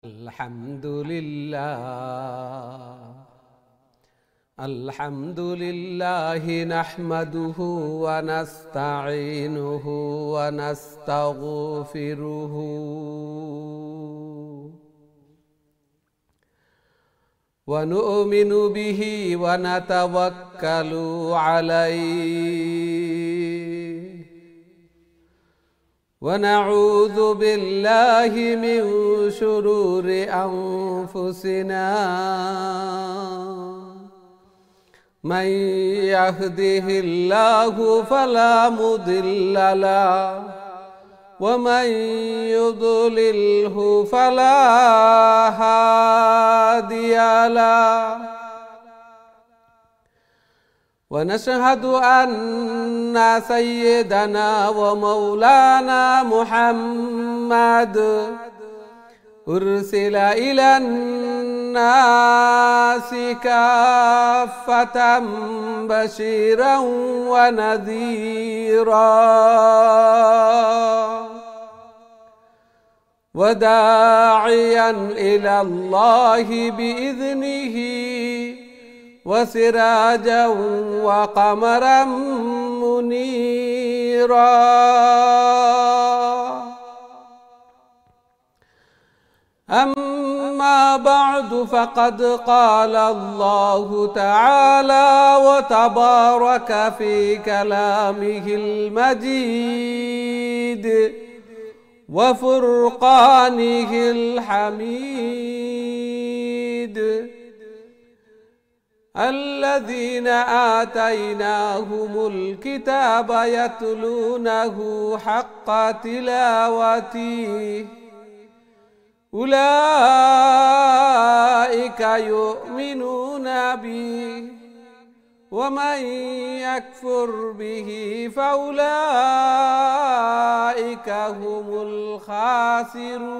Alhamdulillahi nahmaduhu wa nasta'inuhu wa nastaghfiruhu wa nu'minu bihi wa natawakkalu alayhi wa na'udzu billahi min shururi anfusina man yahdihillahu fala mudilla lahu wa man yudlilhu fala hadiya lahu wa nashhadu anna sayyidana wa maulana Muhammad ursila ilan nasi kaffatan bashiran wa nadhira wa da'iyan ila Allahi bi'idhnihi wa sirajan wa qamaran munira أما بعد فقد قال الله تعالى وتبارك في كلامه المجيد وفرقانه الحميد الذين آتيناهم الكتاب يتلونه حق تلاوته أولئك يؤمنون به ومن يكفر به فأولئك هم الخاسرون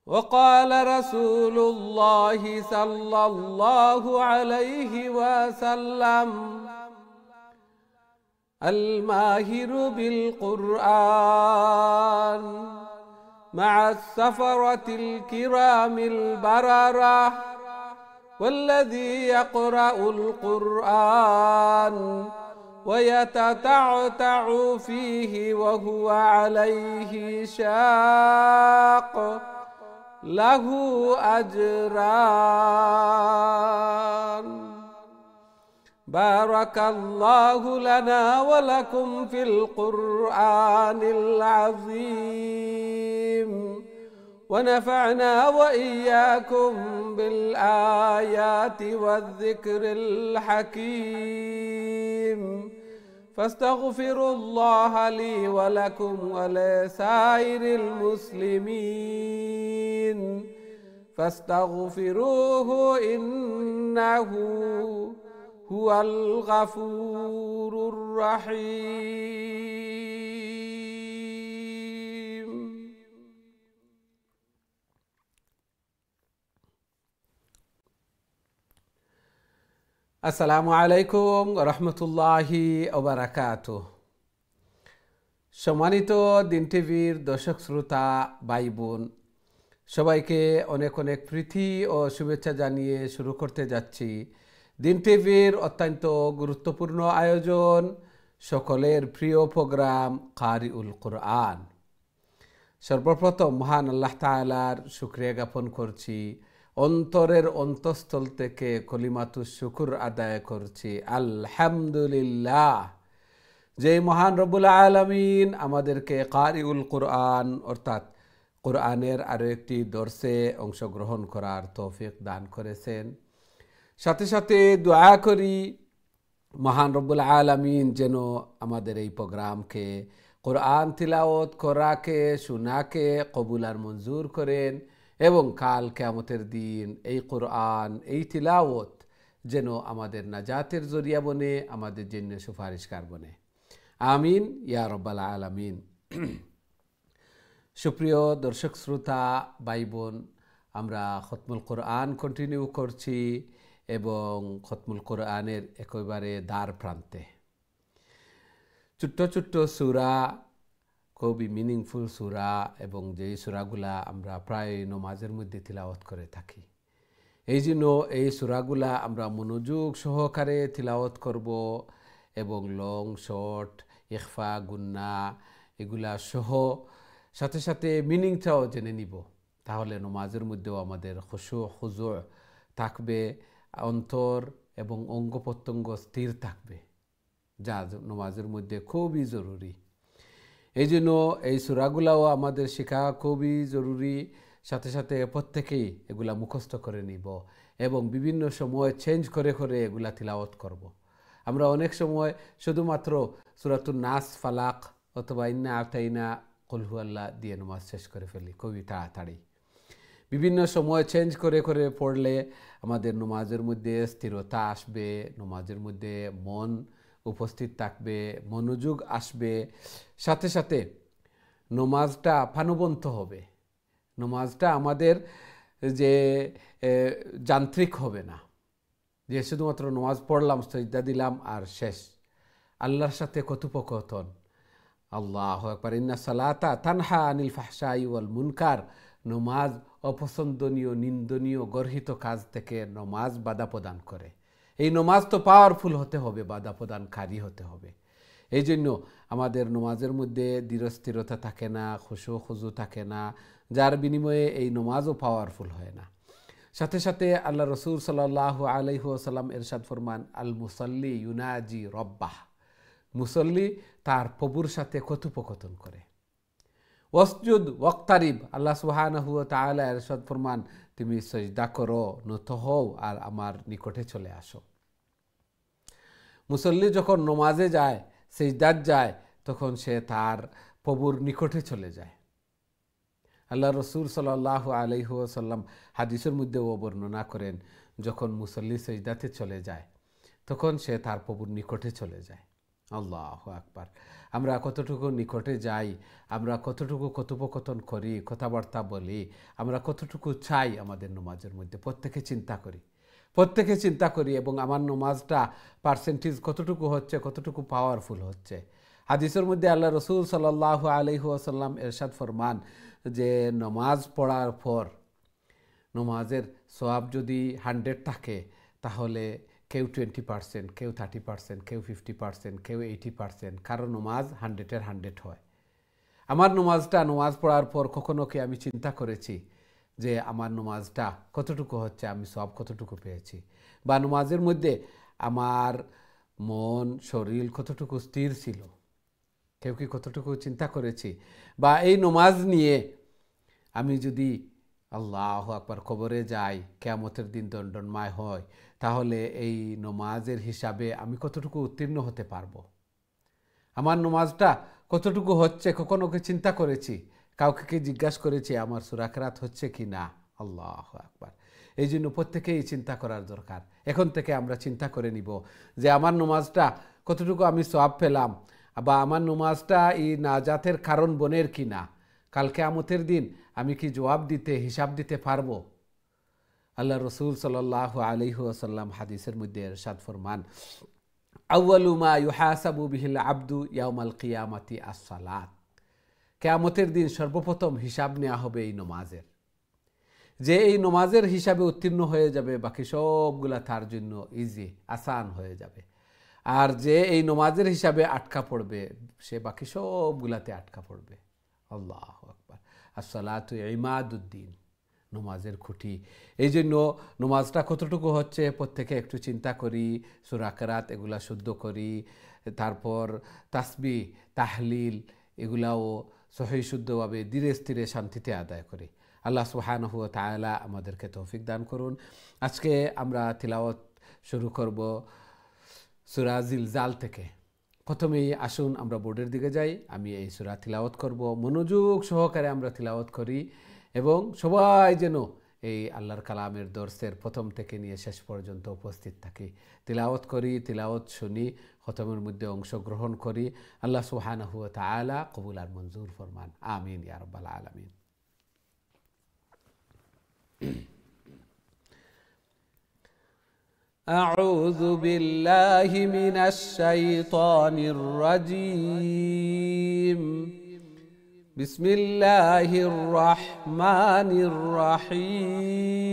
وقال رسول الله صلى الله عليه وسلم الماهر بالقرآن مع السفرة الكرام البررة والذي يقرأ القرآن ويتتعتع فيه وهو عليه شاق له أجران بارك الله لنا ولكم في القرآن العظيم ونفعنا وإياكم بالآيات والذكر الحكيم فاستغفروا الله لي ولكم ولسائر المسلمين فاستغفروه إنه هو الغفور الرحيم আসসালামু আলাইকুম ওয়া রাহমাতুল্লাহি ওয়া বারাকাতুহু। সম্মানিত দিন টিভির দর্শক শ্রোতা ভাই বোন সবাইকে অনেক অনেক প্রীতি ও শুভেচ্ছা জানিয়ে শুরু করতে যাচ্ছি দিন টিভির অত্যন্ত গুরুত্বপূর্ণ আয়োজন সকলের প্রিয় প্রোগ্রাম কারিউল কোরআন। সর্বপ্রথম মহান আল্লাহ তাআলার শুকরিয়া জ্ঞাপন করছি, অন্তরের অন্তঃস্থল থেকে কলিমাতুশ শুকর আদায় করছি আলহামদুলিল্লাহ, যে মহান রব্বুল আলামিন আমাদেরকে কারিউল কোরআন অর্থাৎ কোরআনের আরও একটি দর্শে অংশগ্রহণ করার তৌফিক দান করেছেন। সাথে সাথে দোয়া করি মহান রব্বুল আলামিন যেন আমাদের এই প্রোগ্রামকে কোরআন তিলাওয়াত করাকে শোনাকে কবুল আর মঞ্জুর করেন এবং কাল কিয়ামতের দিন এই কোরআন এই তিলাওয়াত যেন আমাদের নাজাতের জরিয়া বনে, আমাদের জন্য সুপারিশকার বনে। আমিন ইয়া রাব্বাল আলামিন। সুপ্রিয় দর্শক শ্রোতা ভাই বোন, আমরা খতমুল কোরআন কন্টিনিউ করছি এবং খতমুল কোরআনের একেবারে দ্বার প্রান্তে ছোট্ট ছোট্ট সূরা খুবই মিনিংফুল সূরা এবং যেই সূরাগুলা আমরা প্রায় নামাজের মধ্যে তিলাওয়াত করে থাকি। এই জন্য এই সূরাগুলা আমরা মনোযোগ সহকারে তিলাওয়াত করব এবং লং শর্ট ইখফা গুন্না এগুলা সহ সাথে সাথে মিনিংটাও জেনে নিব। তাহলে নামাজের মধ্যেও আমাদের খুশু খুজু থাকবে, অন্তর এবং অঙ্গ প্রত্যঙ্গ স্থির থাকবে, যা নামাজের মধ্যে খুবই জরুরি। এই জন্য এই সূরাগুলাও আমাদের শেখা খুবই জরুরি। সাথে সাথে প্রত্যেকেই এগুলা মুখস্থ করে নিব এবং বিভিন্ন সময় চেঞ্জ করে করে এগুলা তিলাওয়াত করব। আমরা অনেক সময় শুধুমাত্র সূরাতুন নাস, ফালাক অথবা ইন্না আতাইনা, কুল হুয়াল্লাহ দিয়ে নামাজ শেষ করে ফেলি খুবই তাড়াতাড়ি। বিভিন্ন সময় চেঞ্জ করে করে পড়লে আমাদের নামাজের মধ্যে স্থিরতা আসবে, নামাজের মধ্যে মন উপস্থিত থাকবে, মনোযোগ আসবে, সাথে সাথে নামাজটা প্রাণবন্ত হবে। নামাজটা আমাদের যে যান্ত্রিক হবে না, যে শুধুমাত্র নামাজ পড়লাম, সিজদা দিলাম আর শেষ। আল্লাহর সাথে কথোপকথন, আল্লাহু আকবার, ইন্না সালাতা তানহা আনিল ফাহশাই ওয়াল মুনকার। নামাজ অপছন্দনীয়, নিন্দনীয়, গর্হিত কাজ থেকে নামাজ বাধা প্রদান করে। এই নামাজ তো পাওয়ারফুল হতে হবে, বাধা প্রদানকারী হতে হবে। এই জন্য আমাদের নামাজের মধ্যে দৃঢ়স্থিরতা থাকে না, খুশু খুজু থাকে না, যার বিনিময়ে এই নামাজও পাওয়ারফুল হয় না। সাথে সাথে আল্লাহ রসুল সাল্লাল্লাহু আলাইহি ওয়াসাল্লাম ইরশাদ ফরমান, আল মুসাল্লি ইউনাজি রব্বাহ। মুসল্লি তার প্রভুর সাথে কথোপকথন করে। ওয়াসজুদ ওয়াক্তারিব, আল্লাহ সুবহানাহু ওয়া তাআলা ইরশাদ ফরমান, তুমি সিজদা করো, নত হও আর আমার নিকটে চলে আসো। মুসল্লি যখন নামাজে যায়, সিজদাত যায়, তখন সে তার প্রভুর নিকটে চলে যায়। আল্লাহ রসুল সাল্লাল্লাহু আলাইহি ওয়াসাল্লাম হাদিসের মধ্যেও বর্ণনা করেন, যখন মুসল্লি সিজদাতে চলে যায় তখন সে তার প্রভুর নিকটে চলে যায়। আল্লাহু আকবার। আমরা কতটুকু নিকটে যাই, আমরা কতটুকু কথোপকথন করি, কথাবার্তা বলি, আমরা কতটুকু চাই আমাদের নামাজের মধ্যে, প্রত্যেকে চিন্তা করি এবং আমার নামাজটা পার্সেন্টেজ কতটুকু হচ্ছে, কতটুকু পাওয়ারফুল হচ্ছে। হাদিসের মধ্যে আল্লাহ রসুল সাল্লাল্লাহু আলাইহি ওয়াসাল্লাম ইরশাদ ফরমান যে নামাজ পড়ার পর নামাজের সওয়াব যদি 100 থাকে, তাহলে কেউ 20%, কেউ 30%, কেউ 50%, কেউ 80%, কারণ নামাজ 100-এর 100 হয়। আমার নামাজ পড়ার পর কখনো কি আমি চিন্তা করেছি যে আমার নামাজটা কতটুকু হচ্ছে, আমি সওয়াব কতটুকু পেয়েছি, বা নামাজের মধ্যে আমার মন শরীর কতটুকু স্থির ছিল, কেউ কি কতটুকু চিন্তা করেছি? বা এই নামাজ নিয়ে আমি যদি আল্লাহু আকবার কবরে যাই, কিয়ামতের দিন দণ্ডময় হয়, তাহলে এই নামাজের হিসাবে আমি কতটুকু উত্তীর্ণ হতে পারবো? আমার নামাজটা কতটুকু হচ্ছে কখনো কি চিন্তা করেছি? কাউকে কি জিজ্ঞাসা করেছি আমার সূরা কেরাত হচ্ছে কি না? আল্লাহু আকবার। এই জন্য প্রত্যেকেই চিন্তা করার দরকার। এখন থেকে আমরা চিন্তা করে নিব যে আমার নামাজটা কতটুকু আমি সওয়াব পেলাম, বা আমার নামাজটা এই নাজাতের কারণ বনের কি না। কাল কিয়ামতের দিন আমি কি হিসাব দিতে পারবো? আল্লাহ রসুল সাল্লাল্লাহু আলাইহি ওয়াসাল্লাম হাদিসের মধ্যে ইরশাদ ফরমান, আউয়ালু মা ইউহাসাবু বিহিল আবদু ইয়াউমাল কিয়ামাতি আস-সালাত। কিয়ামতের দিন সর্বপ্রথম হিসাব নেওয়া হবে এই নামাজের। যে এই নামাজের হিসাবে উত্তীর্ণ হয়ে যাবে, বাকি সবগুলা তার জন্য ইজি, আসান হয়ে যাবে। আর যে এই নামাজের হিসাবে আটকা পড়বে, সে বাকি সবগুলাতে আটকা পড়বে। আল্লাহু আকবার। আস-সালাতু ইমাদুদ্দিন, নামাজের খুঁটি। এই জন্য নামাজটা কতটুকু হচ্ছে প্রত্যেকে একটু চিন্তা করি, সূরা কেরাত এগুলা শুদ্ধ করি, তারপর তাসবিহ তাহলিল এগুলাও সহি শুদ্ধভাবে ধীরে স্থিরে শান্তিতে আদায় করি। আল্লাহ সুবহানাহু ওয়া তাআলা আমাদেরকে তৌফিক দান করুন। আজকে আমরা তিলাওয়াত শুরু করব সূরা জিলজাল থেকে। প্রথমেই আসুন আমরা বোর্ডের দিকে যাই, আমি এই সূরা তিলাওয়াত করব, মনোযোগ সহকারে আমরা তিলাওয়াত করি এবং সবাই যেন এই আল্লাহর কালামের দর্সের প্রথম থেকে নিয়ে শেষ পর্যন্ত উপস্থিত থাকি, তিলাওয়াত করি, তিলাওয়াত শুনি, খতমের মধ্যে অংশগ্রহণ করি। আল্লাহ সুবহানাহু ওয়া তাআলা কবুল আর মঞ্জুর ফরমান, আমিন ইয়া রাব্বাল আলামিন। أعوذ بالله من الشيطان الرجيم. বিসমিল্লাহির রহমানির রহিম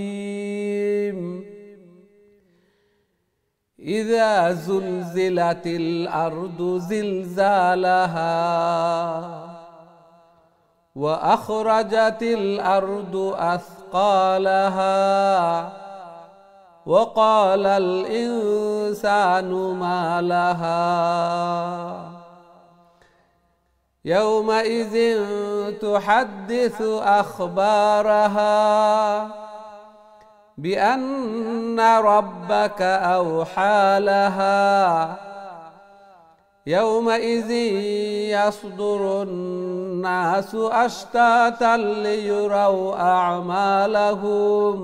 ইযা যুলজিলাতিল আরদু জিলজালাহা ওয়া আখরাজাতিল আরদু আসকালাহা ওয়া ক্বালাল ইনসানু মা লাহা يومئذ تحدث أخبارها بأن ربك أوحى لها يومئذ يصدر الناس أشتاتا ليروا أعمالهم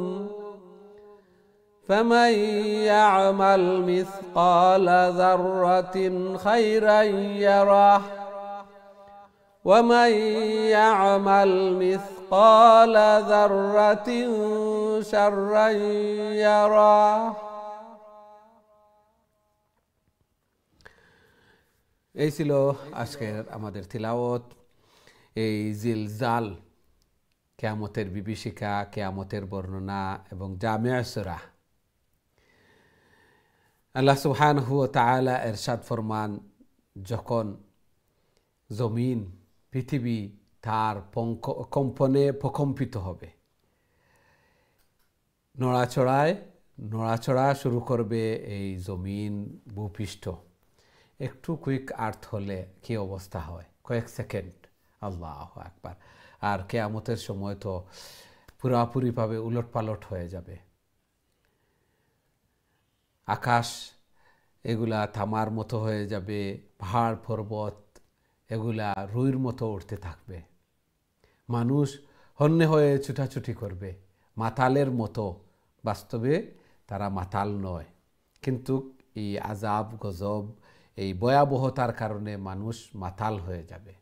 فمن يعمل مثقال ذرة خيرا يره ومن يعمل مثقال ذرة شرا يره এই ছিল আজকের আমাদের তিলাওয়াত। এই জিলজাল, কিয়ামতের বিভীষিকা, কিয়ামতের বর্ণনা এবং জামিয়া সূরা। আল্লাহ সুবহানাহু ওয়া তাআলা ইরশাদ ফরমান, যখন জমিন, পৃথিবী তার কম্পনে প্রকম্পিত হবে, নড়াচড়া শুরু করবে এই জমিন, ভূপৃষ্ঠ। একটু কুইক আর্থ হলে কি অবস্থা হয়, কয়েক সেকেন্ড, আল্লাহু আকবার। আর কিয়ামতের সময় তো পুরাপুরিভাবে উলটপালট হয়ে যাবে। আকাশ এগুলা থামার মতো হয়ে যাবে, পাহাড় পর্বত এগুলা রুইর মতো উঠতে থাকবে। মানুষ হন্যে হয়ে ছুটাছুটি করবে মাতালের মতো। বাস্তবে তারা মাতাল নয়, কিন্তু এই আযাব গজব, এই ভয়াবহতার কারণে মানুষ মাতাল হয়ে যাবে।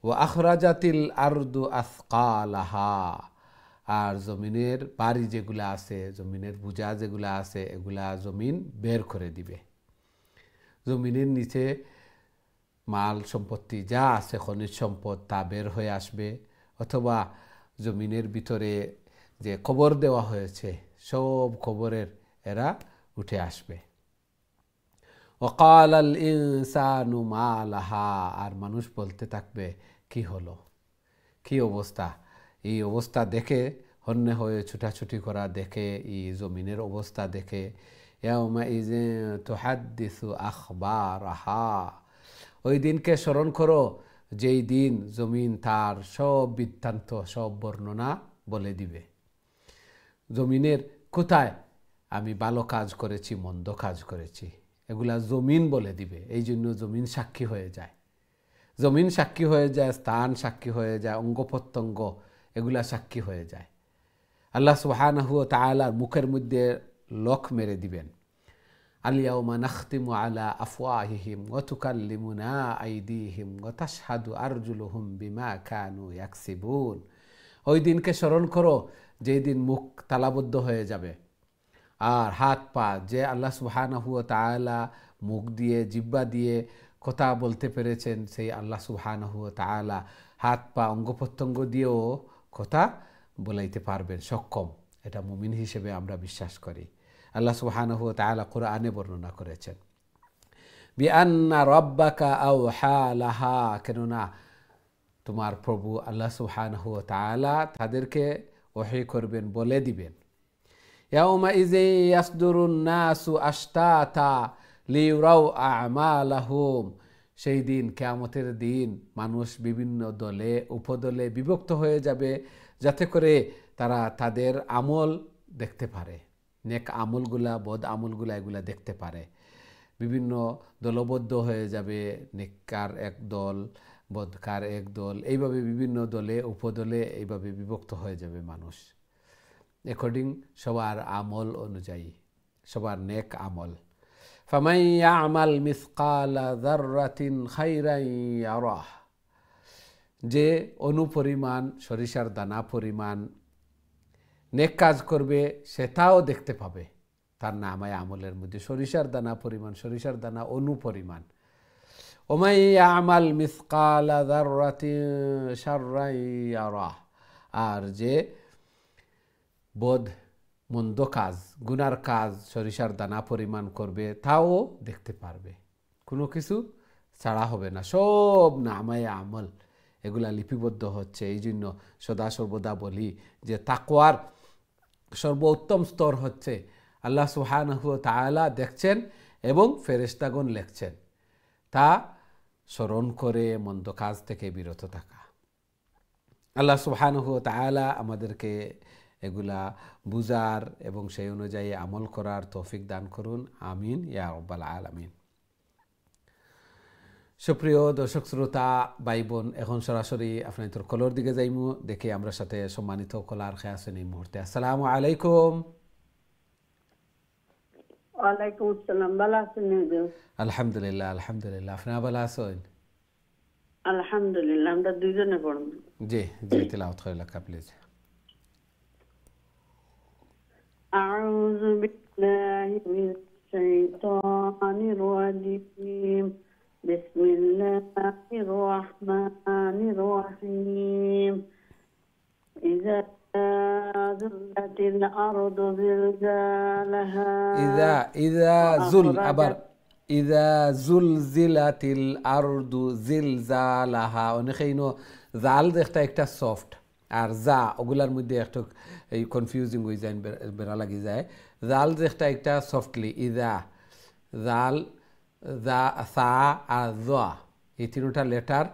ওয়া আখরাজাতিল আরদু আসকালাহা, আর জমিনের বাড়ি যেগুলা আছে, জমিনের বোঝা যেগুলা আছে, এগুলা জমিন বের করে দিবে। জমিনের নিচে মাল সম্পত্তি যা আছে, খনিজ সম্পদ, তা বের হয়ে আসবে, অথবা জমিনের ভিতরে যে কবর দেওয়া হয়েছে সব কবরের এরা উঠে আসবে। ওয়াকালাল ইনসানু মা লাহা, আর মানুষ বলতে থাকবে কি হলো, কি অবস্থা। এই অবস্থা দেখে, হন্যে হয়ে ছুটাছুটি করা দেখে, এই জমিনের অবস্থা দেখে, ইয়াউমাইযিন তুহাদ্দিসু আখবারাহা, ওই দিনকে স্মরণ করো যেই দিন জমিন তার সব বৃত্তান্ত, সব বর্ণনা বলে দিবে। জমিনের কোথায় আমি ভালো কাজ করেছি, মন্দ কাজ করেছি, এগুলা জমিন বলে দিবে। এই জন্য জমিন সাক্ষী হয়ে যায়। জমিন সাক্ষী হয়ে যায়, স্থান সাক্ষী হয়ে যায়, অঙ্গ প্রত্যঙ্গ এগুলা সাক্ষী হয়ে যায়। আল্লাহ সুবহানাহু ওয়া তাআলার মুখের মধ্যে লক মেরে দিবেন। আল-ইয়াওমা নাখতিমু আলা আফওয়াহিহিম ওয়া তুকাল্লিমুনা আইদিহিম ওয়া তাশহাদু আরজুলুহুম বিমা কানু ইয়াকসিবুন। ওই দিনকে স্মরণ করো যেই দিন মুখ তালাবদ্ধ হয়ে যাবে, আর হাত পা, যে আল্লাহ সুবহানাহু ওয়া তাআলা মুখ দিয়ে, জিহ্বা দিয়ে কথা বলতে পেরেছেন, সেই আল্লাহ সুবহানাহু ওয়া তাআলা হাত পা, অঙ্গ প্রত্যঙ্গ দিয়েও কথা বলাইতে পারবেন, সক্ষম। এটা মুমিন হিসেবে আমরা বিশ্বাস করি। আল্লাহ সুবহানাহু ওয়া তাআলা কোরআনে বর্ণনা করেছেন, বিআন্না রাব্বাকা আওহা লাহা, কেননা তোমার প্রভু আল্লাহ সুবহানাহু ওয়া তাআলা তাদেরকে ওহী করবেন, বলে দিবেন। ইয়াউমাইযিন ইয়াসদুরুন নাসু আশতাতা লিইউরাউ আমালাহুম, সেই দিন, কিয়ামতের দিন, মানুষ বিভিন্ন দলে, উপদলে বিভক্ত হয়ে যাবে, যাতে করে তারা তাদের আমল দেখতে পারে, নেক আমলগুলা, বদ আমলগুলা, এগুলা দেখতে পারে। বিভিন্ন দলবদ্ধ হয়ে যাবে, নেককার এক দল, বদকার এক দল, এইভাবে বিভিন্ন দলে, উপদলে এইভাবে বিভক্ত হয়ে যাবে মানুষ, অ্যাকর্ডিং সবার আমল অনুযায়ী, সবার নেক আমল। ফামান ইয়ামাল মিসকালা যাররাতিন খাইরান ইয়ারাহ, যে অনুপরিমাণ, সরিষার দানা পরিমাণ নেক কাজ করবে, সেটাও দেখতে পাবে তার নামায় আমলের মধ্যে। সরিষার দানা পরিমাণ, সরিষার দানা অনুপরিমাণ, ওমাই ইয়ামাল মিসকালা যাররাতিন শাররান ইয়ারাহ, আর যে বোধ মন্দ কাজ, গুনার কাজ সরিষার দানা পরিমাণ করবে তাও দেখতে পারবে, কোনো কিছু ছাড়া হবে না, সব নামায়ে আমল এগুলা লিপিবদ্ধ হচ্ছে। এই জন্য সদা সর্বদা বলি যে তাকওয়ার সর্বোত্তম স্তর হচ্ছে আল্লাহ সুবহানাহু ওয়া তাআলা দেখছেন এবং ফেরেশতাগণ লেখছেন, তা স্মরণ করে মন্দ কাজ থেকে বিরত থাকা। আল্লাহ সুবহানাহু ওয়া তাআলা আমাদেরকে এগুলা বুঝার এবং সেই অনুযায়ী আমল করার তৌফিক দান করুন, আমিন ইয়া রাব্বাল আলামিন। সুপ্রিয় দর্শক শ্রোতা ভাই বোন, এখন সরাসরি আপনাদের কলর দিকে যাইমু, দেখি আমরা সাথে সম্মানিত কলার খেয়ে আছেন এই মুহূর্তে। আসসালামু আলাইকুম। ওয়ালাইকুম আসসালাম, ভালো আছেন? আলহামদুলিল্লাহ আলহামদুলিল্লাহ, আপনারা ভালো আছেন? আলহামদুলিল্লাহ, আমরা দুইজনে পড়ব। জি জি, তিলাওয়াত করে লেখা প্লিজ। আউযু বিল্লাহি মিনাশ শাইতানির রাজিম। বিসমিল্লাহির রহমানির রহিম। ইযা যুল্লাতিল আরদু জিলজালাহা ইযা জুল, আবার ইযা জুলজিলাতিল আরদু জিলজালাহা, অনেকেইনো জাল দেখটা একটা সফট আর যা ওগুলার মধ্যে একটু এই কনফিউজিং হয়ে যায়, বেড়া লাগি যায়। জাল দেখটা একটা সফটলি, ইযা জাল যা সা আর জা, এই তিনটা লেটার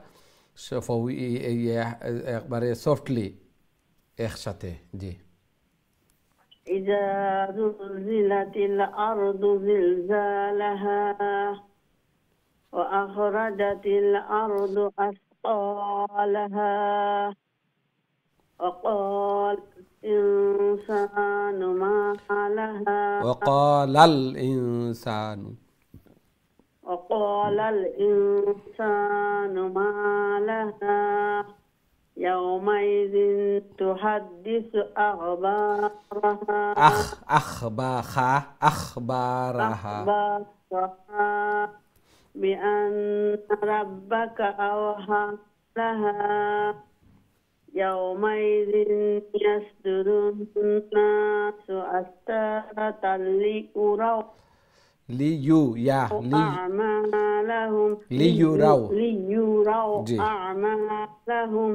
একবারে সফটলি একসাথে। জি। ইযা যুলজিলাতিল আরদু জিলজালাহা ওয়া আখরাজাতিল আরদু আসকালাহা ওয়া ক্বাল ইনসানু মা লাহা ওয়াকালাল ইনসানু وقال الإنسان ما لها يومئذ تحدث أخبارها أخبارها بأن ربك أوحى لها يومئذ يصدر الناس أشتاتا ليروا أعمالهم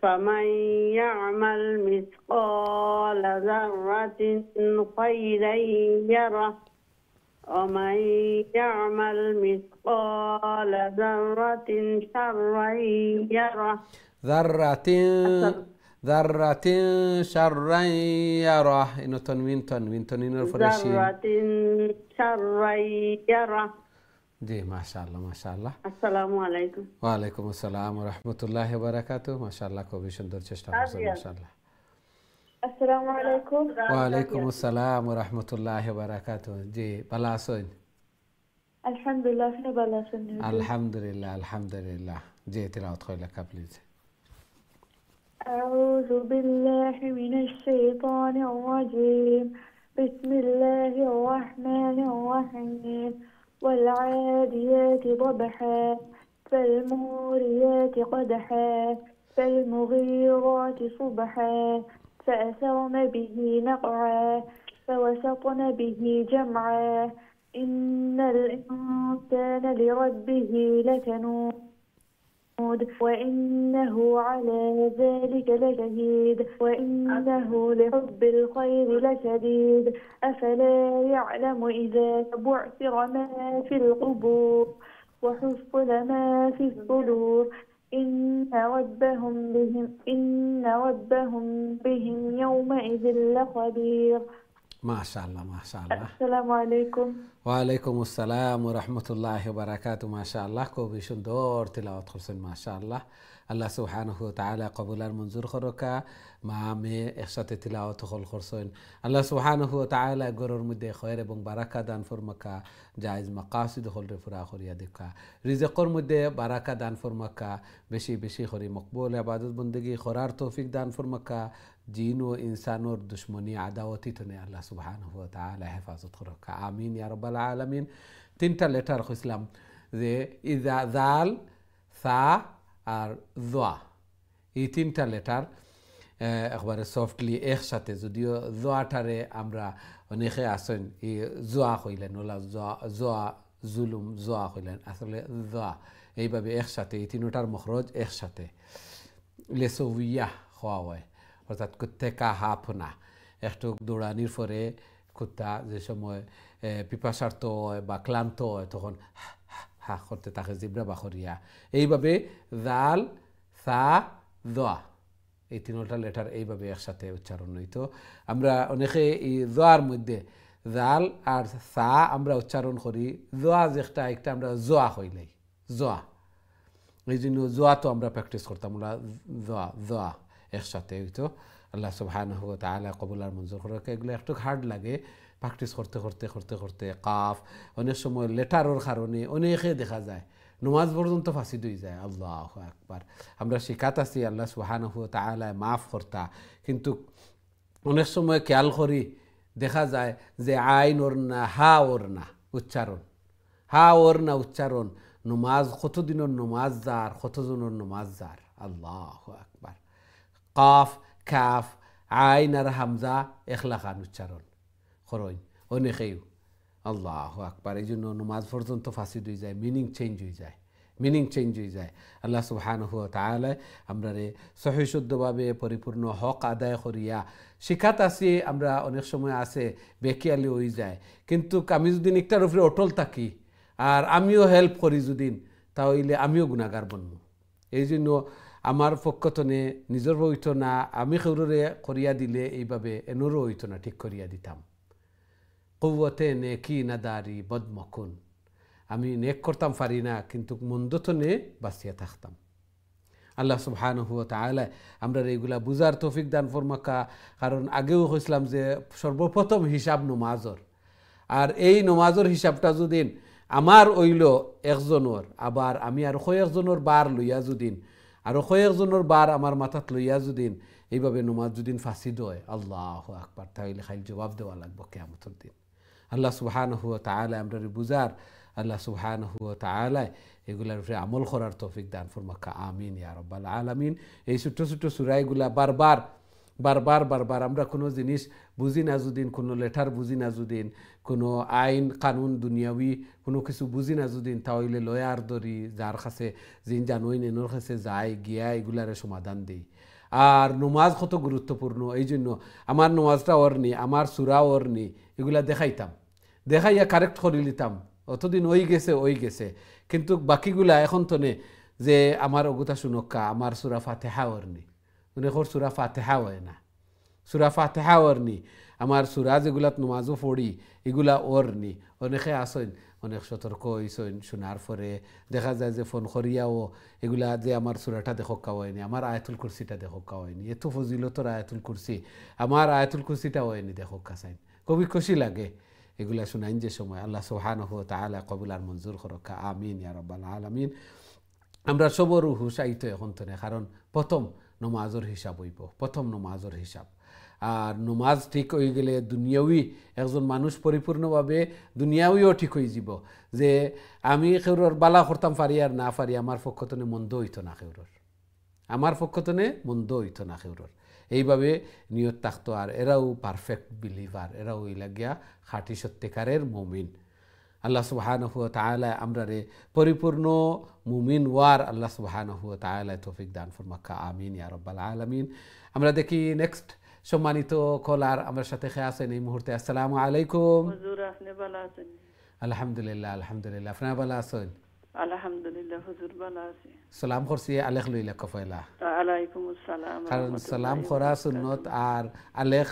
فمن يعمل مثقال ذرة خيرا يره ومن يعمل مثقال ذرة شرا يره ذرة شرا يره، إنه تنوين الفرشين، ذرة شرا يره। জি মাশাআল্লাহ মাশাআল্লাহ। আসসালামু আলাইকুম। ওয়ালাইকুম আসসালাম ওয়া রাহমাতুল্লাহি ওয়া বারাকাতুহু। মাশাআল্লাহ, খুবই সুন্দর চেষ্টা করছেন মাশাআল্লাহ। আসসালামু আলাইকুম। ওয়ালাইকুম আসসালাম ওয়া রাহমাতুল্লাহি ওয়া বারাকাতুহু। জি, ভালো আছেন? আলহামদুলিল্লাহ, আপনি ভালো আছেন? আলহামদুলিল্লাহ আলহামদুলিল্লাহ। জি, তিলাওয়াত করে লেখা প্লিজ। أعوذ بالله من الشيطان الرجيم. بسم الله الرحمن الرحيم. والعاديات ضبحا فالموريات قدحا فالمغيرات صبحا فأثرن به نقعا فوسطن به جمعا إن الإنسان لربه لكنود وإنه على ذلك لشهيد وإنه لحب الخير لشديد أفلا يعلم إذا بعثر ما في القبور وحصل ما في الصدور إن ربهم بهم يومئذ لخبير। মাশাআল্লাহ মাশাআল্লাহ। আসসালামু আলাইকুম। ওয়ালাইকুম আসসালাম ওয়া রাহমাতুল্লাহি ওয়া বারাকাতুহু। মাশাআল্লাহ, খুবই সুন্দর তিলাওয়াত করছেন মাশাআল্লাহ। আল্লাহ সুবহানাহু ওয়া তাআলা কবুল আর মঞ্জুর করকা। মা মে একসাথে তিলাওয়াত করছেন। আল্লাহ সুবহানাহু ওয়া তাআলা ঘরের মধ্যে খয়র এবং বারাকা দান ফরমাকা, জায়েজ মাকাসিদ হলরে পুরা করিয়া দেখা, রিজকের মধ্যে বারাকা দান ফরমাকা, বেশি বেশি করে মকবুল ইবাদত বندگی করার তৌফিক দান ফরমাকা, জিন ও ইনসানোর দুশ্মনী আদাওয়াতি তনে আল্লাহ সুবহানাহু ওয়া তাআলা হেফাজত করকা, আমিন ইয়া রাব্বাল আলামিন। তিনটা লেটার কইছিলাম যে ইজা জাল সা আর জোয়া এই তিনটা লেটার একবারে সফটলি একসাথে, যদিও জোয়াটারে আমরা অনেকে আসেন এই জোয়া হইলেন ওলা জোয়া জুলুম জোয়া হইলেন, আসলে জোয়া এইভাবে একসাথে এই তিনটার মখরজ একসাথে লেসোভিয়া হওয়া হয়, অর্থাৎ কুত্তেকা হাফনা একটু দৌড়ানির পরে কুত্তা যে সময় পিপাসার্থ হয় বা ক্লান্ত হয় তখন হা করতে থাকে জিব্রা বাখরিয়া। এইভাবে জাল সা দোয়া এই তিনটা লেটার এইভাবে একসাথে উচ্চারণ হইতো। আমরা অনেকে এই জোয়ার মধ্যে জাল আর সা আমরা উচ্চারণ করি, জোয়া যেটা একটা আমরা জোয়া হইলাই জোয়া, এই জন্য জোয়া তো আমরা প্র্যাকটিস করতাম, আমরা জোয়া জোয়া একসাথে হইতো। আল্লাহ সুবহানাহু ওয়া তাআলা কবুল আর মঞ্জুর করে। এগুলো একটু হার্ড লাগে প্র্যাকটিস করতে করতে করতে করতে কাফ অনেক সময় লেটারের কারণে অনেকে দেখা যায় নমাজ পর্যন্ত ফাঁসি দিয়ে যায়। আল্লাহু আকবার। আমরা শিখাত আছি আল্লাহ সুবহানাহু ওয়া তাআলা মাফ করতা, কিন্তু অনেক সময় খেয়াল করি দেখা যায় যে আইন ওর না হা ওর না উচ্চারণ, হা ওর না উচ্চারণ, নমাজ কতদিনের নমাজ যার কতজনের নমাজ যার। আল্লাহু আকবার। কাফ কাফ আইন আর হামজা একলা খান উচ্চারণ করইন অনেকেও। আল্লাহু আকবার। এই জন্য নমাজ পর্যন্ত ফাঁসি দিয়ে যায়, মিনিং চেঞ্জ হয়ে যায়, মিনিং চেঞ্জ হয়ে যায়। আল্লাহ সুবহানাহু ওয়া তাআলা আমরা সহি শুদ্ধভাবে পরিপূর্ণ হক আদায় করিয়া শিখাত আছি। আমরা অনেক সময় আছে বেকিয়ালি হয়ে যায়, কিন্তু আমি যদি একটার উপরে অটল থাকি আর আমিও হেল্প করি যদি, তাহলে আমিও গুনাহগার বনব। এই জন্য আমার পক্ষতনে নিজের হইতো না, আমি কেউরে করিয়া দিলে এইভাবে এনরও হইতো না, ঠিক করিয়া দিতাম। কৌয়তে নেকি নাদারি বদমকুন, আমি নেক করতাম পারি না কিন্তু মন্দতনে বাঁচিয়া থাকতাম। আল্লাহ সুবহানাহু ওয়া তাআলা আমরা এইগুলা বুঝার তৌফিক দান ফরমাকা। কারণ আগেও কইছিলাম যে সর্বপ্রথম হিসাব নমাজর, আর এই নমাজর হিসাবটা যদি আমার হইল একজনের, আবার আমি আর কয়েকজনের বার লইয়া যদিন, আরও কয়েকজনের বার আমার মাথাত লইয়া যদিন এইভাবে নমাজ যদিন ফাঁসি দেয়, আল্লাহু আকবার, তাহলে খালি জবাব দেওয়া লাগবে কিয়ামতের দিন। আল্লাহ সুবহানাহু ওয়া তাআলা আমরা বুঝার, আল্লাহ সুবহানাহু ওয়া তাআলা এগুলার উপরে আমল করার তৌফিক দান ফরমাকা। আমিন ইয়া রাব্বাল আলামিন। এই ছোট ছোট সূরাগুলা বারবার বারবার বারবার আমরা কোনো জিনিস বুঝি না যদিন, কোনো লেটার বুঝি না যদিন, কোনো আইন কানুন দুনিয়াবি কোনো কিছু বুঝি না যদিন, তাহলে লয়ার দরি যার কাছে জিন জানুইন এনোর কাছে যায় গিয়া এগুলারে সমাধান দিই। আর নমাজ কত গুরুত্বপূর্ণ, এই জন্য আমার নমাজটা ওরনি, আমার সূরা ওরনি, এগুলা দেখাইতাম, দেখাইয়া কারেক্ট করে নিতাম। অতদিন ওই গেছে, কিন্তু বাকিগুলা এখন তো নে যে আমার অগুতা শুনক্কা আমার সূরা ফাতিহা ওরনি, অনেকর সূরা ফাতিহা হয় না, সূরা ফাতিহা ওরনি, আমার সূরা যেগুলাত নমাজও পড়ি এগুলা ওরনি। অনেকে আসেন অনেক সতর্ক হইছেন, শোনার পরে দেখা যায় যে ফোন করিয়াও এগুলা যে আমার সূরাটা দেখা হয়নি, আমার আয়াতুল কুরসিটা দেখা হয়নি, এত ফজিলতর আয়াতুল কুরসি, আমার আয়াতুল কুরসিটা হয়নি দেখা চাইন। খুবই খুশি লাগে এগুলা শুনাইন যে সময়। আল্লাহ সুবহানাহু ওয়া তাআলা কবুল আর মঞ্জুর করুক। আমিন ইয়া রাব্বাল আলামিন। আমরা সবর হুশাইতো এখন তো না, কারণ প্রথম নমাজের হিসাব হইব, প্রথম নমাজের হিসাব। আর নমাজ ঠিক হয়ে গেলে দুনিয়াওই একজন মানুষ পরিপূর্ণভাবে দুনিয়াওইও ঠিক হয়ে যাব। যে আমি কেউর বালা করতাম পারি আর না পারি, আমার পক্ষতনে মন্দ হইতো না কেউর, আমার পক্ষতনে মন্দ হইতো না কেউর, এইভাবে নিয়ত থাকতো। আর এরাও পারফেক্ট বিলিভার, এরাও লাগিয়া খাঁটি সত্যিকারের মুমিন। আল্লাহ সুবহানাহু ওয়া তাআলা আমরারে পরিপূর্ণ মুমিন ওয়ার আল্লাহ সুবহানাহু ওয়া তাআলা তৌফিক দান ফরমাকা। আমিন ইয়া রাব্বাল আলামিন। আমরা দেখি নেক্সট সম্মানিত কলার আমার সাথে খেয়ে আছেন এই মুহূর্তে। আসসালামু আলাইকুম। হুজুর আপনি ভালো আছেন? আলহামদুলিল্লাহ আলহামদুলিল্লাহ, আপনারা ভালো আছেন? আলহামদুলিল্লাহ হুজুর ভালো আছি। সালাম করছি আলেখ লইলা কফাইলা। আলাইকুম আসসালাম। কারণ সালাম করা সুন্নত আর আলেখ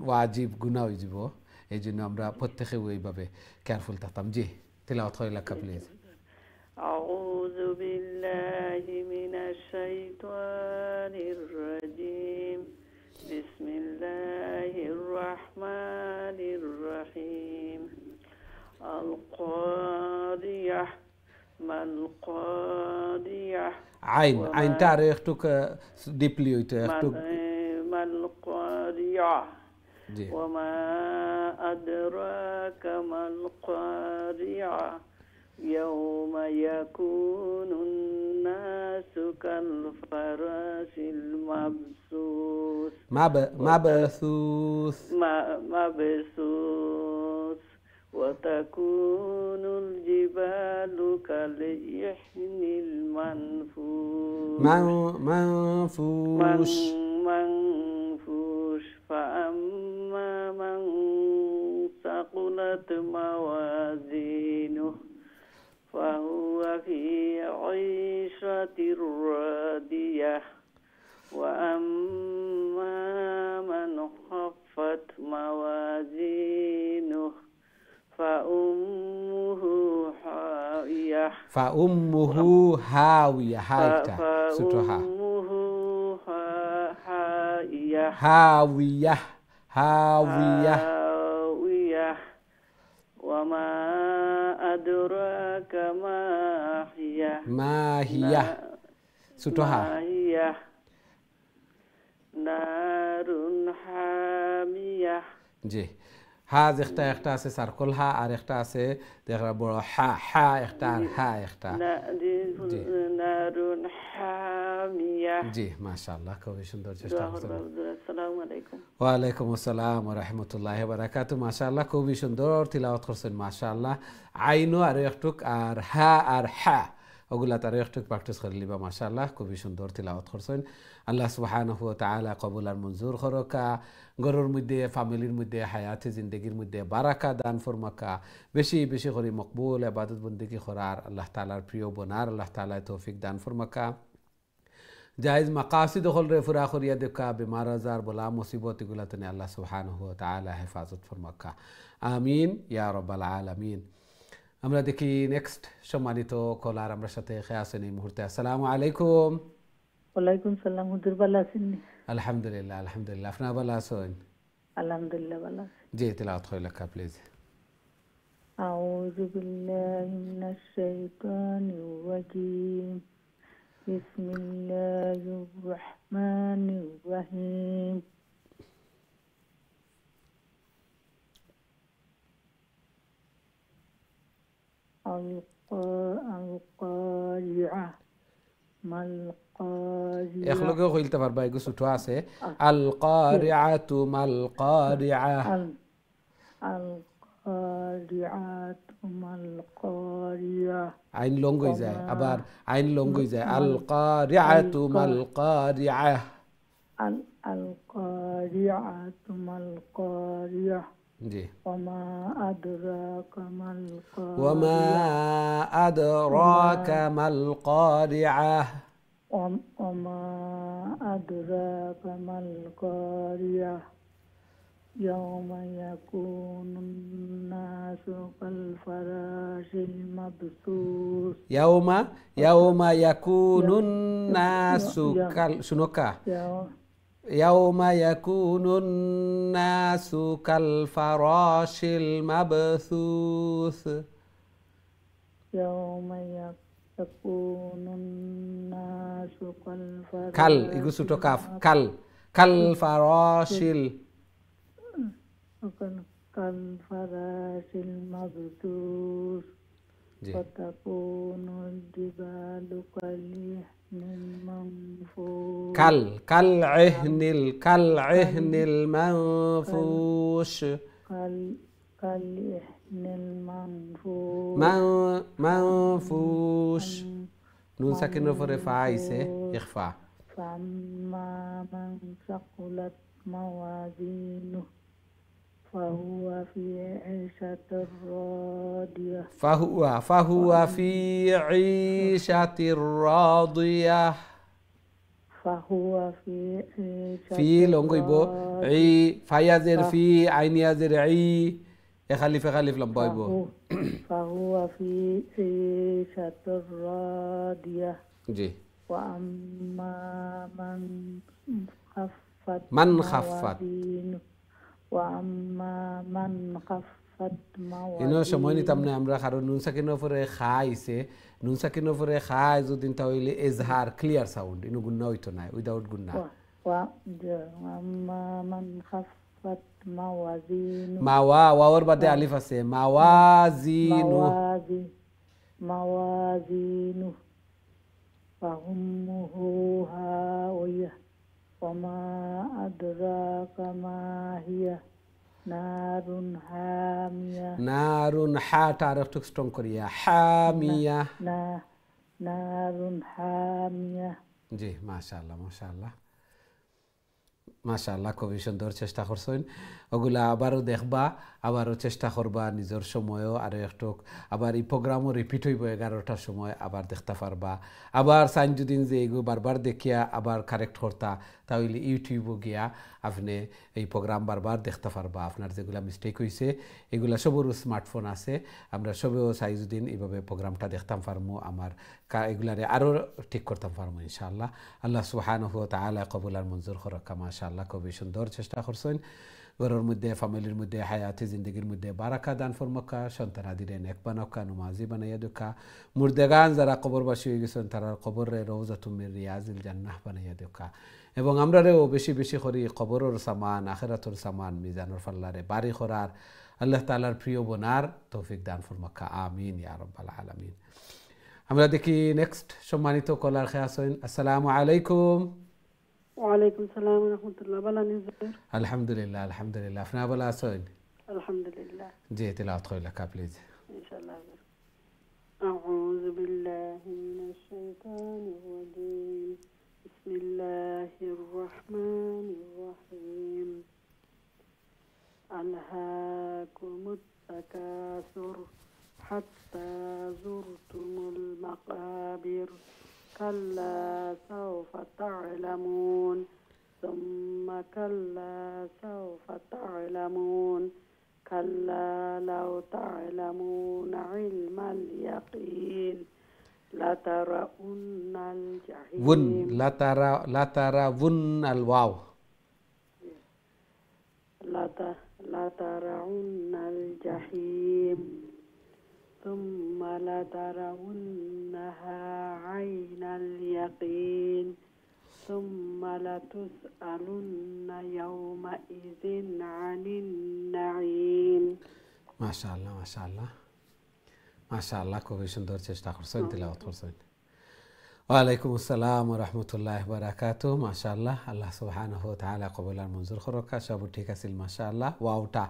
ওয়াজিব গুনাহ হয়ে যাব, এই জন্য আমরা প্রত্যেকে ওইভাবে কেয়ারফুল থাকতাম। জি তিলাওয়াত কইলা প্লিজ। আউযু বিল্লাহি মিনাশ শাইতানির রাজিম। বিসমিল্লাহির রহমানির রহিম। আল কাদিয়াহ মাল কাদিয়াহ। আইনটা আরো একটু ডিপলি হইতো একটু। মাল কাদিয়াহ জি। ওয়া মা আদরাকা মাল কাদিয়াহ يوم يكون الناس كالفراش المبثوث مبثوث مبثوث وتكون الجبال كالعهن المنفوش منفوش فأما من ثقلت موازينه فهو في عيشة راضية وأما من خفت موازينه فأمه هاوية هاوية وما أدراك ما هي نار حامية জি হাজ একটা আছে সার্কল হা আর একটা আছে দেখা বড় হা একটা নারুন হামিয়া জি মাশাআল্লাহ খুবই সুন্দর চেষ্টা করছেন আসসালামু আলাইকুম ওয়া আলাইকুম আসসালাম ওয়া রাহমাতুল্লাহি ওয়া বারাকাতুহু মাশাআল্লাহ খুবই সুন্দর তিলাওয়াত করছেন মাশাআল্লাহ আইনো আর একটুক আর হা ওগুলা তার একটু প্র্যাকটিস করে লিবা মাশাআল্লাহ খুবই সুন্দর তিলাওয়াত করছেন আল্লাহ সুবহানাহু ওয়া তাআলা কবুল আর মঞ্জুর করকা গরুর মধ্যে ফ্যামিলির মধ্যে হায়াতে জিন্দেগির মধ্যে বারাকা দান ফরমাকা বেশি বেশি করে মকবুল ইবাদত বন্দেগি করার আল্লাহ তাআলার প্রিয় বনার আল্লাহ তাআলা তৌফিক দান ফরমাকা জায়েজ মাকাসিদ হল রে ফুরা করিয়া দেখা বিমার আজার বলা মুসিবত এগুলা তনে আল্লাহ সুবহানাহু ওয়া তাআলা হেফাজত ফরমাকা আমিন ইয়া রাব্বাল আলামিন আমরা দেখি নেক্সট সম্মানিত কলার আমরা সাথে আছেন এই মুহূর্তে আসসালামু আলাইকুম ওয়ালাইকুম সালাম হুজুর ভালো আছেন আলহামদুলিল্লাহ আপনারা ভালো আছেন আলহামদুলিল্লাহ ভালো আছি জি তেলাওয়াত করে লেখা প্লিজ আউযু বিল্লাহি মিনাশ শাইতানির রাজীম বিসমিল্লাহির রাহমানির রাহিম القارعة ما القارعة এখলগে কইলতে পারবা এগু ছোট আছে আল কারিআতু মাল কারিআ মাল কারিআ আইন লং হয়ে যায় আবার আইন লং হয়ে যায় আল কারিআতু মাল কারিআ আল কারিআতু মাল কারিআ জি وما أدراك ما القارعة وما أدراك ما القارعة وما أدراك ما القارعة يوم يكون الناس كالفراش المبثوث يوم يكون الناس شنوكا يوم يكون الناس كالفراش المبثوث يوم يكون الناس كالفراش كال يقول سوتو كاف كالفراش كالفراش المبثوث وتكون الجبال كالعهن المنفوش كالعهن المنفوش كالعهن المنفوش منفوش نون ساكن رفع فايسه يخفى فأما من ثقلت موازينه فهو في عيشة راضية فهو في عيشة راضية فهو في عيشة في لونغيبو عي فيازر في عين يازر عي يخلف لمبا يبو فهو في عيشة راضية جي وأما من خفت موازينه وأما من خفت ইনো সময় নিতামনে আমরা কারণ নুন সাকিনের উপরে খাইছে নুন সাকিনের উপরে খাই যদিন তাহলে এজহার ক্লিয়ার সাউন্ড ইনো গুন্না হইতো না উইদাউট গুন্না وأما من خفت موازينه ওয়াওর বাদে আলিফ আছে মাওয়াজিনু موازينه فأمه هاوية وما أدراك ما هي نار حامية নারুন হাটা আর একটু স্ট্রং করিয়া হামিয়া نار حامية জি মাশাআল্লাহ মাশাআল্লাহ মাশাআল্লাহ খুবই সুন্দর চেষ্টা করছেন ওগুলা আবারও দেখবা আবারও চেষ্টা করবা নিজের সময়ও আর একটু আবার এই প্রোগ্রামও রিপিট হইব 11টার সময় আবার দেখতে পারবা আবার সাইন যদি যে এগুলো বারবার দেখিয়া আবার কারেক্ট করতা তাহলে ইউটিউবও গিয়া আপনি এই প্রোগ্রাম বারবার দেখতে পারবা আপনার যেগুলা মিস্টেক হয়েছে এগুলা সবরও স্মার্টফোন আছে আমরা সবেও সাইজুদ্দিন এইভাবে প্রোগ্রামটা দেখতাম পারমু আমার এগুলারে আরও ঠিক করতাম পারমু ইনশাআল্লাহ আল্লাহ সুবহানাহু ওয়া তাআলা কবুল আর মঞ্জুর করুক মাশাআল্লাহ খুবই সুন্দর চেষ্টা করছেন ঘরের মধ্যে ফ্যামিলির মধ্যে হায়াতি জিন্দগির মধ্যে বারাকা দান ফরমাকা সন্তানাদিরে নেক বানাকা নমাজি বানাইয়া দুকা মুর্দেগান যারা কবরবাসী হয়ে গেছেন তারা কবরে রওজাতুম মির রিয়াজিল জান্নাহ বানাইয়া দুকা এবং আমরারেও বেশি বেশি করি কবরের সামান আখিরাতের সামান মিজানুর ফাল্লারে বাড়ি করার আল্লাহ তাআলার প্রিয় বনার তৌফিক দান ফরমাকা আমিন ইয়া রাব্বাল আলামিন আমরা দেখি নেক্সট সম্মানিত কলার খেয়ে আসেন আসসালামু আলাইকুম ওয়ালাইকুম সালাম রহমতুল্লাহ ভালো আছেন আলহামদুলিল্লাহ আলহামদুলিল্লাহ আপনি ভালো আছেন আলহামদুলিল্লাহ জি তেলাওয়াত করি লেখা প্লিজ ইনশাআল্লাহ আউযু বিল্লাহি মিনাশ শাইতানির রাজীম বিসমিল্লাহির রহমানির রহিম আলহাকুমুত তাকাসুর হাত্তা যুরতুমুল মাকাবির كلا سوف تعلمون ثم كلا سوف تعلمون كلا لو تعلمون علم اليقين لترون الجحيم ون لا ترى ون الواو لترون الجحيم ثم لترونها عين اليقين ثم لتسألن يومئذ عن النعيم ما شاء الله ما شاء الله ما شاء الله খুবই সুন্দর চেষ্টা করছেন তেলাওয়াত করছেন ওয়ালাইকুম আসসালাম ওয়া রাহমাতুল্লাহি ওয়া বারাকাতুহু মাশাআল্লাহ আল্লাহ সুবহানাহু ওয়া তাআলা কবুল আর মঞ্জুর করুক সব ঠিক আছে মাশাআল্লাহ ওয়াওটা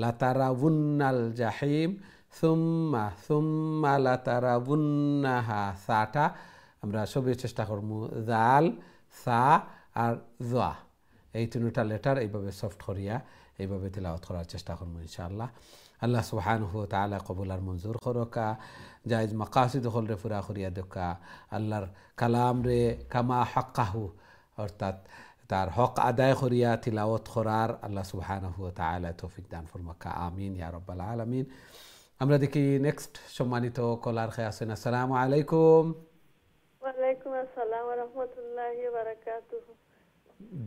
লাতারাউন্নাল জাহিম সুম্মা লাতারাউন্নাহা সাটা আমরা সবই চেষ্টা করব জাল সা আর জা এই তিনটা লেটার এইভাবে সফট করিয়া এইভাবে তেলাওয়াত করার চেষ্টা করব ইনশাআল্লাহ আল্লাহ সুবহানাহু ওয়া তাআলা কবুল আর মঞ্জুর করুক জায়েজ মাকাসিদ হলরে পুরা করিয়া দেখা আল্লাহর কালাম রে কামা হাক্কাহু অর্থাৎ তার হক আদায় করিয়া তিলাওয়াত করার আল্লাহ সুবহানাহু ওয়া তাআলা তৌফিক দান ফরমাক আমিন ইয়া রাব্বাল আলামিন আমরা দেখি নেক্সট সম্মানিত কলার খেয়ে আছেন আসসালামু আলাইকুম ওয়ালাইকুম আসসালাম ওয়া রাহমাতুল্লাহি ওয়া বারাকাতুহু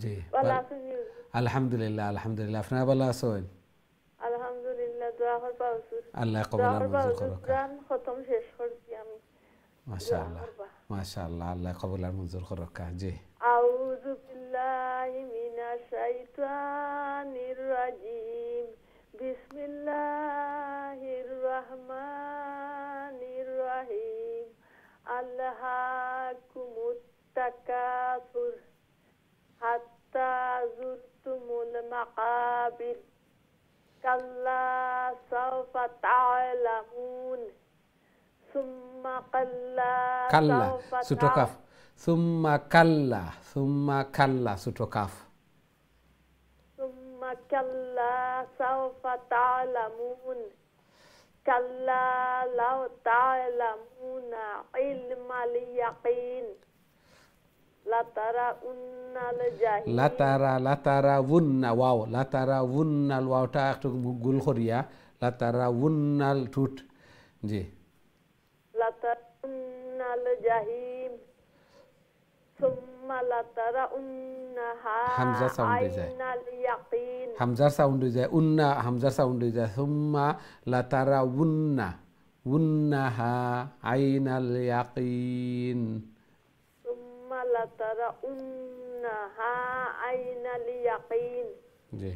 জি ভালো আছেন আলহামদুলিল্লাহ আলহামদুলিল্লাহ আপনারা ভালো আছেন আলহামদুলিল্লাহ দোয়া করবা হুজুর আল্লাহ কবুল আর মঞ্জুর করুক গান খতম শেষ করছি আমি মাশাআল্লাহ মাশাআল্লাহ আল্লাহ কবুল আর মঞ্জুর করুক জি আউযু বিল্লাহি মিনাশ শাইতানির রাজীম বিসমিল্লাহির রহমানির রহিম আল্লাহাকুমুত তাকাসুর হাত্তা যুরতুমুল মাকাবির কাল্লা সাওফা তা'লামুন সুম্মা কাল্লা ছোট কাফ সুম্মা কাল্লা ছোট কাফ সুম্মা কাল্লা সাওফা তা'লামুন কাল্লা লাউ তা'লামুনা ইলমাল ইয়াকিন লাতারাউন্নাল জাহিম লাতারাউন্না ওয়াও লাতারাউন্নাল ওয়াওটা একটু গুল করিয়া লাতারাউন্নাল টুট জি লাতারাউন্নাল জাহিম সুম্মা লাতারাউন্নাহা হামজা সাউন্ড হয়ে যায় আইনাল ইয়াকিন হামজার সাউন্ড হয়ে যায় উন্না হামজার সাউন্ড হয়ে যায় সুম্মা লাতারাউন্না উন্নাহা আইনাল ইয়াকিন সুম্মা লাতারাউন্নাহা আইনাল ইয়াকিন জি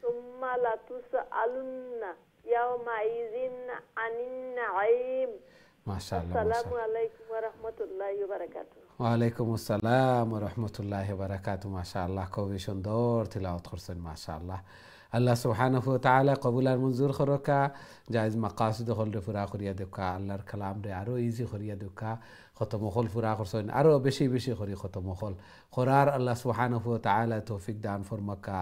সুম্মা লাতুসআলুন্না ইয়াওমাইযিন আনিন নাঈম মাশাআল্লাহ আসসালামু মাশাআল্লাহ। আলাইকুম ওয়া রাহমাতুল্লাহি ওয়া বারাকাতুহু। ওয়ালাইকুম আসসালাম ওয়া রাহমাতুল্লাহি ওয়া বারাকাতুহু। মাশাআল্লাহ, খুবই সুন্দর তিলাওয়াত করছেন মাশাআল্লাহ। আল্লাহ সুবহানাহু ওয়া তাআলা কবুল আর মঞ্জুর করকা, জায়েজ মাকাসিদ হল রে পুরা করিয়া দেখা, আল্লাহর কালাম রে আরো ইজি করিয়া দেখা, খতম হল পুরা করছেন আরো বেশি বেশি করে খতম হল করার আল্লাহ সুবহানাহু ওয়া তাআলা তৌফিক দান ফরমাকা।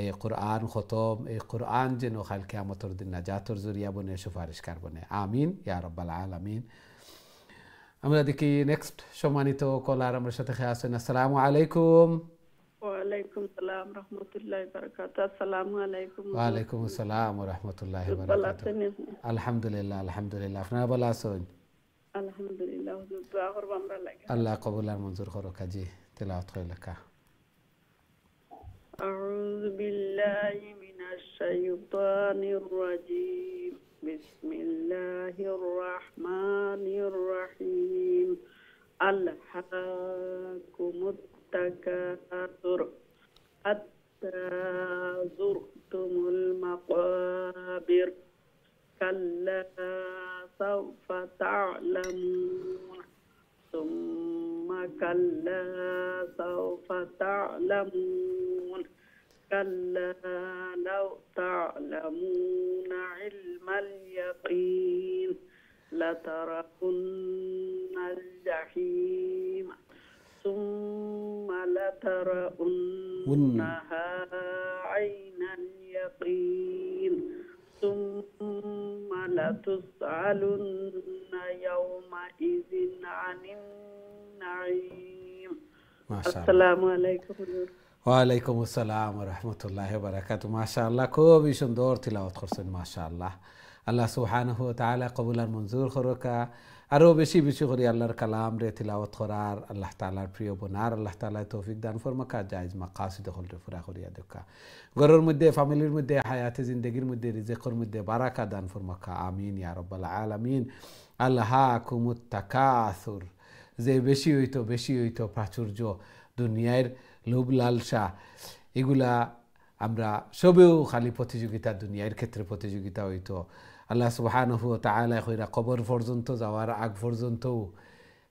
এই কোরআন খতম, এই কোরআন যেন কাল কিয়ামতের দিন নাজাতের জরিয়া বনে, সুপারিশকার বনে, আমিন ইয়া রাব্বাল আলামিন। আমরা দেখি নেক্সট সম্মানিত কলার আমার সাথে খেয়ে আছেন। আসসালামু আলাইকুম। ওয়ালাইকুম সালাম রহমতুল্লাহি বারাকাতুহু। আসসালামু আলাইকুম। ওয়ালাইকুম আসসালাম ওয়া রাহমাতুল্লাহি ওয়া ভালো বারাকাতুহু। আছেন? আলহামদুলিল্লাহ আলহামদুলিল্লাহ, আপনারা ভালো আছেন? আলহামদুলিল্লাহ, হুজুর দোয়া করব আমরা লাগে। আল্লাহ কবুল আর মঞ্জুর করো কাজী তেলাওয়াত করে লেখা। আউযু বিল্লাহি মিনাশ শাইতানির রাজীম। বিসমিল্লাহির রাহমানির রাহিম। আল্লাহকুমুত তাকাসুর হাত্তা যুরতুমুল মাকাবির কাল্লা সাওফা তা'লামুন সুম্মা কাল্লা সাওফা তা'লামুন কাল্লা লাউ তা'লামুনা ইলমাল ইয়াকিন লাতারাউন্নাল জাহিম সুম্মা লাতারাউন্নাহা আইনাল ইয়াকিন ثم لتسألن يومئذ عن النعيم. السلام عليكم. ওয়ালাইকুম আসসালাম ওয়া রাহমাতুল্লাহি ওয়া বারাকাতুহু। মাশাআল্লাহ, খুবই সুন্দর তিলাওয়াত করছেন মাশাআল্লাহ। আল্লাহ সুবহানাহু ওয়া তাআলা কবুল আর মঞ্জুর করকা, আরো বেশি বেশি করে আল্লাহর কালাম রে তিলাওয়াত করার, আল্লাহ তাআলার প্রিয় বনার আল্লাহ তাআলা তৌফিক দান ফরমাকা, জায়েজ মাকাসিদ হল রে পুরা করিয়া দেখা, ঘরের মধ্যে ফ্যামিলির মধ্যে হায়াতে জিন্দেগির মধ্যে রিজিকের মধ্যে বারাকা দান ফরমাকা, আমিন ইয়া রাব্বাল আলামিন। আল্লাহকুমুত তাকাসুর, যে বেশি হইতো প্রাচুর্য, দুনিয়ার লোভ লালসা, এগুলা আমরা সবেও খালি প্রতিযোগিতা, দুনিয়ার ক্ষেত্রে প্রতিযোগিতা হইতো। আল্লাহ সুবহানাহু ওয়া তাআলা কইরা কবর পর্যন্ত যাওয়ার আগ পর্যন্ত,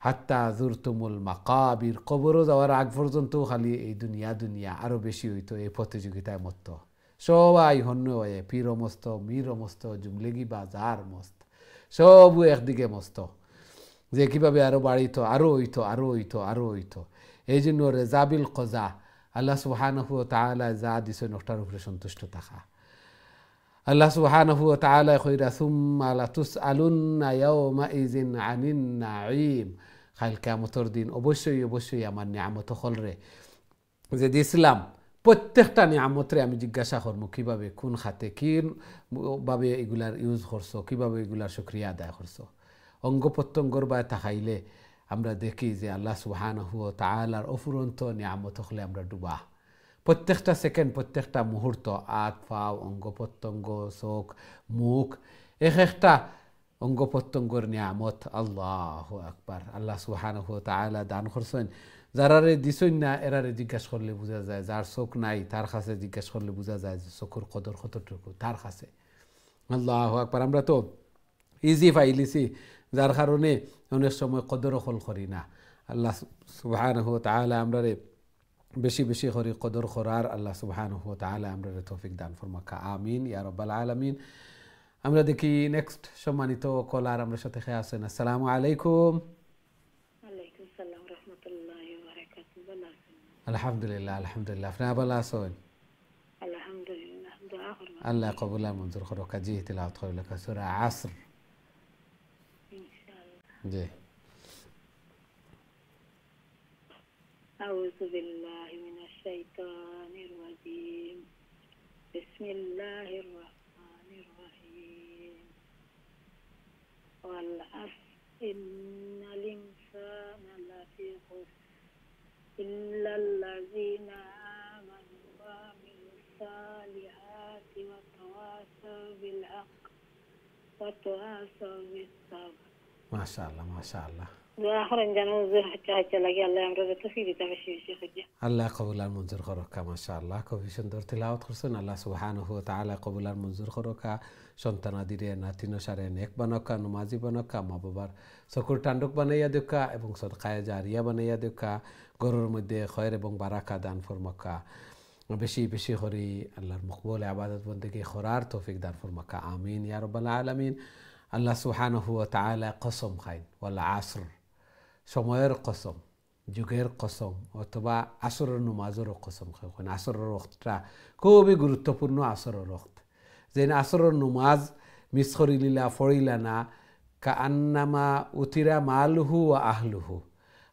হাত্তা যুরতুমুল মাকাবির, কবরও যাওয়ার আগ পর্যন্ত খালি এই দুনিয়া আরো বেশি হইতো এই প্রতিযোগিতায় মত। সবাই হন্য হয়ে পীর মস্ত, মীর মস্ত, জুমলেগি বাজার মস্ত, সবও একদিকে মস্ত, যে কিভাবে আরো বাড়িতো, আরো হইতো। এই জন্য রেজাবিল কজা, আল্লাহ সুবহানাহু ওয়া তাআলা যা দিছেন ওটার উপরে সন্তুষ্ট থাকা। আল্লাহ সুবহানাহু ওয়া তাআলা কইরা সুম্মা লাতুসআলুন্না ইয়াওমাইযিন আনিন নাঈম, কাল কিয়ামতের দিন অবশ্যই আমার নিয়ামত হলরে যে দিছিলাম, প্রত্যেকটা নিয়ামতরে আমি জিজ্ঞাসা করবো কিভাবে, কোন খাতে, কিভাবে এগুলার ইউজ করছো, কিভাবে এগুলার শুকরিয়া আদায় করছো। অঙ্গ প্রত্যঙ্গর বা তাকাইলে আমরা দেখি যে আল্লাহ সুবহানাহু ওয়া তাআলার অফুরন্ত নিয়ামত হলে আমরা ডুবা। প্রত্যেকটা সেকেন্ড, প্রত্যেকটা মুহূর্ত, হাত পাও, অঙ্গ প্রত্যঙ্গ, চোখ, মুখ, একটা অঙ্গ প্রত্যঙ্গর নিয়ামত। আল্লাহু আকবার। আল্লাহ সুবহানাহু ওয়া তাআলা দান করছেন, যারারে দিছেন না এরারে জিজ্ঞাসা করলে বোঝা যায়, যার চোখ নাই তার কাছে জিজ্ঞাসা করলে বোঝা যায় যে চোখের কদর কতটুকু তার কাছে। আল্লাহু আকবার। আমরা তো ইজি পাইলিছি, যার কারণে অনেক সময় কদর হল করি না। আল্লাহ সুবহানাহু ওয়া তাআলা আমরারে বেশি বেশি করে কদর করার আল্লাহ সুবহানাহু ওয়া তাআলা আমরারে তৌফিক দান ফরমাকা, আমিন ইয়া রাব্বাল আলামিন। আমরা দেখি নেক্সট সম্মানিত কলার আমার সাথে খেয়ে আছেন। আসসালামু আলাইকুম। ওয়ালাইকুম সালাম রাহমাতুল্লাহি ওয়া বারাকাতুহু। ভালো আছেন? আলহামদুলিল্লাহ আপনারা ভালো আছেন? আলহামদুলিল্লাহ, দোয়া করব আল্লাহ কবুল আর মঞ্জুর করো কাজী তিলাওয়াত করে লেখা সূরা আসর। ইনশাআল্লাহ। জি। আউযু বিল্লাহি মিনাশ শাইতানির রাজীম। বিসমিল্লাহির রাহমানির রাহিম। ওয়াল আসর ইন্নাল ইনসানা লাফি খুসর ইল্লাল্লাযীনা আমানু ওয়া আমিলুস সালিহাতি ওয়া তাওয়াসাউ বিল হক ওয়া তাওয়াসাউ বিস সাবর। মাশাআল্লাহ। দোয়া করেন যেন হুজুর হাঁচা হাঁচা লাগে আল্লাহ আমরা তৌফিক দিতে বেশি বেশি করে। আল্লাহ কবুল আর মঞ্জুর করকা। মাশাআল্লাহ, খুবই সুন্দর তিলাওয়াত করছেন। আল্লাহ সুবহানাহু ওয়া তাআলা কবুল আর মঞ্জুর করকা। সন্তানাদিরে নাতিনো সারে নেক বানকা, নমাজি বানকা, মা বাবার চকুর টান্ডুক বানাইয়া দেখা এবং সদকায়ে জারিয়া বানাইয়া দেখা, গরুর মধ্যে খয়ের এবং বারাকা দান ফরমাকা। বেশি বেশি করি আল্লাহর মকবুল ইবাদত বন্দেগি করার তৌফিক দান ফরমাকা। আমিন ইয়া রাব্বাল আলামিন। আল্লাহ সুবহানাহু ওয়া তাআলা কসম খাইন, ওয়াল আসর, সময়ের কসম, যুগের কসম, অথবা আসরের নমাজেরও কসম খাই। আসরের ওয়াক্তটা খুবই গুরুত্বপূর্ণ। আসরের ওয়াক্ত যে আসরের নমাজ মিস করিলিলা, ফড়িলা না, কাআন্নামা উতিরা মালুহু ওয়া আহলুহু।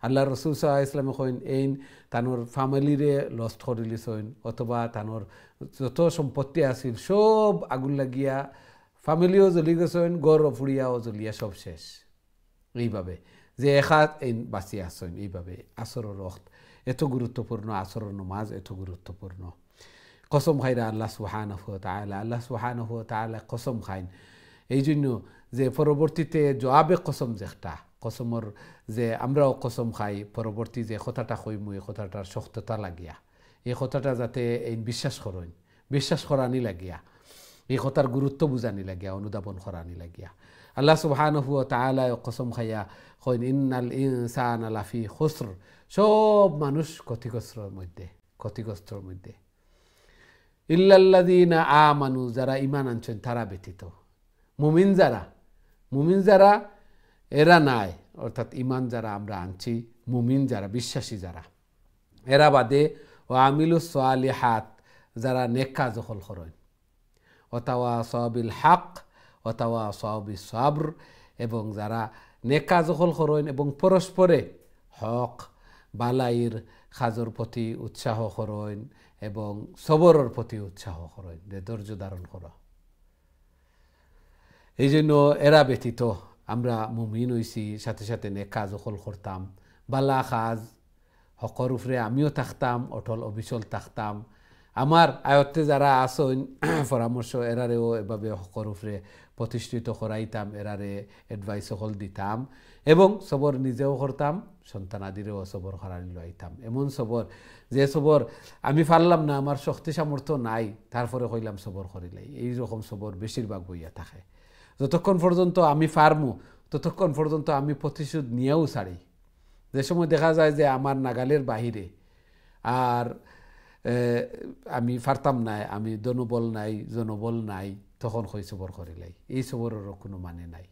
আল্লাহ রসুল সাল্লাল্লাহু আলাইহি ওয়াসাল্লাম কইন এইন তানোর ফ্যামিলিরে লস্ট করিলিছইন, অথবা তানোর যত সম্পত্তি আছিল সব আগুন লাগিয়া, ফ্যামিলিও জ্বলি গেছেন, গড় ফুড়িয়াও জ্বলিয়া সব শেষ। এইভাবে যে এখাত এই বাঁচি আসেন, এইভাবে আসরের ওয়াক্ত এত গুরুত্বপূর্ণ, আসরের নমাজ এত গুরুত্বপূর্ণ। কসম খাইরা আল্লাহ সুবহানাহু ওয়া তাআলা, আল্লাহ সুবহানাহু ওয়া তাআলা কসম খাইন এই জন্য যে পরবর্তীতে জবাবে কসম, যে একটা কসমর যে আমরাও কসম খাই, পরবর্তী যে কথাটা কইমু এই কথাটার শক্ততা লাগিয়া, এই কথাটা যাতে এই বিশ্বাস করেন, বিশ্বাস করানি লাগিয়া, এই কথার গুরুত্ব বুঝানি লাগিয়া, অনুধাবন করানি লাগিয়া। আল্লাহ সুবহানাহু ওয়া তাআলা কসম খাইয়া কইন ইন্নাল ইনসানা লাফি খুসর, সব মানুষ ক্ষতিগ্রস্তর মধ্যে, ক্ষতিগ্রস্তর মধ্যে। ইল্লাল্লাযীনা আমানু, যারা ঈমান আনছেন তারা ব্যতীত। মুমিন যারা, মুমিন যারা এরা নাই, অর্থাৎ ঈমান যারা আমরা আনছি, মুমিন যারা, বিশ্বাসী যারা, এরা বাদে ও আমিলুস সালিহাত, যারা নেক কাজ হল করেন, ওয়াতাওয়াসাউ বিল হক ওয়াতাওয়াসাউ বিস সবর, এবং যারা নেক কাজ হল করেন এবং পরস্পরে হক বালাইর কাজের প্রতি উৎসাহ করেন এবং সবরের প্রতি উৎসাহ করেন, যে ধৈর্য ধারণ করো। এই জন্য এরা ব্যতীত আমরা মুমিন হইছি, সাথে সাথে নেক কাজ হল করতাম, বালা কাজ হকর উপরে আমিও থাকতাম, অটল অবিচল থাকতাম। আমার আয়ত্তে যারা আসেন পরামর্শ, এরারেও এভাবে হকর উপরে প্রতিষ্ঠিত করাইতাম, এরারে অ্যাডভাইস হল দিতাম এবং সবর নিজেও করতাম, সন্তানাদিরেও সবর করানি লইতাম। এমন সবর যে সবর আমি পারলাম না, আমার শক্তি সামর্থ্য নাই, তারপরে কইলাম সবর করিলাই, এইরকম সবর বেশিরভাগ বইয়া থাকে। যতক্ষণ পর্যন্ত আমি পারমু ততক্ষণ পর্যন্ত আমি প্রতিশোধ নিয়েও ছাড়ি। যে সময় দেখা যায় যে আমার নাগালের বাহিরে আর আমি পারতাম নাই, আমি দনবল নাই, জনবল নাই, তখন কই সবর করিলাই। এই সবরেরও কোনো মানে নাই।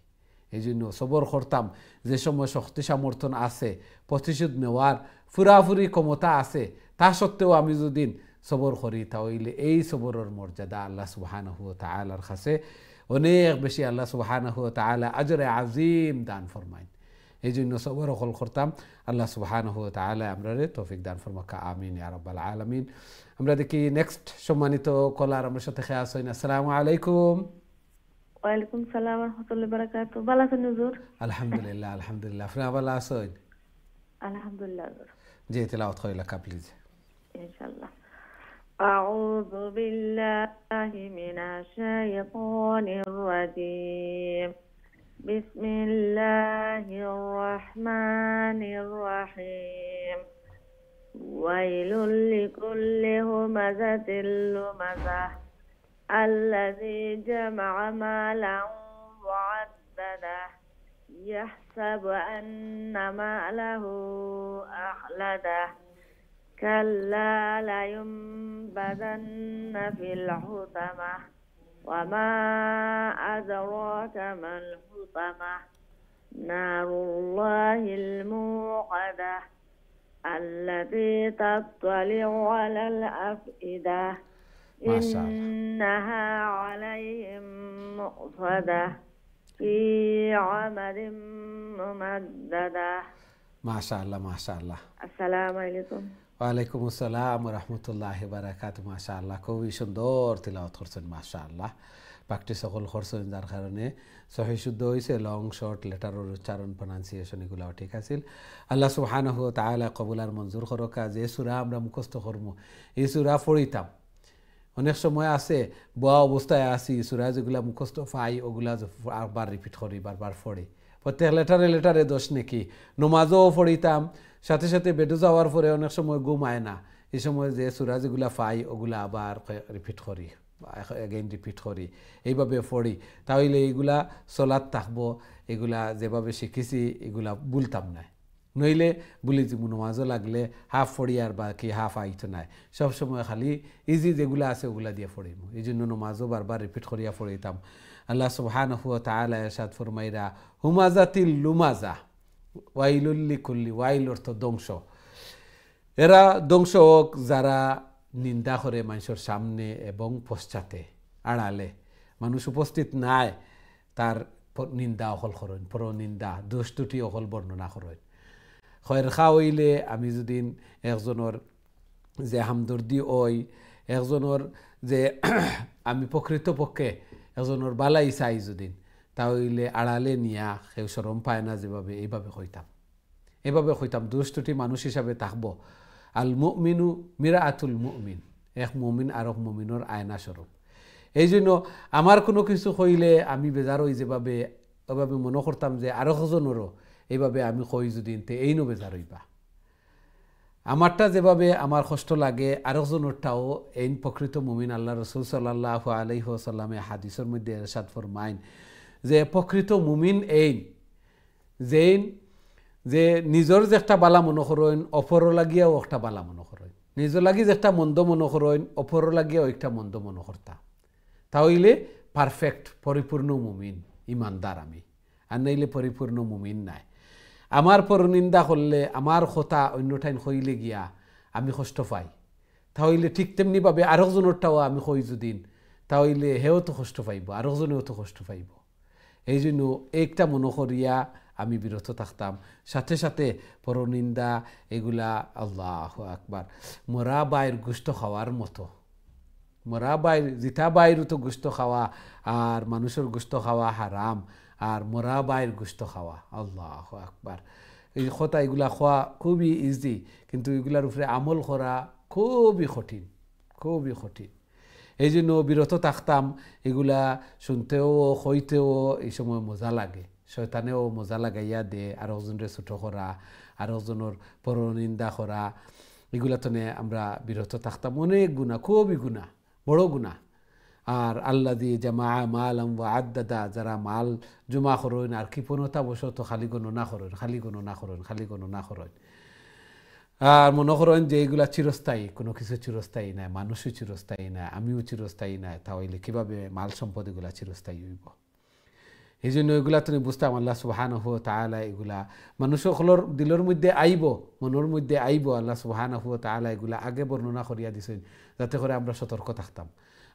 এই জন্য সবর করতাম যে সময় শক্তি সামর্থ্য আছে, প্রতিশোধ নেওয়ার পুরাপুরি ক্ষমতা আছে, তা সত্ত্বেও আমি যদি সবর করি, তাহলে এই সবরের মর্যাদা আল্লাহ সুবহানাহু ওয়া তাআলার কাছে অনেক বেশি। আল্লাহ সুবহানাহু ওয়া তাআলা আজরে আজিম দান ফরমাইন। এই জন্য সবর হল করতাম। আল্লাহ সুবহানাহু ওয়া তাআলা আমরারে তৌফিক দান ফরমাকা। আমিন ইয়া রাব্বাল আলামিন। আমরা দেখি নেক্সট সম্মানিত কলার আমার সাথে খেয়া আছেন। আসসালামু আলাইকুম। ওয়ালাইকুম সালাম ওয়া রাহমাতুল্লাহি ওয়া বারাকাতুহু। ভালো আছেন হুজুর? আলহামদুলিল্লাহ, আলহামদুলিল্লাহ। আপনি ভালো আছেন? আলহামদুলিল্লাহ হুজুর। জি, তেলাওয়াত কইলা কা প্লিজ। ইনশাআল্লাহ। আউযু বিল্লাহি মিনাশ শাইতানির রাজীম। বিসমিল্লাহির রহমানির রহিম। ওয়াইলুল লিকুল্লি হুমাযাতিল লুমাযাহ الذي جمع مالا وعدده يحسب أن ماله أخلده كلا لينبذن في الحطمة وما أدراك ما الحطمة نار الله الموقدة التي تطلع على الأفئدة إنها عليهم مؤصدة في عمد ممددة। মাশাআল্লাহ, মাশাআল্লাহ। আসসালামু আলাইকুম। ওয়ালাইকুম আসসালাম ওয়া রাহমাতুল্লাহি ওয়া বারাকাতুহু। মাশাআল্লাহ, খুবই সুন্দর তিলাওয়াত করছেন। মাশাআল্লাহ, প্র্যাকটিস সকল করছেন, যার কারণে সহি শুদ্ধ হয়েছে। লং শর্ট লেটারের উচ্চারণ, প্রনাউন্সিয়েশন এগুলাও ঠিক আছিল। আল্লাহ সুবহানাহু ওয়া তাআলা কবুল আর মঞ্জুর করুক। যে সূরা আমরা মুখস্থ করবো, এই সূরা পড়িতাম। অনেক সময় আছে বোয়া অবস্থায় আসি, সূরা যেগুলা মুখস্থ পাই ওগুলা আবার রিপিট করি, বারবার পড়ি, প্রত্যেক লেটারে লেটারে দোষ নাকি নমাজও পড়িতাম সাথে সাথে বেডে যাওয়ার পরে অনেক সময় ঘুম আয় না এই সময় যে সূরা যেগুলা পাই ওগুলা আবার রিপিট করি এগেইন রিপিট করি এইভাবে পড়ি তাহলে এইগুলা চলাত থাকবো এগুলা যেভাবে শিখেছি এগুলা ভুলতাম না নইলে বলি যে নমাজও লাগলে হাফ পড়ি আর বাকি হাফ আইতো নাই সবসময় খালি ইজি যেগুলো আছে ওগুলা দিয়ে পড়িম এই জন্য নমাজও বারবার রিপিট করিয়া পড়িতাম আল্লাহ সুবহানাহু ওয়া তাআলা ইরশাদ ফরমাইরা হুমাজাতিল লুমাজা ওয়াইলুল লিকুল্লি ওয়াইল অর্থ ধ্বংস এরা ধ্বংস হোক যারা নিন্দা করে মানুষের সামনে এবং পশ্চাতে আড়ালে মানুষ উপস্থিত নাই তার নিন্দা অকল করেন পরনিন্দা দোষ ত্রুটি অকল বর্ণনা করেন খয়ের খা হইলে আমি যদি একজনের যে হামদর্দি ওই একজনের যে আমি প্রকৃতপক্ষে একজনের বালাই চাই যদি তাহলে আড়ালে নিয়া কেউ শরম পায় না যেভাবে এইভাবে কইতাম দোষ ত্রুটি মানুষ হিসাবে থাকব আল মুমিনু মিরাআতুল মুমিন এক মুমিন আর এক মুমিনের আয়না স্বরূপ এই জন্য আমার কোনো কিছু কইলে আমি বেজার হই যেভাবে ওইভাবে মনে করতাম যে আরো একজনেরও এইভাবে আমি কই যদি এই নো বেজার হইবা আমারটা যেভাবে আমার কষ্ট লাগে আরেকজনেরটাও এই প্রকৃত মুমিন আল্লাহ রসুল সাল্লাল্লাহু আলাইহি ওয়াসাল্লামে হাদিসের মধ্যে ইরশাদ ফরমাইন যে প্রকৃত মুমিন এই যে নিজের যে একটা বালা মনে করেন অপর লাগিয়াও একটা বালা মনে করেন নিজের লাগি যে একটা মন্দ মনে করেন অপর লাগিয়াও একটা মন্দ মনে করতা তাহলে পারফেক্ট পরিপূর্ণ মুমিন ইমানদার আমি আর নাইলে পরিপূর্ণ মুমিন নাই আমার পরনিন্দা করলে আমার কথা অন্য ঠাইন কইলে গিয়া আমি কষ্ট পাই তাহলে ঠিক তেমনিভাবে আরেকজনেরটাও আমি কই যদি তাহলে হেও তো কষ্ট পাইব আরেকজনেও তো কষ্ট পাইব এই জন্য একটা মনে করিয়া আমি বিরত থাকতাম সাথে সাথে পরনিন্দা এগুলা আল্লাহু আকবার মরা বাইর গোশত খাওয়ার মতো মরা বাইর জিতা বাইরও তো গোশত খাওয়া আর মানুষের গোশত খাওয়া হারাম আর মরা বাইর গোশত খাওয়া আল্লাহু আকবার এই কথা এগুলা খাওয়া খুবই ইজি কিন্তু এগুলার উপরে আমল করা খুবই কঠিন এই জন্য বিরত থাকতাম এগুলা শুনতেও হইতেও এই সময় মজা লাগে শয়তানেও মজা লাগাইয়া দে আর একজনের ছোট করা আর একজনের পরনিন্দা করা এগুলা তো আমরা বিরত থাকতাম অনেক গুণা খুবই গুণা বড় গুণা আর আল্লাহ দিয়ে জামা মাল আদাদা যারা মাল জমা করেন আর কৃপণতা বসত খালি গণনা করেন আর মনে করেন যে এইগুলা চিরস্থায়ী কোনো কিছু চিরস্থায়ী নাই মানুষও চিরস্থায়ী নাই আমিও চিরস্থায়ী নাই তাহলে কীভাবে মাল সম্পদ এগুলা চিরস্থায়ী হইব এই জন্য এগুলা তুমি বুঝতাম আল্লাহ সুবহানাহু ওয়া তাআলা এগুলা মানুষের দিলের মধ্যে আইব মনের মধ্যে আইব আল্লাহ সুবহানাহু ওয়া তাআলা এগুলা আগে বর্ণনা করিয়া দিছেন যাতে করে আমরা সতর্ক থাকতাম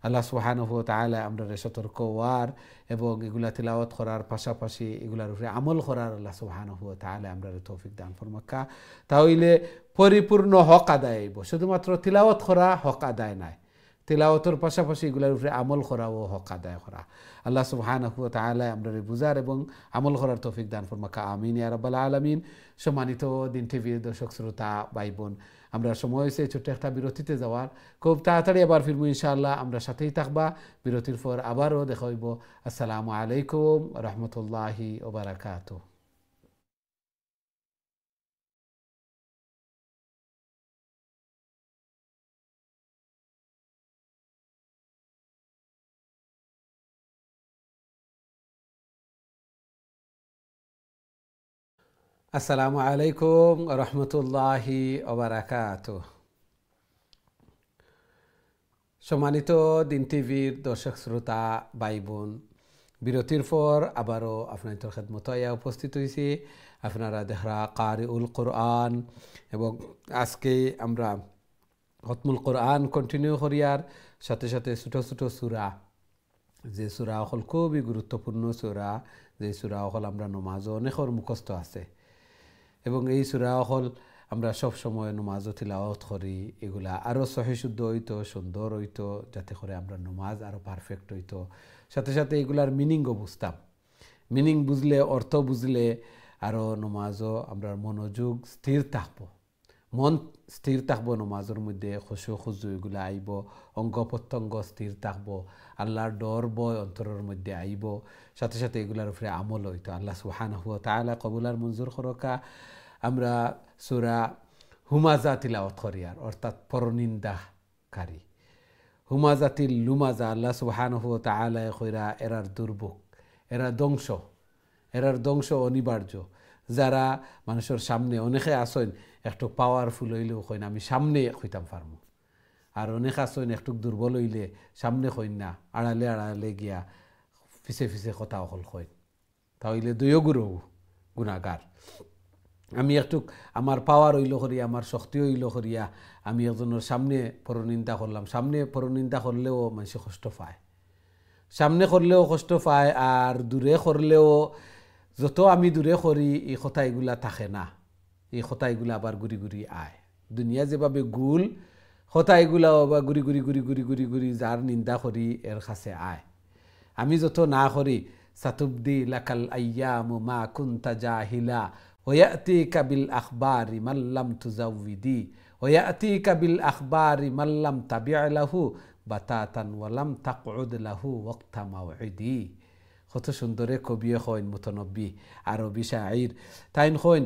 আল্লাহ সুবহানাহু ওয়া তাআলা আমরা সতর্ক হওয়ার এবং এগুলা তিলাওয়াত করার পাশাপাশি এগুলার উপরে আমল করার আল্লাহ সুবহানাহু ওয়া তাআলা আমরা তৌফিক দান ফরমাক্কা তাহলে পরিপূর্ণ হক আদায় হইব শুধুমাত্র তিলাওয়াত করা হক আদায় নাই তিলাওয়াতের পাশাপাশি এগুলার উপরে আমল করা ও হক আদায় করা আল্লাহ সুবহানাহু ওয়া তাআলা আমরা বুঝার এবং আমল করার তৌফিক দান ফরমাক্কা আমিন ইয়া রাব্বাল আলামিন সম্মানিত দিন টিভির দর্শক শ্রোতা ভাই বোন আমরা সময় হয়েছে ছোট্ট একটা বিরতিতে যাওয়ার খুব তাড়াতাড়ি আবার ফিরবো ইনশাআল্লাহ আমরা সাথেই থাকবা বিরতির পর আবারও দেখা হইব আসসালামু আলাইকুম রহমতুল্লাহি ওয়া বারাকাতুহু আসসালামু আলাইকুম রহমতুল্লাহি ওয়া বারাকাতুহু সম্মানিত দিন টিভির দর্শক শ্রোতা ভাই বোন বিরতির পর আবারও আপনাদের খেদমত উপস্থিত হয়েছি আপনারা দেখরা কারিউল কোরআন এবং আজকে আমরা খতমুল কোরআন কন্টিনিউ করিয়ার সাথে সাথে ছোট ছোট সূরা যে সূরা হল খুবই গুরুত্বপূর্ণ সূরা যে সূরা হল আমরা নমাজ অনেকের মুখস্থ আছে এবং এই সূরা হল আমরা সব সময় নমাজ তিলাওয়াত করি এগুলা আরও সহি শুদ্ধ হইতো সুন্দর হইতো যাতে করে আমরা নমাজ আরও পারফেক্ট হইতো সাথে সাথে এগুলার মিনিংও বুঝতাম মিনিং বুঝলে অর্থ বুঝলে আরও নমাজও আমরা মনোযোগ স্থির থাকবো মন স্থির থাকবো নমাজের মধ্যে, খুশু খুজু এগুলো আইব, অঙ্গ প্রত্যঙ্গ স্থির থাকবো, আল্লাহর ডর বয় অন্তরের মধ্যে আইব, সাথে সাথে এগুলার উপরে আমল হইতো। আল্লাহ সুবহানাহু ওয়া তাআলা কবুলার মঞ্জুর করকা। আমরা সূরা হুমাজা তিলাওয়াত করি, আর অর্থাৎ পরনিন্দাকারী হুমাজাতিল লুমাজা। আল্লাহ সুবহানাহু ওয়া তাআলা কইরা এরার দুর্ভোগ, এরার ধ্বংস অনিবার্য। যারা মানুষের সামনে, অনেকে আসেন একটু পাওয়ারফুল হইলেও কইন আমি সামনে কইতাম পারমু, আর অনেক আসেন একটু দুর্বল হইলে সামনে কইন না, আড়ালে আড়ালে গিয়া পিছে পিছে কথা অকল কইন, তাহলে দুইও গুণাগার। আমি একটু আমার পাওয়ার হইল করিয়া, আমার শক্তি হইল করিয়া আমি একজনের সামনে পরনিন্দা করলাম, সামনে পরনিন্দা করলেও মানুষ কষ্ট পায়, সামনে করলেও কষ্ট পায়, আর দূরে করলেও যত আমি দূরে করি এই কথা এগুলা থাকে না, এই কথা এগুলা আবার ঘুরি ঘুরি আয়। দুনিয়া যেভাবে গুল কথা এগুলাও আবার ঘুরি ঘুরি ঘুরি ঘুরি ঘুরি ঘুরি যার নিন্দা করি এর কাছে আয়। আমি যত না করি সাতুবদি লাকাল আইয়ামু মা কুনতা জাহিলা ওয়ায়াতিকা বিল আখবারি মাল্লাম তুজাউবিদি ওয়ায়াতিকা বিল আখবারি মাল্লাম তাবিআ লাহু বাতাতান ওয়ালাম তাকউদ লাহু ওয়াক্তা মাউইদি। কত সুন্দরে কবিয়ে কইন মুতনব্বী আরবি শাইর তাইন কইন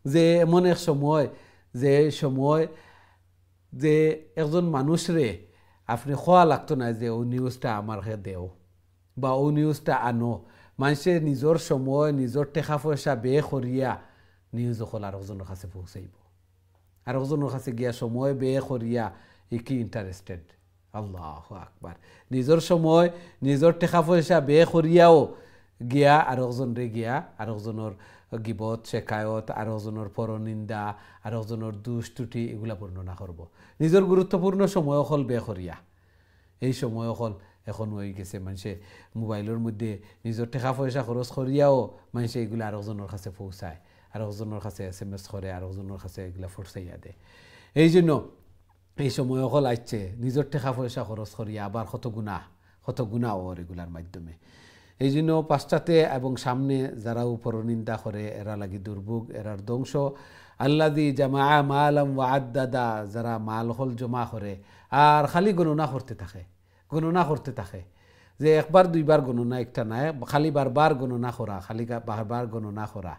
যে এমন এক সময় যে একজন মানুষরে আপনি খোয়া লাগতো না যে ও নিউজটা আমার কাছে দেও বা ও নিউজটা আনো। মানুষে নিজের সময় নিজের টেকা পয়সা বে করিয়া নিউজ অকল আরেকজনের কাছে পৌঁছাইব, আরেকজনের কাছে গিয়া সময় বে করিয়া ই কি ইন্টারেস্টেড। আল্লাহু আকবার। নিজের সময় নিজের টেকা পয়সা বে করিয়াও গিয়া আরেকজনরে গিয়া আরেকজনের গিবত শেখায়ত, আরেকজনের পরনিন্দা, আরেকজনের দুষ ত্রুটি এগুলা বর্ণনা করব। নিজের গুরুত্বপূর্ণ সময় অকল বে করিয়া, এই সময় অকল এখন হয়ে গেছে মানুষে মোবাইলের মধ্যে নিজের টাকা পয়সা খরচ করিয়াও মানুষে এগুলো আরেকজনের কাছে পৌঁছায়, আরেকজনের কাছে SMS করে, আরেকজনের কাছে এগুলা ফোরসাইয়া দেয়। এই জন্য এই সময় অকল আসছে নিজের টাকা পয়সা খরচ করিয়া আবার কত গুণা ওর এগুলার মাধ্যমে। এই জন্য পাশ্চাত্যে এবং সামনে যারা পরনিন্দা করে এরা লাগি দুর্ভোগ, এরার ধ্বংস। আল্লাযী জামা মালাম ওয়া আদ্দাদা, যারা মাল হল জমা করে আর খালি গণনা করতে থাকে, যে একবার দুইবার গণনা একটা নাই, খালি বারবার গণনা করা, খালি বারবার গণনা করা।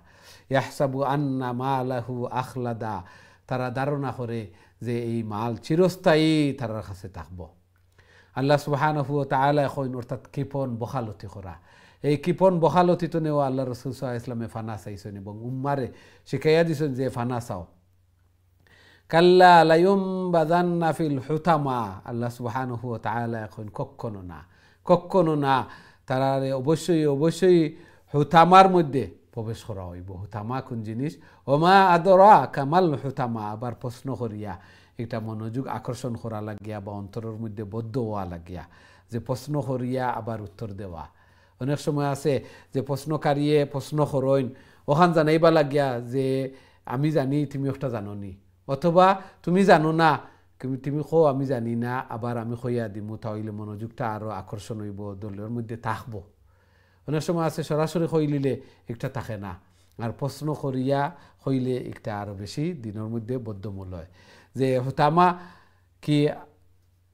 ইয়াহসাবু আন্না মালাহু আখলাদা, তারা ধারণা করে যে এই মাল চিরস্থায়ী তার কাছে থাকবো। আল্লাহ সুবহানাহু ওয়া তাআলা কইন অর্থাৎ কৃপণ বখালতি করা। এই কৃপণ বখালতি তো নেওয়া আল্লাহ রাসূল সাল্লাল্লাহু আলাইহি ওয়াসাল্লামে ফানা চাইছেন এবং উম্মারে শিখাইয়া দিছেন যে ফানা চাও। কাল্লা লায়ুমবাযান্না ফিল হুতামা, আল্লাহ সুবহানাহু ওয়া তাআলা কইন কখনো না তারারে অবশ্যই হুতামার মধ্যে প্রবেশ করা হইব। হুতামা কোন জিনিস? ওমা আদরাকা মাল হুতামা, আবার প্রশ্ন করিয়া একটা মনোযোগ আকর্ষণ করা লাগিয়া বা অন্তরের মধ্যে বদ্ধ হওয়া লাগিয়া, যে প্রশ্ন করিয়া আবার উত্তর দেওয়া। অনেক সময় আছে যে প্রশ্নকারিয়ে প্রশ্ন করইন ওখান জানাইবা লাগিয়া যে আমি জানি তুমি একটা জানো নি, অথবা তুমি জানো না তুমি কো আমি জানি না, আবার আমি কইয়া দিমু, তাহলে মনোযোগটা আরো আকর্ষণ হইব, দলের মধ্যে থাকবো। অনেক সময় আছে সরাসরি কইলিলে একটা থাকে না, আর প্রশ্ন করিয়া কইলে একটা আরো বেশি দিনের মধ্যে বদ্ধমূল হয়। যে হুতামা কি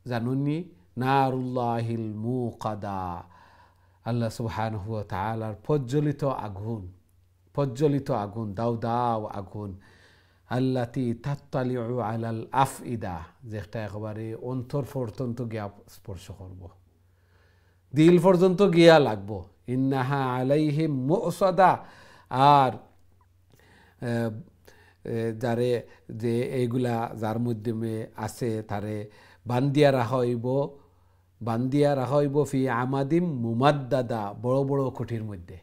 জানুনি? নারুল্লাহিল মুকাদা, আল্লাহ সুবহানাহু ওয়া তাআলার প্রজ্বলিত আগুন, দাও আগুন। আল্লাতি তাত্তালিউ আলাল আফইদা, যেটা একেবারে অন্তর পর্যন্ত গিয়া স্পর্শ করব, দিল পর্যন্ত গিয়া লাগবো। ইন্নাহা আলাইহিম মুসাদা, আর যারে যে এইগুলা যার মাধ্যমে আছে তারে বান্দিয়া রাখা হইব ফি আমাদিম মুমাদ্দাদা, বড় বড় খুঁটির মধ্যে।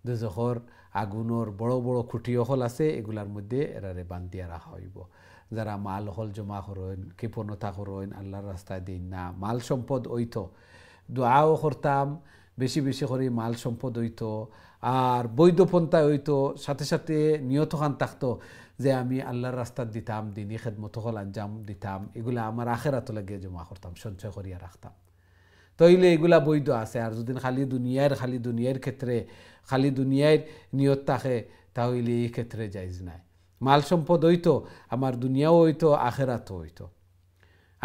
দুজখর আগুনের বড় বড় খুঁটি হল আছে, এগুলার মধ্যে এরারে বান্দিয়া রাখা হইব। যারা মাল হল জমা করেন, কৃপণতা করেন, আল্লাহর রাস্তায় দিন না, মাল সম্পদ হইতো, দোয়াও করতাম বেশি করে মাল সম্পদ হইতো, আর বৈধ পন্থা হইতো, সাথে সাথে নিয়ত খান থাকতো যে আমি আল্লাহর রাস্তা দিতাম, দিনই খেদমত হল আঞ্জাম দিতাম, এগুলা আমার আখেরাত লাগিয়ে জমা করতাম, সঞ্চয় করিয়া রাখতাম। তইলে এগুলা বৈধ আছে। আর যদি খালি দুনিয়ার ক্ষেত্রে খালি দুনিয়ার নিয়ত থাকে, তাহলে এই ক্ষেত্রে জায়েজ নাই। মাল সম্পদ হইতো আমার দুনিয়াও হইতো আখেরাতও হইতো।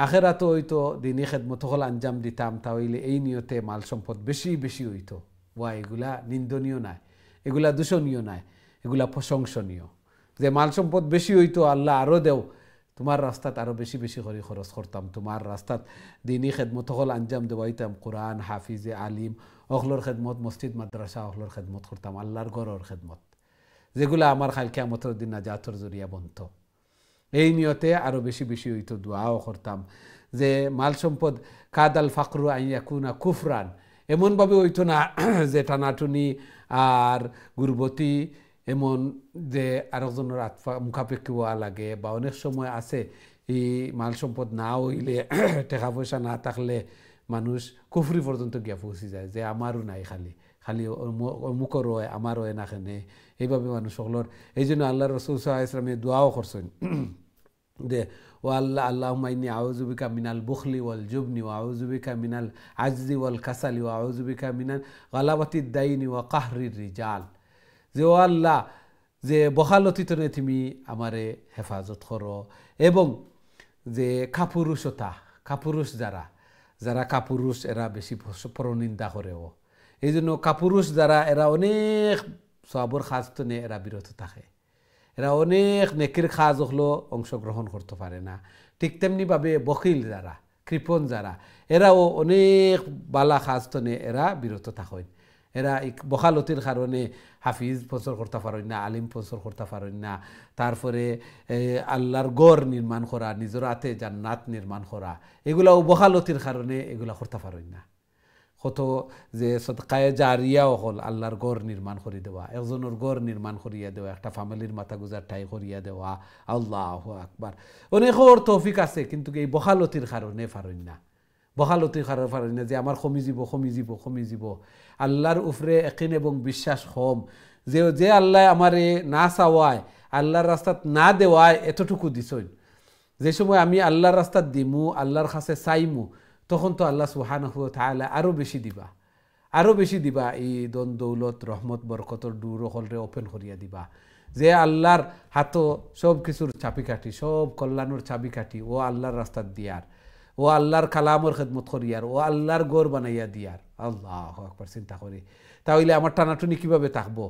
আখেরাতও হইতো দিনী খেদমত হল আঞ্জাম দিতাম, তাহলে এই নিয়তে মাল সম্পদ বেশি বেশি হইতো। এগুলা নিন্দনীয় নাই, এগুলা দূষণীয় নাই, এগুলা প্রশংসনীয়। যে মাল সম্পদ বেশি হইতো, আল্লাহ আরও দেও, তোমার রাস্তাত আরও বেশি বেশি করে খরচ করতাম, তোমার রাস্তাত দিনী খেদমত হল আঞ্জাম দেওয়াইতাম, কোরআন হাফিজে আলিম অখলোর খেদমত, মসজিদ মাদ্রাসা অখলোর খেদমত করতাম, আল্লাহর গড়র খেদমত, যেগুলো আমার খাল কিয়ামতের দিন নাজাতের জরিয়া বনত। এই নিয়তে আরও বেশি বেশি হইতো, দোয়াও করতাম যে মাল সম্পদ কাদাল ফাকরু আইয়াকুনা কুফরান, এমনভাবে হইতো না যে টানাটুনি আর গুরবতী, এমন যে আরেকজনের মুখাপেক্ষি হওয়া লাগে, বা অনেক সময় আছে এই মাল সম্পদ না হইলে টাকা পয়সা না থাকলে মানুষ কুফরি পর্যন্ত গিয়া পৌঁছে যায়, যে আমারও নাই, খালি খালি অমুকর হয় আমারও হয় না কেনে, এইভাবে মানুষ সকলের। এই জন্য আল্লাহ রসুল সাল্লাল্লাহু আলাইহি ওয়াসাল্লাম দোয়াও করছেন যে ও আল্লাহ আল্লাহুম্মা ইন্নী আউযু বিকা মিনাল বুখলি ওয়াল জুবনি ওয়া আউযু বিকা মিনাল আজজি ওয়াল কাসালি ওয়া আউযু বিকা মিনাল গালাবাতিদ দাইনি ওয়া কাহরির রিজাল। যে ও আল্লাহ, যে বখালতিতনে তুমি আমারে হেফাজত করো, এবং যে কাপুরুষতা, কাপুরুষ যারা যারা কাপুরুষ এরা বেশি পরনিন্দা করেও, এই জন্য কাপুরুষ যারা এরা অনেক সওয়াবের কাজ তো নিয়ে এরা বিরত থাকে, এরা অনেক নেকির কাজ হলো অংশগ্রহণ করতে পারে না। ঠিক তেমনিভাবে বখিল যারা, কৃপণ যারা, এরাও অনেক বালা কাজ তো নিয়ে এরা বিরত থাকেন। এরা বখালতির কারণে হাফিজ প্রচার করতে পারেন না, আলিম প্রচার করতে পারেন না, তারপরে আল্লাহর গড় নির্মাণ করা, নিজের হাতে জান্নাত নির্মাণ করা, এগুলাও বখালতির কারণে এগুলা করতে পারেন না। কত যে সদকায়ে জারিয়া হল আল্লাহর গড় নির্মাণ করে দেওয়া, একজনের গড় নির্মাণ করিয়া দেওয়া, একটা ফ্যামিলির মাথা গুজার ঠাই করিয়া দেওয়া, আল্লাহু আকবার। অনেকর তৌফিক আছে, কিন্তু এই বখালতির কারণে পারেন না, বখালতির কারণে পারেন না, যে আমার কমি যাব। আল্লাহর উফরে একিন এবং বিশ্বাস কম, যে আল্লাহ আমারে না চাওয়ায়, আল্লাহর রাস্তাত না দেওয়ায় এতটুকু দিছইন। যে সময় আমি আল্লাহর রাস্তাত দিমু, আল্লাহর কাছে চাইমু, তখন তো আল্লাহ সুবহানাহু ওয়া তাআলা আরও বেশি দিবা এই দন দৌলত রহমত বরকতর দূর হলরে ওপেন করিয়া দিবা। যে আল্লাহর হাতো সব কিছুর চাবিকাঠি, সব কল্যাণের চাবিকাঠি ও আল্লাহর রাস্তাত দিয়ার, ও আল্লাহর কালামর খেদমত করিয়ার, ও আল্লাহর গড় বানাইয়া দিয়ার। আল্লাহু আকবার। চিন্তা করি তাহলে আমার টানাটুনি কিভাবে থাকবো?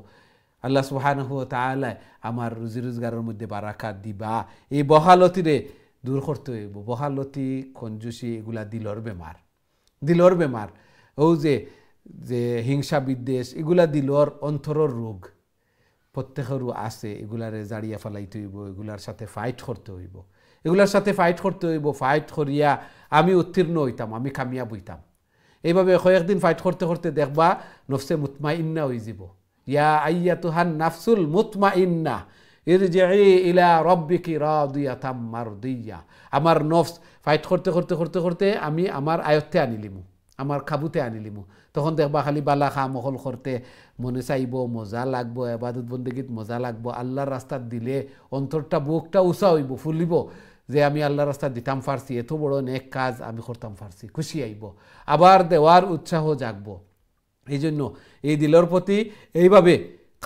আল্লাহ সুবহানাহু ওয়া তাআলা আমার রুজি রোজগারের মধ্যে বারাকাত দিবা। এই বহালতিরে দূর করতে হইব। বহালতি, কঞ্জুসি এগুলা দিলর বেমার। ও যে হিংসা বিদ্বেষ এগুলা দিলর অন্তরের রোগ, প্রত্যেকেরও আছে। এগুলারে জাড়িয়া ফেলাইতে হইব, এগুলার সাথে ফাইট করতে হইব, ফাইট করিয়া আমি উত্তীর্ণ হইতাম, আমি কামিয়াব হইতাম। এইভাবে কয়েকদিন ফাইট করতে করতে দেখবা নফসে মুতমাইন্না হয়ে যাব। ইয়া আইয়াতুহান নাফসুল মুতমাইন্না ইরজিই ইলা রাব্বিকি রাদিয়াতাম মারদিয়া। আমার নফস ফাইট করতে আমি আমার আয়ত্তে আনিলিমু, আমার কাবুতে আনিলিমু। তখন দেখবা খালি বালা খামহল করতে মনে চাইব, মজা লাগবো, ইবাদত বন্দেগীত মজা লাগবো। আল্লাহর রাস্তাত দিলে অন্তরটা বুকটা উঁচা হইব, ফুলিব, যে আমি আল্লাহর রাস্তা দিতাম পারছি, এত বড় নেক কাজ আমি করতাম পারছি, খুশি আইব, আবার দেওয়ার উৎসাহ জাগবো। এই জন্য এই দিলের প্রতি এইভাবে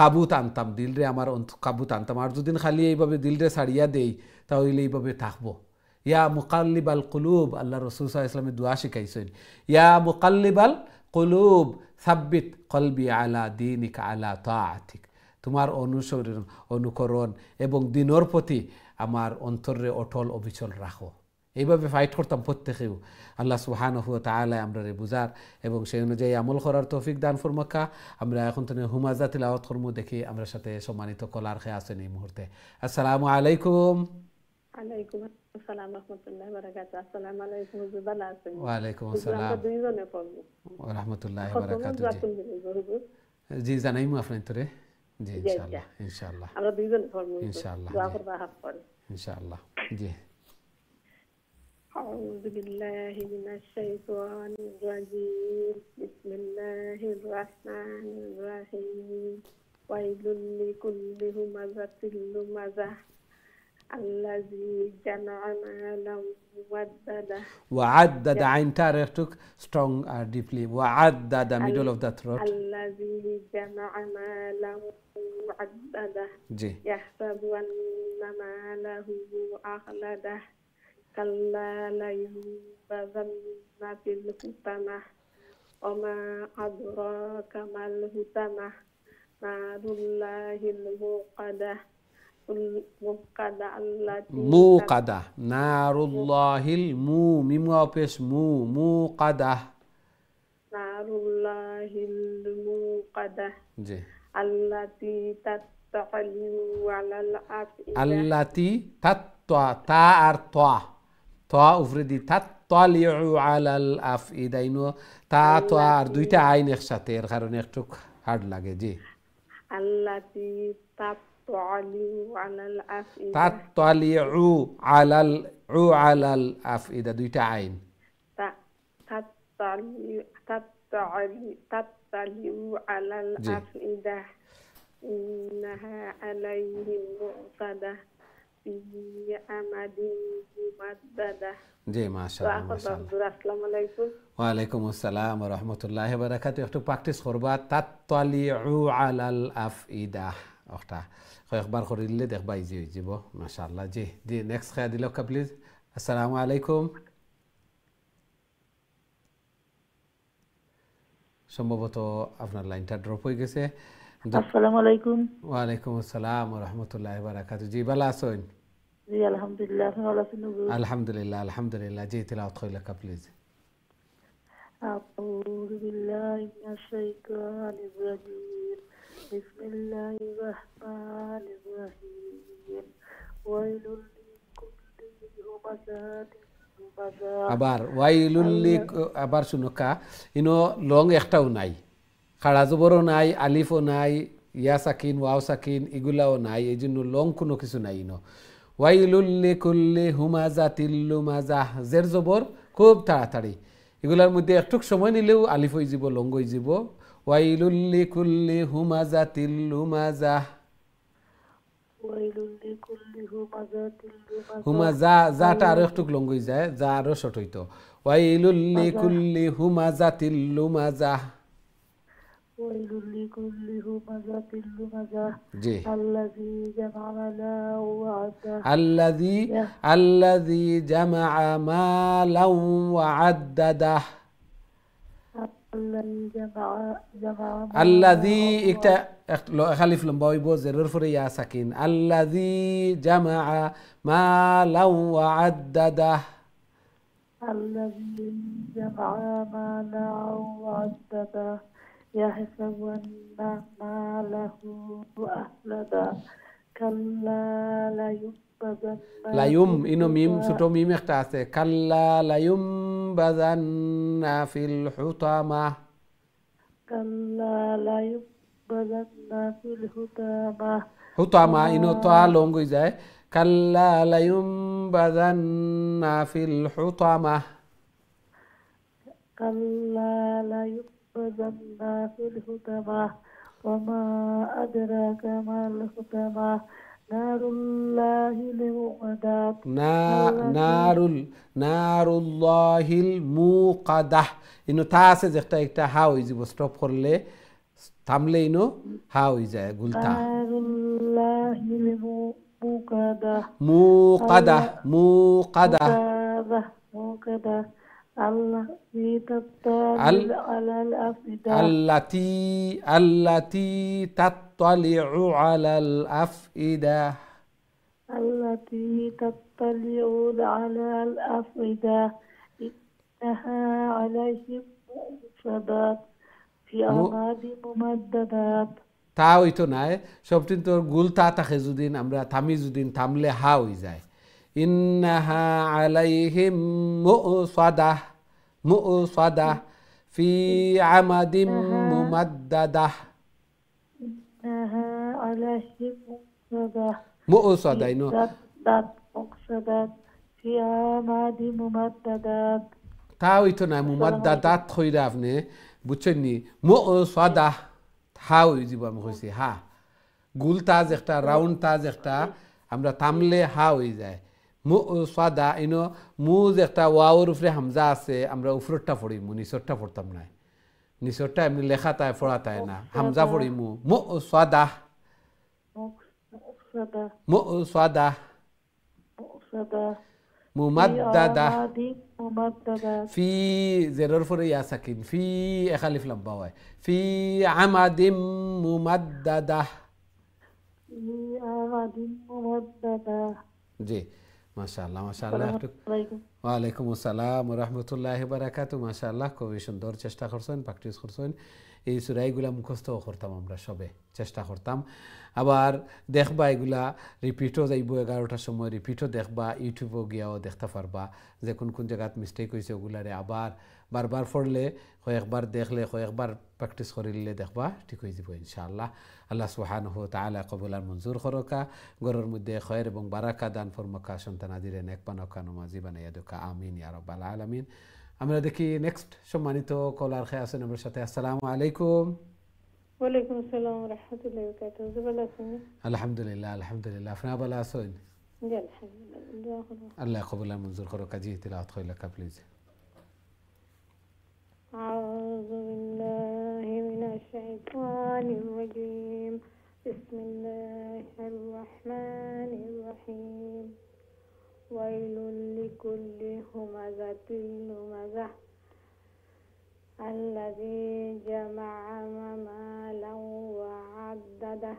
কাবুত আনতাম, দিলরে আমার কাবুত আনতাম। আর যদি খালি এইভাবে দিলরে ছাড়িয়া দেই, তাহলে এইভাবে থাকবো। ইয়া মুকাল্লিবাল কুলুব, আল্লাহ রাসূল সাল্লাল্লাহু আলাইহি ওয়াসাল্লাম দোয়া শিখাইছেন, ইয়া মুকাল্লিবাল কুলুব সাব্বিত কলবি আলা দীনিকা আলা তাআতিক। তোমার অনুকরণ এবং দিনের প্রতি আমার অন্তরে অটল অবিচল রাখো। এইভাবে ফাইট করতাম প্রত্যেকেও। আল্লাহ সুবহানাহু ওয়া তাআলা আমরারে বুঝার এবং সেই অনুযায়ী আমল করার তৌফিক দান ফরমাকা। আমরা এখন তো হুমাজা তিলাওয়াত করমু, দেখি আমরা সাথে সম্মানিত কলার খেয়ে আছেন এই মুহূর্তে। আসসালামু আলাইকুম। আলাইকুম আসসালাম রাহমাতুল্লাহি ওয়া বারাকাতুহু। আসসালামু আলাইকুম, হুজুর ভালো আছেন? ওয়া আলাইকুম আসসালাম আমরা দুইজনে পড়বো ওয়া রাহমাতুল্লাহি ওয়া বারাকাতুহু। জি জানাইমু আপনার তোরে। জি ইনশাআল্লাহ আমরা দুইজনে পড়বো ইনশাআল্লাহ দোয়া করবা হাফ করে ইনশাআল্লাহ। জি أعوذ بالله من الشيطان الرجيم. بسم الله الرحمن الرحيم. ويل لكل همزة لمزة الذي جمع مالا وعدده وعدد عين تاريخك strong deeply وعدد middle of the throat الذي جمع مالا وعدده جي يحسب أن ماله أخلده كلا لينبذن في الحطمة وما أدراك ما الحطمة نار الله الموقدة التي موقدة نار الله ميم واپس موقدة نار الله الموقدة جي التي تطلع على الأفئدة التي تا افردي تطلع على الافئدة ইনো তা তো আর দুইটা আইন একসাথে এর কারণে একটু হার্ড লাগে জি التي تطلع على الأفئدة تطلع على الافئدة দুইটা আইন تطلع على الأفئدة إنها عليهم مؤصدة في أمد ممددة জি মাশাআল্লাহ মাশাআল্লাহ আসসালামু আলাইকুম ওয়ালাইকুম আসসালাম ওয়া রাহমাতুল্লাহি ওয়া বারাকাতুহু একটু প্র্যাকটিস করবা তাত্তালিউ আলাল আফইদা ওটা কয়েকবার করিলে দেখবা ইজি হয়ে যাব মাশাআল্লাহ জি জি নেক্সট খায়া দিলো কা প্লিজ আসসালামু আলাইকুম সম্ভবত আপনার লাইনটা ড্রপ হয়ে গেছে আসসালামু আলাইকুম ওয়া আলাইকুম আসসালাম ওয়া রাহমাতুল্লাহি ওয়া বারাকাতুহু জি ভালো আছেন জি আলহামদুলিল্লাহ ভালো আছেন আলহামদুলিল্লাহ আলহামদুলিল্লাহ জি তিলাওয়াত কইলা কা প্লিজ أعوذ بالله من الشيطان الرجيم بسم الله الرحمن الرحيم ويل لكل همزة আবার ওয়াইলুল্লি আবার শুনুকা ইনো লং একটাও নাই খাড়া জবরও নাই আলিফও নাই ইয়া সাকিন ওয়াও সাকিন এগুলাও নাই এই জন্য লং কোনো কিছু নাই ইনো ওয়াইলুল্লি কুল্লি হুমাজাতিল লুমাজাহ জের জবর খুব তাড়াতাড়ি এগুলার মধ্যে একটু সময় নিলেও আলিফ হয়ে যাব লং হয়ে যাব ওয়াইলুল্লি কুল্লি হুমাজাতিল লুমাজাহ হুমাজা জাটা আরো একটু লং হয়ে যায় যা আরো শর্ট হইতো ওয়াইলুল্লি কুল্লি হুমাজাতিল লুমাজাহ জি الذي جمع مالا وعدده الذي خليف لمبوي بو زرر فريا ساكن الذي جمع مالا وعدده الذي جمع مالا وعدده يحسب أن ماله أخلده كلا لينبذن লায়ুম ইনো মিম ছোট মিম একটা আছে কাল্লা লায়ুমবাযান্না ফিল হুতামা كلا لينبذن في الحطمة হুতামা ইনো তা লং হয়ে যায় কাল্লা লায়ুমবাযান্না ফিল হুতামা كلا لينبذن في الحطمة وما أدراك ما الحطمة نار الله الموقدة নারুল্লাহিল মুকাদাহ ইনো তা আছে যেটা একটা হা হয়ে যাব স্টপ করলে থামলে ইনো হা হয়ে যায় গুলতা نار الله الموقدة মুকাদাহ موقدة التي تطلع على الأفئدة التي تطلع على الأفئدة التي تطلع على الأفئدة إنها عليهم مؤصدات في أماد ممددات তা হইতো না সবদিন তোর গুলতা থাকে যদিন আমরা থামি যদিন থামলে হা হয়ে যায় ইন্নাহা আলাইহিম মুসাদাহ ফি আমাদিম মুমাদ্দাদাহ إنها عليهم مؤصدة মুসাদা ইনো مؤصدات في أماد ممددات তা হইতো না মুমাদ্দাদাত কইরা আপনি বুঝছেন নি মুসাদাহ হা হয়ে যাব আমি কইছি হা গুল তাজ একটা রাউন্ড তাজ একটা আমরা থামলে হা হয়ে যায় সাদা ইনো মু যে একটা ওয়াওর উপরে হামজা আছে আমরা উপরটা পড়িমু নিচরটা পড়তাম না নিচরটা এমনি লেখা তাই পড়া তাই না হামজা পড়িমু সাদা مقصدة সাদা مقصدة মুমাদ্দাদা أماد ممددة ফি জেরর পরে ইয়া সাকিন ফি এখালিফ লম্বা হয় ফি আমাদিম মুমাদ্দাদা في أماد ممددة জি মাশাআল্লাহ মাশাআল্লাহ عليكم ওয়ালাইকুম আসসালাম ওয়া রাহমাতুল্লাহি ওয়া বারাকাতুহু মাশাআল্লাহ খুবই সুন্দর চেষ্টা করছেন প্র্যাকটিস করছেন এই সূরাগুলা মুখস্থ করতাম আমরা সবে চেষ্টা করতাম আবার দেখবা এগুলা রিপিটও যাইব 11টার সময় রিপিটও দেখবা ইউটিউবও গিয়াও দেখতে পারবা যে কোন কোন জায়গাত মিস্টেক হয়েছে ওগুলারে আবার বারবার পড়লে কয়েকবার দেখলে কয়েকবার প্র্যাকটিস করিলে দেখবা ঠিক হয়ে যাব ইনশাআল্লাহ আল্লাহ সুবহানাহু ওয়া তাআলা কবুল আর মঞ্জুর করকা ঘরের মধ্যে খয়ের এবং বারাকা দান ফরমাকা সন্তানাদিরে নেক বানাকা নমাজি বানাইয়া দুকা আমিন ইয়া রাব্বাল আলামিন আমরা দেখি নেক্সট সম্মানিত কলার খেয়ে আছেন আমার সাথে আসসালামু আলাইকুম ওয়ালাইকুম আসসালাম ওয়া রাহমাতুল্লাহি ওয়া বারাকাতুহু ভালো আছেন আলহামদুলিল্লাহ আলহামদুলিল্লাহ আপনারা ভালো আছেন জি আলহামদুলিল্লাহ দোয়া করুন আল্লাহ কবুল আর মঞ্জুর করকা জি তিলাওয়াত কইলাকা প্লিজ أعوذ بالله من الشيطان الرجيم بسم الله الرحمن الرحيم ويل لكل همزة لمزة الذي جمع مالا وعدده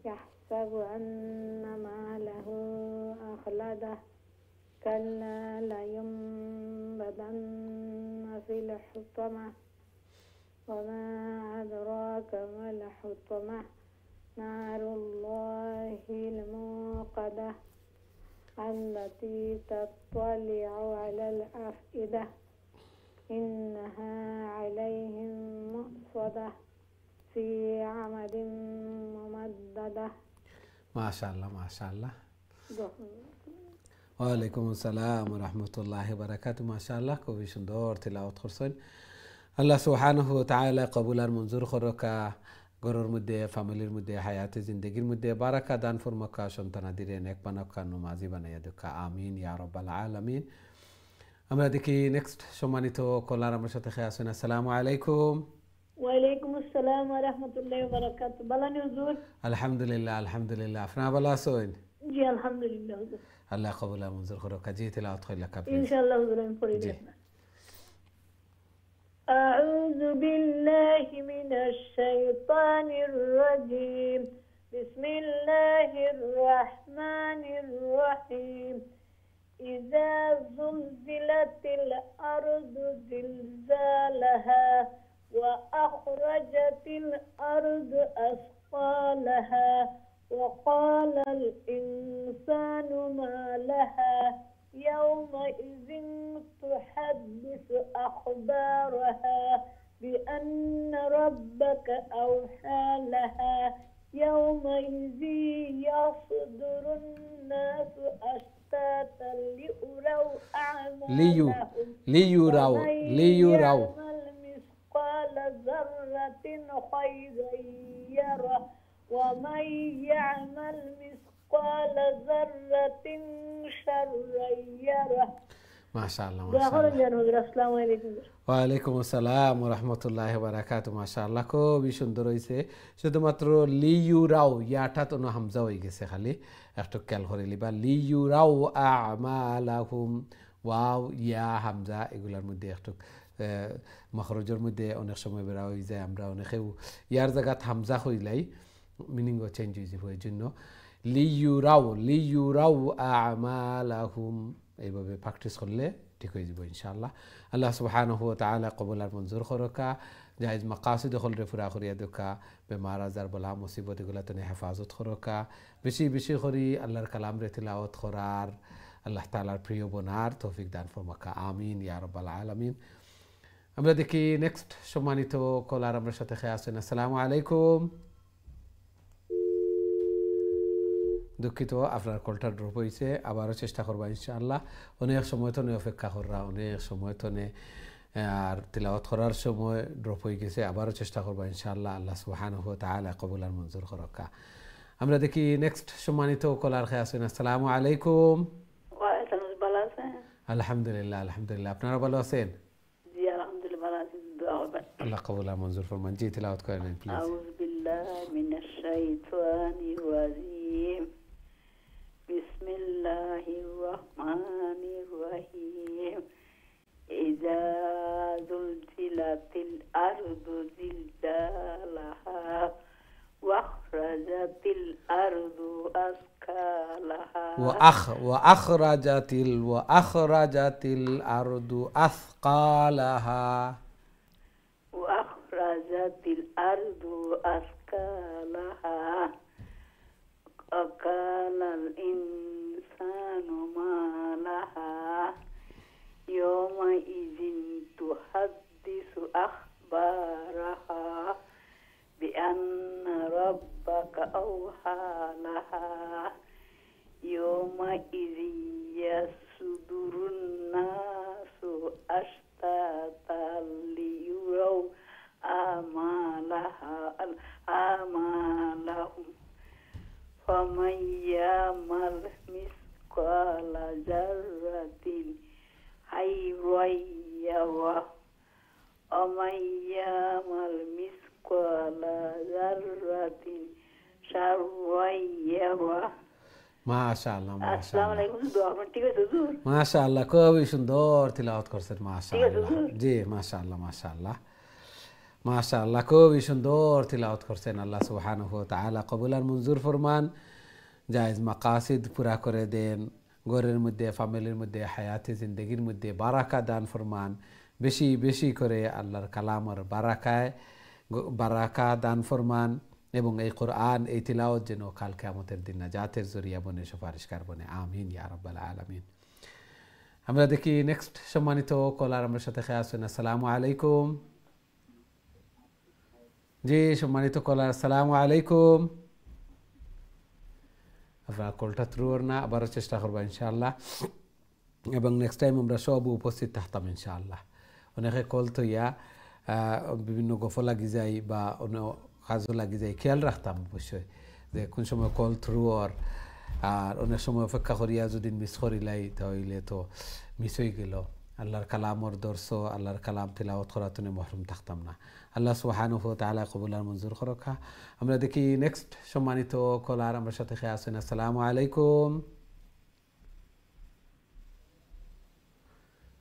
يحسب أن ماله أخلده كلا لينبذن في الحطمة وما أدراك ما الحطمة نار الله الموقدة التي تطلع على الأفئدة إنها عليهم مؤصدة في عمد ممددة মাশাআল্লাহ মাশাআল্লাহ ওয়ালাইকুম আসসালাম ওয়া রাহমাতুল্লাহি ওয়া বারাকাতুহু মাশাআল্লাহ খুবই সুন্দর তিলাওয়াত করছেন আল্লাহ সুবহানাহু ওয়া তাআলা কবুল আর মঞ্জুর করকা ঘরের মধ্যে ফ্যামিলির মধ্যে হায়াতে জিন্দেগির মধ্যে বারাকা দান ফরমাকা সন্তানাদিরে নেক বানাকা নমাজি বানাইয়া দুকা আমিন ইয়া রাব্বাল আলামিন আমরা দেখি নেক্সট সম্মানিত কলার আমার সাথে খেয়ে আছেন আসসালামু আলাইকুম ওয়ালাইকুম আসসালাম ওয়া রাহমাতুল্লাহি ওয়া বারাকাতুহু ভালো আছেন হুজুর আলহামদুলিল্লাহ আলহামদুলিল্লাহ আপনারা ভালো আছেন জি আলহামদুলিল্লাহ হুজুর আল্লাহ কবুল আর মঞ্জুর করকা জি তিলাওয়াত কইলাকা প্লিজ ইনশাআল্লাহ হুজুর আমি পড়ে জি দিই أعوذ بالله من الشيطان الرجيم بسم الله الرحمن الرحيم إذا زلزلت الأرض زلزالها وأخرجت الأرض أثقالها وقال الإنسان ما لها يومئذ تحدث أخبارها بأن ربك أوحى لها يومئذ يصدر الناس أشتاتا ليروا أعمالهم ليروا ومن ليروا يعمل مثقال ذرة خيرا يره ومن يعمل مثقال ذرة شرا يره মাশাআল্লাহ দোয়া মাশাআল্লাহ করেন যেন হুজুর আসসালামু আলাইকুম ওয়ালাইকুম আসসালাম ওয়া রাহমাতুল্লাহি ওয়া বারাকাতুহু মাশাআল্লাহ খুবই সুন্দর হইছে শুধুমাত্র লিইউরাও ইয়াটা তো হামজা হয়ে গেছে খালি একটু খেয়াল করে লিবা লিইউরাও আমালাহুম ওয়াও ইয়া হামজা এগুলার মধ্যে একটু মখরজের মধ্যে অনেক সময় বেরা হয়ে যায় আমরা অনেকেও ইয়ার জায়গাত হামজা হইলাই মিনিংও চেঞ্জ হয়ে যাবে এই জন্য লিইউরাও আমালাহুম এইভাবে প্র্যাকটিস করলে ঠিক হয়ে যাব ইনশাআল্লাহ আল্লাহ সুবহানাহু ওয়া তাআলা কবুল আর মঞ্জুর করকা জায়েজ মাকাসিদ হলরে পুরা করিয়া দকা বেমার আজার বলা মুসিবত এগুলা তনে হেফাজত করকা বেশি বেশি করি আল্লাহর কালাম রে তিলাওয়াত করার আল্লাহ তাআলার প্রিয় বনার তৌফিক দান ফরমাকা আমিন ইয়া রাব্বাল আলামিন আমরা দেখি নেক্সট সম্মানিত কলার আমার সাথে খেয়ে আছেন আসসালামু আলাইকুম দুঃখিত আপনার কলটা ড্রপ হয়েছে আবারও চেষ্টা করবা ইনশাআল্লাহ অনেক সময় তো অপেক্ষা কররা অনেক সময় তো আর তিলাওয়াত করার সময় ড্রপ হয়ে গেছে আবারও চেষ্টা করবা ইনশাআল্লাহ আল্লাহ সুবহানাহু ওয়া তাআলা কবুল আর মঞ্জুর করকা আমরা দেখি নেক্সট সম্মানিত কলার খেয়ে আসেন। আসসালামু আলাইকুম। ওয়ালাইকুম ভালো আছেন? আলহামদুলিল্লাহ, আলহামদুলিল্লাহ। আপনারা ভালো আছেন? জি আলহামদুলিল্লাহ ভালো আছি। দোয়া করবেন। আল্লাহ কবুল আর মঞ্জুর ফরমান। জি তিলাওয়াত করেন প্লিজ। আউযু বিল্লাহি মিনাশ শাইতানির রাজিম। বিসমিল্লাহির রহমানির রহিম। ইযা যুলজিলাতিল আরদু জিলজালাহা ওয়া আখরাজাতিল আরদু আসকালাহা وأخرجت الأرض أثقالها وأخرجت الأرض أثقالها وقال الإنسان ما لها يومئذ تحدث أخبارها بأن ربك أوحى لها يومئذ يصدر الناس أشتاتا ليروا أعمالهم فمن يعمل مثقال ذرة خيرا يره ومن يعمل مثقال ذرة شرا يره। মাশাআল্লাহ, আসসালামু আলাইকুম। দোয়া করুন। ঠিক আছে হুজুর? মাশাআল্লাহ, খুবই সুন্দর তিলাওয়াত করছেন। মাশাআল্লাহ, জি মাশাআল্লাহ, মাশাআল্লাহ, মাশাআল্লাহ, খুবই সুন্দর তিলাওয়াত করছেন। আল্লাহ সুবহানাহু ওয়া তাআলা কবুল আর মঞ্জুর ফরমান, জায়েজ মাকাসিদ পুরা করে দেন, ঘরের মধ্যে, ফ্যামিলির মধ্যে, হায়াতে জিন্দগির মধ্যে বারাকা দান ফরমান, বেশি বেশি করে আল্লাহর কালামের বারাকা দান ফরমান, এবং এই কোরআন, এই তিলাওয়াত যেন কাল কিয়ামতের দিন নাজাতের জরিয়া বনে, সুপারিশকার বনে। আমিন ইয়া রাব্বাল আলামিন। আমরা দেখি নেক্সট সম্মানিত কলার আমার সাথে খেয়ে আসেন। আসসালামু আলাইকুম। জি সম্মানিত কলার, আসসালামু আলাইকুম। আপনার কলটা থ্রু ওর না, আবারও চেষ্টা করবো ইনশাআল্লাহ, এবং নেক্সট টাইম আমরা সব উপস্থিত থাকতাম ইনশাআল্লাহ। অনেকে কল তো ইয়া বিভিন্ন গফ লাগি যায় বা অন্য কাজও লাগি যায়, খেয়াল রাখতাম অবশ্যই যে কোন সময় কল থ্রু ওর, আর অনেক সময় অপেক্ষা করিয়া যদি মিস করিলাই তাহলে তো মিস হয়ে গেল। আল্লাহর কালামর দর্শ, আল্লাহর কালাম তিলাওয়াত করার জন্য মহরুম থাকতাম না। আল্লাহ সুবহানাহু ওয়া তাআলা কবুল আর মঞ্জুর করুকা। আমরা দেখি নেক্সট সম্মানিত কলার আমার সাথে খেয়ে আসেন। আসসালামু আলাইকুম।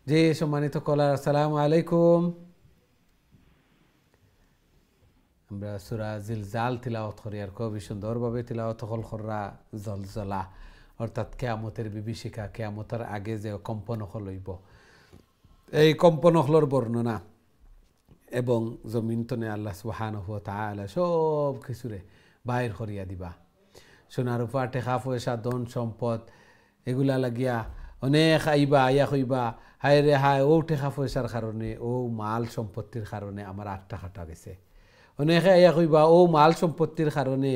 জি সম্মানিত কলার, আসসালামু আলাইকুম। আমরা সূরা জিলজাল তিলাওয়াত করি, আর খুবই সুন্দরভাবে তিলাওয়াত কররা জলজলা, অর্থাৎ কিয়ামতের বিভীষিকা, কিয়ামতের আগে যে কম্পন হইব, এই কম্পন হলর বর্ণনা, এবং জমিন তনে আল্লাহ সুবহানাহু ওয়া তাআলা সব কিছুরে বাইর করিয়া দিবা। সোনা রূপা, টেকা পয়সা, ধন সম্পদ, এগুলা লাগিয়া অনেক আইয়া কইবা, হায় রে হায়, ও টেকা পয়সার কারণে, ও মাল সম্পত্তির কারণে আমার আটটা কাটা গেছে। অনেকে আইয়া কইবা, ও মাল সম্পত্তির কারণে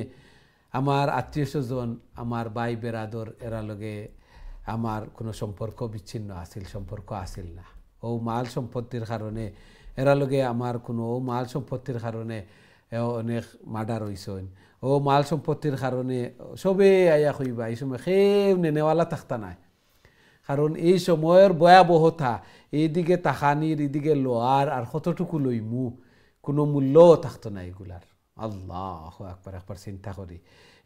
আমার আত্মীয় স্বজন, আমার ভাই বেরাদর, এরা লগে আমার কোনো সম্পর্ক বিচ্ছিন্ন আসিল, সম্পর্ক আসিল না। ও মাল সম্পত্তির কারণে এরা লগে আমার কোনো, ও মাল সম্পত্তির কারণে অনেক মার্ডার হইছেন, ও মাল সম্পত্তির কারণে সবে আইয়া কইবা। এই সময় খেউ নেওয়ালা থাকতা নাই, কারণ এই সময়ের ভয়াবহতা, এইদিকে তাকানির, এদিকে লোয়ার, আর কতটুকু লইমু, কোনো মূল্যও থাকতো না এগুলার। আল্লাহু আকবার, একবার চিন্তা করি।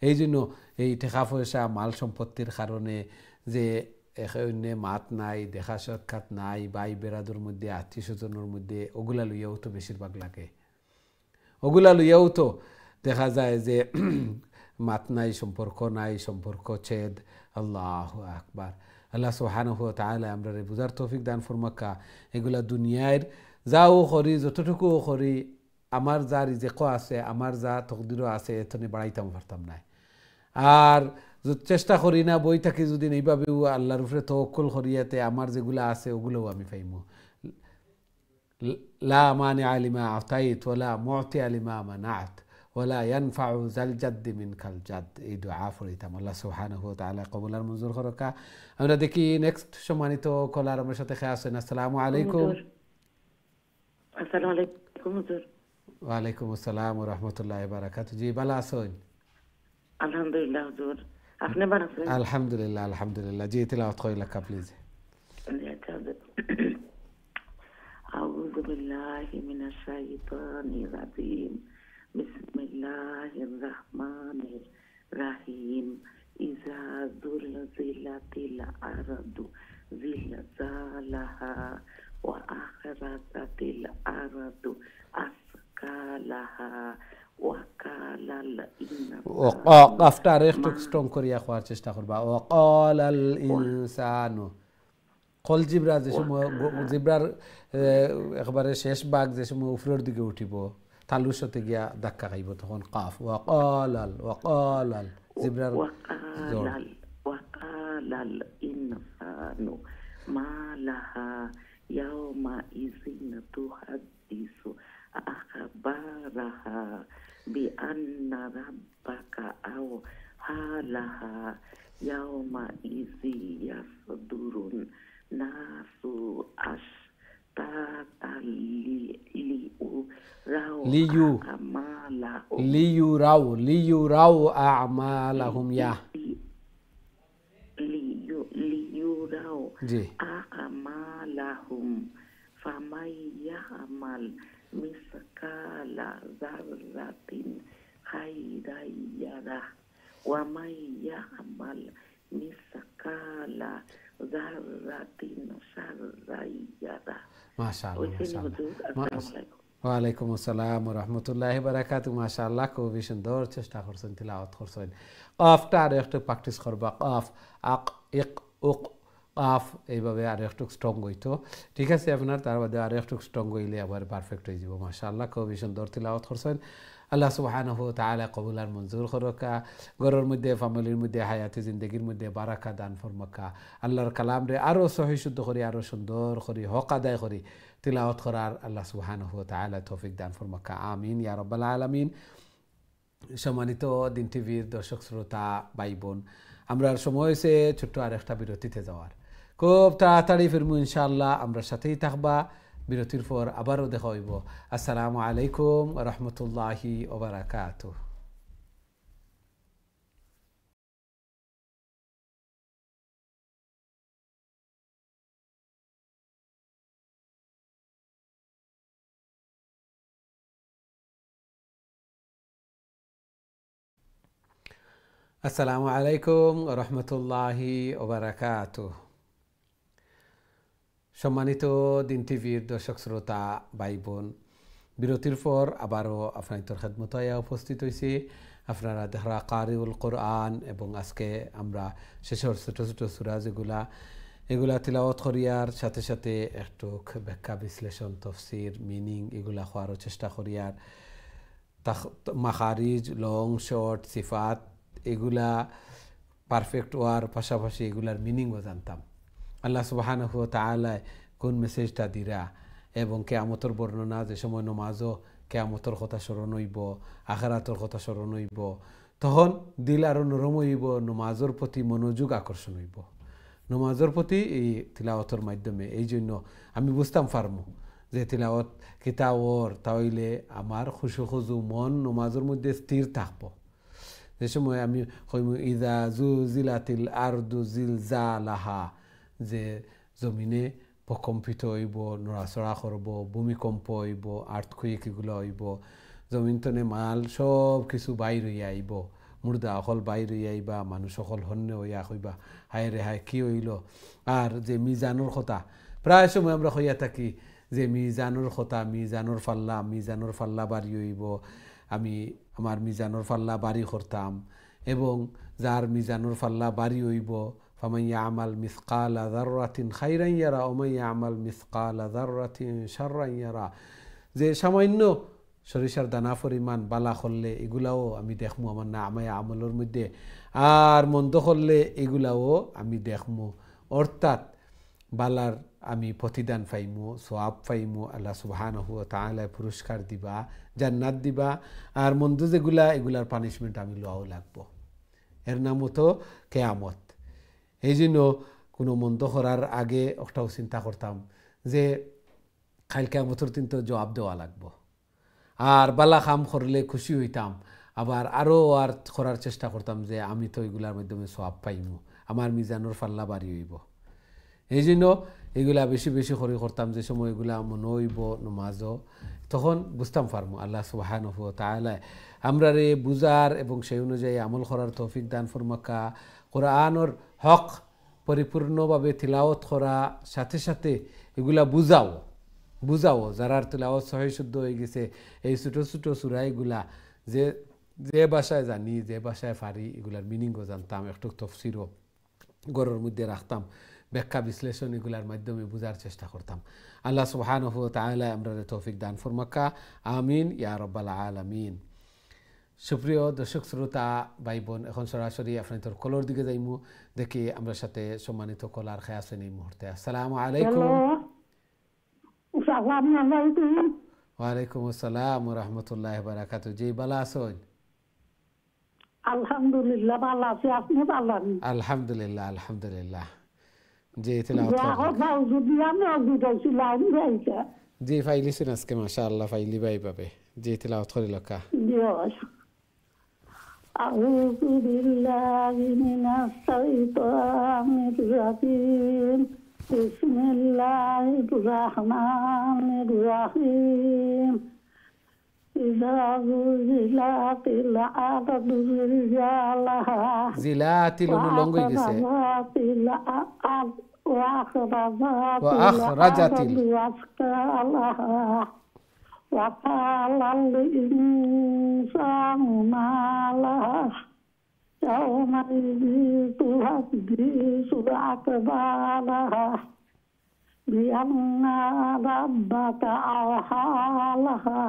এই জন্য এই টাকা পয়সা, মাল সম্পত্তির কারণে যে এখানে মাত নাই, দেখা সাক্ষাৎ নাই, ভাই বেরাদুর মধ্যে, আত্মীয় স্বজনের মধ্যে, ওগুলা লইয়াও তো বেশিরভাগ লাগে। ওগুলা লইয়াও তো দেখা যায় যে মাত নাই, সম্পর্ক ছেদ। আল্লাহু আকবার। আল্লাহ সুবহানাহু ওয়া তাআলা আমরা বুঝার তৌফিক দান ফরমাক্কা। এগুলা দুনিয়ার যাও করি, যতটুকু করি, আমার যা রিজেকও আছে, আমার যা তকদিরও আছে, এতনে বাড়াইতাম পারতাম না। আর চেষ্টা করি না, বই থাকি যদি এইভাবেও আল্লাহর উপরে তাওয়াক্কুল করিয়াতে আমার যেগুলা আছে ওগুলোও আমি পাইমু। লা মানিআ লিমা আতাইত ওয়ালা মু'তিয়া লিমা মানা'ত ওয়ালা ইয়ানফা'ু যাল জাদ্দি মিনকাল জাদ। এই দোয়া পড়িতাম। আল্লাহ সুবহানাহু ওয়া তাআলা কবুল আর মঞ্জুর করুকা। আমরা দেখি নেক্সট সম্মানিত কলার আমার সাথে খেয়ে আসেন। আসসালামু আলাইকুম। আসসালামু আলাইকুম হুজুর। ওয়ালাইকুম আসসালাম ওয়া রাহমাতুল্লাহি ওয়া বারাকাতুহু। জি ভালো আছেন? আলহামদুলিল্লাহ হুজুর, আপনি বানাচ্ছেন? আলহামদুলিল্লাহ আলহামদুলিল্লাহ। জি তিলাওয়াত করি লেখা প্লিজ। আচ্ছা হুজুর। আউযু বিল্লাহি মিনাশ শাইতানির রাজিম। বিসমিল্লাহির রহমানির রহিম। ইযা যুলজিলাতিল আরদু জিলজালাহা ওয়া আখরাজাতিল আরদু আসকালাহা ওয়া কালাল ইনসানু আফটার একটু স্ট্রং করিয়া খাওয়ার চেষ্টা করবা। ওয়াকালাল ইনসানু, কল জিব্রা যে সময় জিব্রার একেবারে শেষ ভাগ যে সময় উপরের দিকে উঠিব, তালুর সাথে গিয়া ধাক্কা খাইব, তখন কাফ। ওয়াকালাল জিব্রার জোর। ওয়াকালাল ইনসানু মা লাহা ইয়াওমা ইযিন তুহাদ্দিসু আখবারাহা বিআন্না রাব্বাকা আও হালাহা ইয়াওমা ইযি ইয়াসদুরুন নাসু আশতাতাল লিয়ুরাও আমালাহুম ইয়া লিয়ুরাও জি আমালাহুম ফামাই ইয়ামাল মিসকালা যাররাতিন খাইরান ইয়ারাহ ওয়া মাই ইয়ামাল মিসকালা যাররাতিন শাররান ইয়ারাহ। মাশাআল্লাহ আসসালামু আলাইকুম। ওয়ালাইকুম আসসালাম ওয়া রাহমাতুল্লাহি ওয়া বারাকাতুহু। মাশাআল্লাহ, খুবই সুন্দর চেষ্টা করছেন, তিলাওয়াত করছেন। কাফটা আর একটু প্র্যাকটিস করবা। কাফ আক ইক উক কাফ, এইভাবে আর একটু স্ট্রং হইতো। ঠিক আছে আপনার, তার বাদে আর একটু স্ট্রং হইলে আবার পারফেক্ট হয়ে যাব। মাশাআল্লাহ, খুবই সুন্দর তিলাওয়াত করছেন। আল্লাহ সুবহানাহু ওয়া তাআলা কবুল আর মঞ্জুর করকা। ঘরের মধ্যে, ফ্যামিলির মধ্যে, হায়াতে জিন্দগির মধ্যে বারাকা দান ফরমাকা। আল্লাহর কালাম রে আরো সহি শুদ্ধ করি, আরো সুন্দর করি, হক আদায় করি তিলাওয়াত করার আল্লাহ সুবহানাহু ওয়া তাআলা তৌফিক দান ফরমাকা। আমিন ইয়া রাব্বাল আলামিন। সম্মানিত দিন টিভির দর্শক শ্রোতা ভাই বোন, আমরা সময় হয়েছে ছোট্ট আর একটা বিরতিতে যাওয়ার। খুব তাড়াতাড়ি ফিরবো ইনশাআল্লাহ, আমরা সাথেই থাকবা। বিরতির পর আবারও দেখা হইব। আসসালামু আলাইকুম ওয়া রাহমাতুল্লাহি ওয়া বারাকাতুহু। আসসালামু আলাইকুম ওয়া রাহমাতুল্লাহি ওয়া বারাকাতুহু। সম্মানিত দিন টিভির দর্শক শ্রোতা ভাই বোন, বিরতির পর আবারও আপনাদের খেদমতে উপস্থিত হয়েছি। আপনারা দেখা কারিউল কোরআন, এবং আজকে আমরা শেষের ছোটো ছোটো সূরা এগুলা তিলাওয়াত করিয়ার সাথে সাথে একটু ব্যাখ্যা বিশ্লেষণ, তফসির, মিনিং এগুলা হওয়ারও চেষ্টা করিয়ার। মাখারিজ, লং শর্ট, সিফাত এগুলা পারফেক্ট হওয়ার পাশাপাশি এগুলার মিনিংও জানতাম। আল্লাহ সুবহানাহু ওয়া তাআলা কোন মেসেজটা দিরা, এবং কিয়ামতের বর্ণনা, যে সময় নমাজও কিয়ামতের কথা স্মরণ হইব, আখিরাতের কথা স্মরণ হইব, তখন দিল আরও নরম হইব, নমাজের প্রতি মনোযোগ আকর্ষণ হইব নমাজের প্রতি এই তিলাওয়াতের মাধ্যমে। এই জন্য আমি বুঝতাম পারমু যে তিলাওয়াত কিতাওর তাইলে আমার খুশু খুজু মন নমাজের মধ্যে স্থির থাকবো। যে সময় আমি কইমু ইযা যুলজিলাতিল আরদু জিলজালাহা, যে জমিনে ভূকম্পিত হইব, নড়াচড়া করব, ভূমিকম্প হইব, আর্থকুইক এগুলো হইব, জমিন তনে মাল সব কিছু বাইর হইয়া আইব, মুর্দা অকল বাইর হইয়া আইবা, মানুষ অকল হন্য হইয়া কইবা হায় রে হায় কি হইল। আর যে মিজানোর কথা প্রায় সময় আমরা হইয়া থাকি, যে মিজানোর কথা, মিজানোর ফাল্লা বাড়ি হইব, আমি আমার মিজানোর ফাল্লা বাড়ি করতাম, এবং যার মিজানোর ফাল্লা বাড়ি হইব ফামান ইয়ামাল মিসকালা যাররাতিন খাইরান ইয়ারা ওয়া মান ইয়ামাল মিসকালা যাররাতিন শাররান ইয়ারা, যে সামান্য সরিষার দানা পরিমাণ বালা করলে এগুলাও আমি দেখমু আমার নামায়ে আমলের মধ্যে, আর মন্দ করলে এগুলাও আমি দেখমু। অর্থাৎ বালার আমি প্রতিদান পাইমু, সওয়াব পাইমু, আল্লাহ সুবহানাহু ওয়া তাআলা পুরস্কার দিবা, জান্নাত দিবা, আর মন্দ যেগুলা এগুলার পানিশমেন্ট আমি লওয়াও লাগবো। এর নাম হতো কিয়ামত। এই জন্য কোনো মন্দ করার আগে একটাও চিন্তা করতাম যে কাল কিয়ামতের দিন তো জবাব দেওয়া লাগবো, আর বালা কাম করলে খুশি হইতাম, আবার আরও আর করার চেষ্টা করতাম যে আমি তো এগুলার মাধ্যমে সওয়াব পাইমু, আমার মিজানোর পাল্লা বাড়ি হইব। এই জন্য এগুলা বেশি বেশি করে করতাম। যে সময় এগুলা মনে হইব নমাজও, তখন বুঝতাম পারমু আল্লাহ সুবহানাহু ওয়া তাআলা আমরা রে বুঝার এবং সেই অনুযায়ী আমল করার তৌফিক দান ফরমাকা। কোরআনের হক পরিপূর্ণভাবে তিলাওয়াত করা সাথে সাথে এগুলা বুঝাও যারা তিলাওয়াত সহি শুদ্ধ হয়ে গেছে, এই ছোটো ছোটো সূরা এগুলা যে যে ভাষায় জানি, যে ভাষায় পারি, এগুলার মিনিংও জানতাম, একটু তফসিরও ঘরের মধ্যে রাখতাম, ব্যাখ্যা বিশ্লেষণ এগুলার মাধ্যমে বোঝার চেষ্টা করতাম। আল্লাহ সুবহানাহু ওয়া তাআলা আমরা তৌফিক দান ফরমাকা, আমিন ইয়া রাব্বাল আলামিন। সুপ্রিয় দর্শক শ্রোতা ভাই বোন, এখন সরাসরি আপনাদের কলর দিকে যাইমু, দেখি আমরা সাথে সম্মানিত কলার খেয়ে আছেন এই মুহূর্তে। আসসালামু আলাইকুম। ওয়ালাইকুম আসসালাম ওয়া রাহমাতুল্লাহি ওয়া বারাকাতুহু। জি ভালো আছেন? আলহামদুলিল্লাহ ভালো আছি, আপনি ভালো আছেন? আলহামদুলিল্লাহ আলহামদুলিল্লাহ। জি তিলাওয়াত জি ফাইলিছেন আজকে মাশাআল্লাহ, ফাইলি ভাই পাবে। জি তিলাওয়াত করি লকা। أعوذ بالله من الشيطان الرجيم بسم الله الرحمن الرحيم إذا زلزلت الأرض زلزالها জিলাতিল লঙ্গই গেছে وأخرجت الأرض وأخرجت أثقالها وقال الإنسان ما لها يومئذ تحدث أخبارها بأن ربك أوحى لها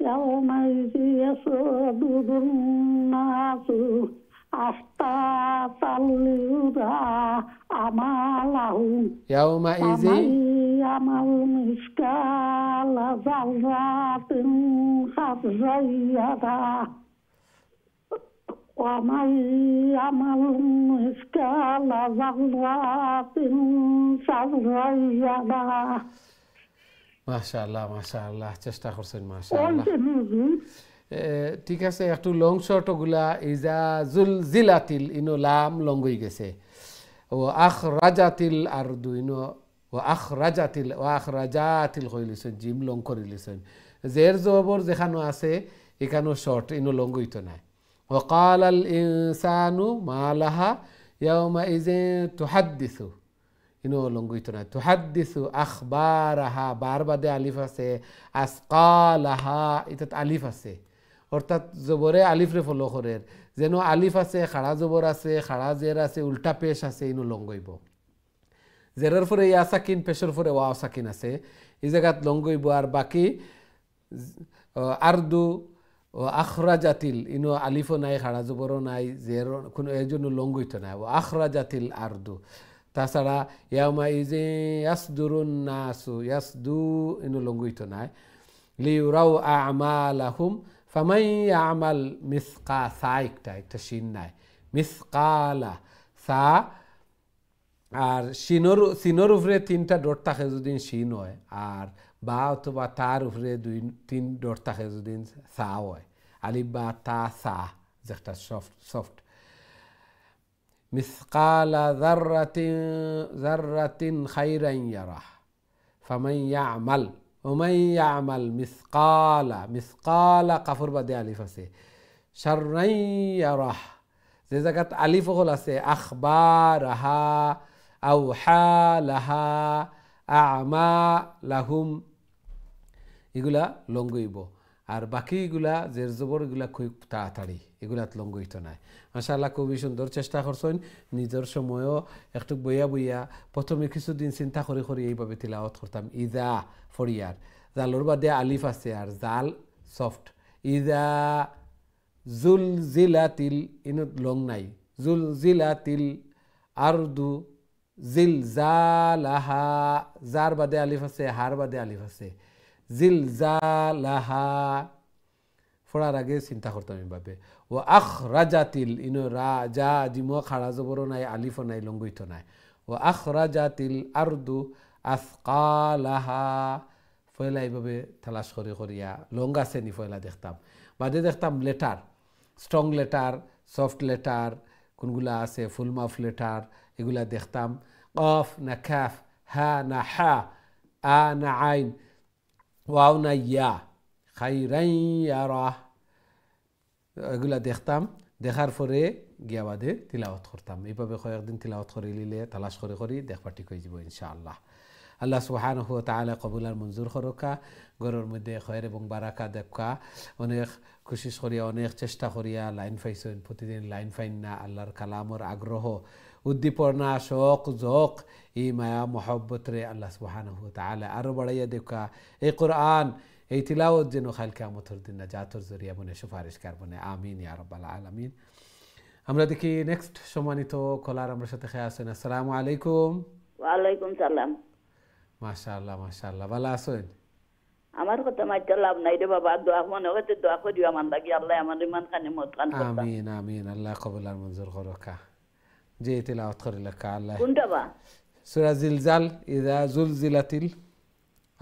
يومئذ يصدر الناس أشتاتا ليرى أعمالهم يومئذ يعمل مثقال ذرة خيرا يره ومن يعمل مثقال ذرة شرا يره। মাশাআল্লাহ মাশাআল্লাহ, চেষ্টা করছেন মাশাআল্লাহ। ঠিক আছে, একটু লং শর্ট ওগুলা। ইজা জুলজিলাতিল ইনো লাম লং হয়ে গেছে, ও আখরাজাতিল আরদু ইনো ও আখরাজাতিল কইলিছেন, জিম লং করে লিছেন। জের জবর যেখানে আছে এখানেও শর্ট, ইনো লং হইতো না। ও কালাল ইনসানু মা লাহা ইয়াউমাইযিন তুহাদ্দিসু, ইনো লং হইতো না। তুহাদ্দিসু আখবারাহা, বার বাদে আলিফ আছে। আসকালাহা, এটাত আলিফ আছে, অর্থাৎ জবরে আলিফরে ফলো করে, যেন আলিফ আছে, খাড়া জবর আছে, খাড়া জের আছে, উল্টা পেশ আছে, ইনো লং হইব। জেরের ফরে ইয়া সাকিন, পেশের ফরে ওয়াও সাকিন আছে, এই জায়গাত লং হইব। আর বাকি আরদু ও আখরাজাতিল, ইনো আলিফও নাই, খাড়া জবরও নাই, জের কোনো এর জন্য লং হইতো না। ও আখরাজাতিল আরদু। তাছাড়া ইয়াউমাইযিন ইয়াসদুরুন নাসু, ইয়াসদু ইনো লং হইতো না। লিউরাউ আমালাহুম ফামান ইয়ামাল মিসকা, সা একটা শিন নাই, মিসকালা সা। আর সিনোর উপরে 3টা ডট থাকে যদি শিন হয়, আর বা অথবা তার উপরে 2-3 ডট থাকে যদি সা হয়। আলিফ বা তা সা যেটা সফট। মিসকালা যাররাতিন খাইরান ইয়ারাহ ফামান ইয়ামাল ওমান ইয়ামাল মিসকালা কাফর বাদে আলিফ আছে। শাররান ইয়ারাহ, যে জায়গাত আলিফ হল আছে, আখবারাহা আওহা লাহা আমালাহুম, এগুলা লং হইব। আর বাকি এগুলা জের জবর এগুলা খুব তাড়াতাড়ি, এগুলাত লং হইতো না। মাশাআল্লাহ, খুবই সুন্দর চেষ্টা করছেন। নিজের সময়ও একটু বইয়া প্রথমে কিছুদিন চিন্তা করে এইভাবে তিলাওয়াত করতাম। ইজা ফরিয়ার, জালর বাদে আলিফ আছে আর জাল সফট। ইজা জুলজিলাতিল, ইনত লং নাই। জুলজিলাতিল আরদু জিলজালাহা, জার বাদে আলিফ আছে, হার বাদে আলিফ আছে। জিলজালাহা ফোড়ার আগে চিন্তা করতাম এইভাবে। ও আখরাজাতিল, ইনো রাজা জিমো খাড়া জবরও নাই, আলিফও নাই, লং হইতো নাই। ও আখরাজাতিল আরদু আসকালাহা, ফয়লা এইভাবে তালাশ করিয়া লং আছে নি ফয়লা দেখতাম। বাদে দেখতাম letter, strong letter, soft letter কোনগুলা আছে, ফুল মাউথ লেটার, এগুলা দেখতাম। কফ না কাফ, হা না হা, আ না আইন, ওয়াও না ইয়া, খাইরাই ইয়ারা, এগুলা দেখতাম। দেখার পরে গিয়া বাদে তিলাওয়াত করতাম। এইভাবে কয়েকদিন তিলাওয়াত করে নিলে তালাশ করে করি দেখবা ঠিক হয়ে যাব ইনশাআল্লাহ। আল্লাহ সুবহানাহু ওয়া তাআলা কবুল আর মঞ্জুর করকা, ঘরের মধ্যে খয়ের এবং বারাকা দেখা। অনেক কোশিশ করিয়া, অনেক চেষ্টা করিয়া লাইন পাইছেন, প্রতিদিন লাইন পাইন না। আল্লাহর কালামর আগ্রহ, উদ্দীপনা, শোক জোক, এই মায়া মহব্বতরে আল্লাহ সুবহানাহু ওয়া তাআলা আরো বাড়াইয়া দেখা। এই কোরআন, এই তিলাওয়াত যেন কাল কিয়ামতের দিন নাজাতের জরিয়া বনে, সুপারিশকার বনে। আমিন ইয়া রাব্বাল আলামিন। আমরা দেখি নেক্সট সম্মানিত কলার আমার সাথে খেয়ে আছেন। আসসালামু আলাইকুম। ওয়ালাইকুম সালাম। মাশাআল্লাহ মাশাআল্লাহ, ভালো আছেন? আমার কথা মাইতে লাভ নাই রে বাবা, দোয়া মনে হচ্ছে দোয়া করিও আমার লাগি, আল্লাহ আমার ইমান খানে মত খান করতা। আমিন আমিন, আল্লাহ কবুল আর মঞ্জুর করকা। যে তিলাওয়াত করিলাকা আল্লাহ কোনটা বা? সূরা জিলজাল, ইযা জুলজিলাতিল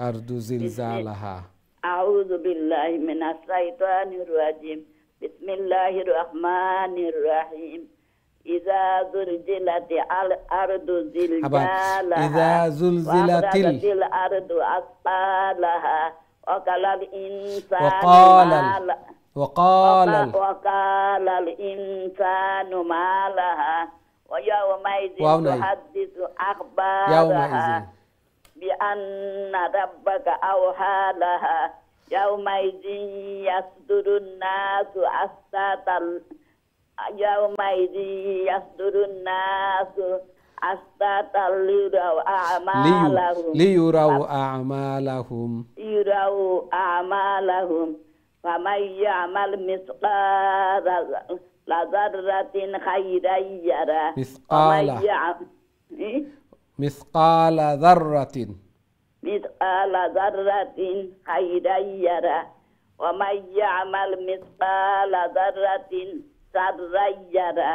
আরদু জিলজালাহা। আউযু বিল্লাহি মিনাশ শাইতানির রাজিম। বিসমিল্লাহির রহমানির রহিম। ইযা জুলজিলাতিল আরদু জিলজালাহা, ইযা জুলজিলাতিল আরদু আসফালাহা, ওয়াকালাল ইনসানু ওয়াকালাল ইনসানু মালাহা, ويومئذ تحدث أخبارها بأن ربك أوحى لها يومئذ يصدر الناس أشتاتا ليروا أعمالهم فمن يعمل مثقال ذرة خيرا يره مثقال ذرة خيرا يره ومن يعمل مثقال ذرة شرا يره।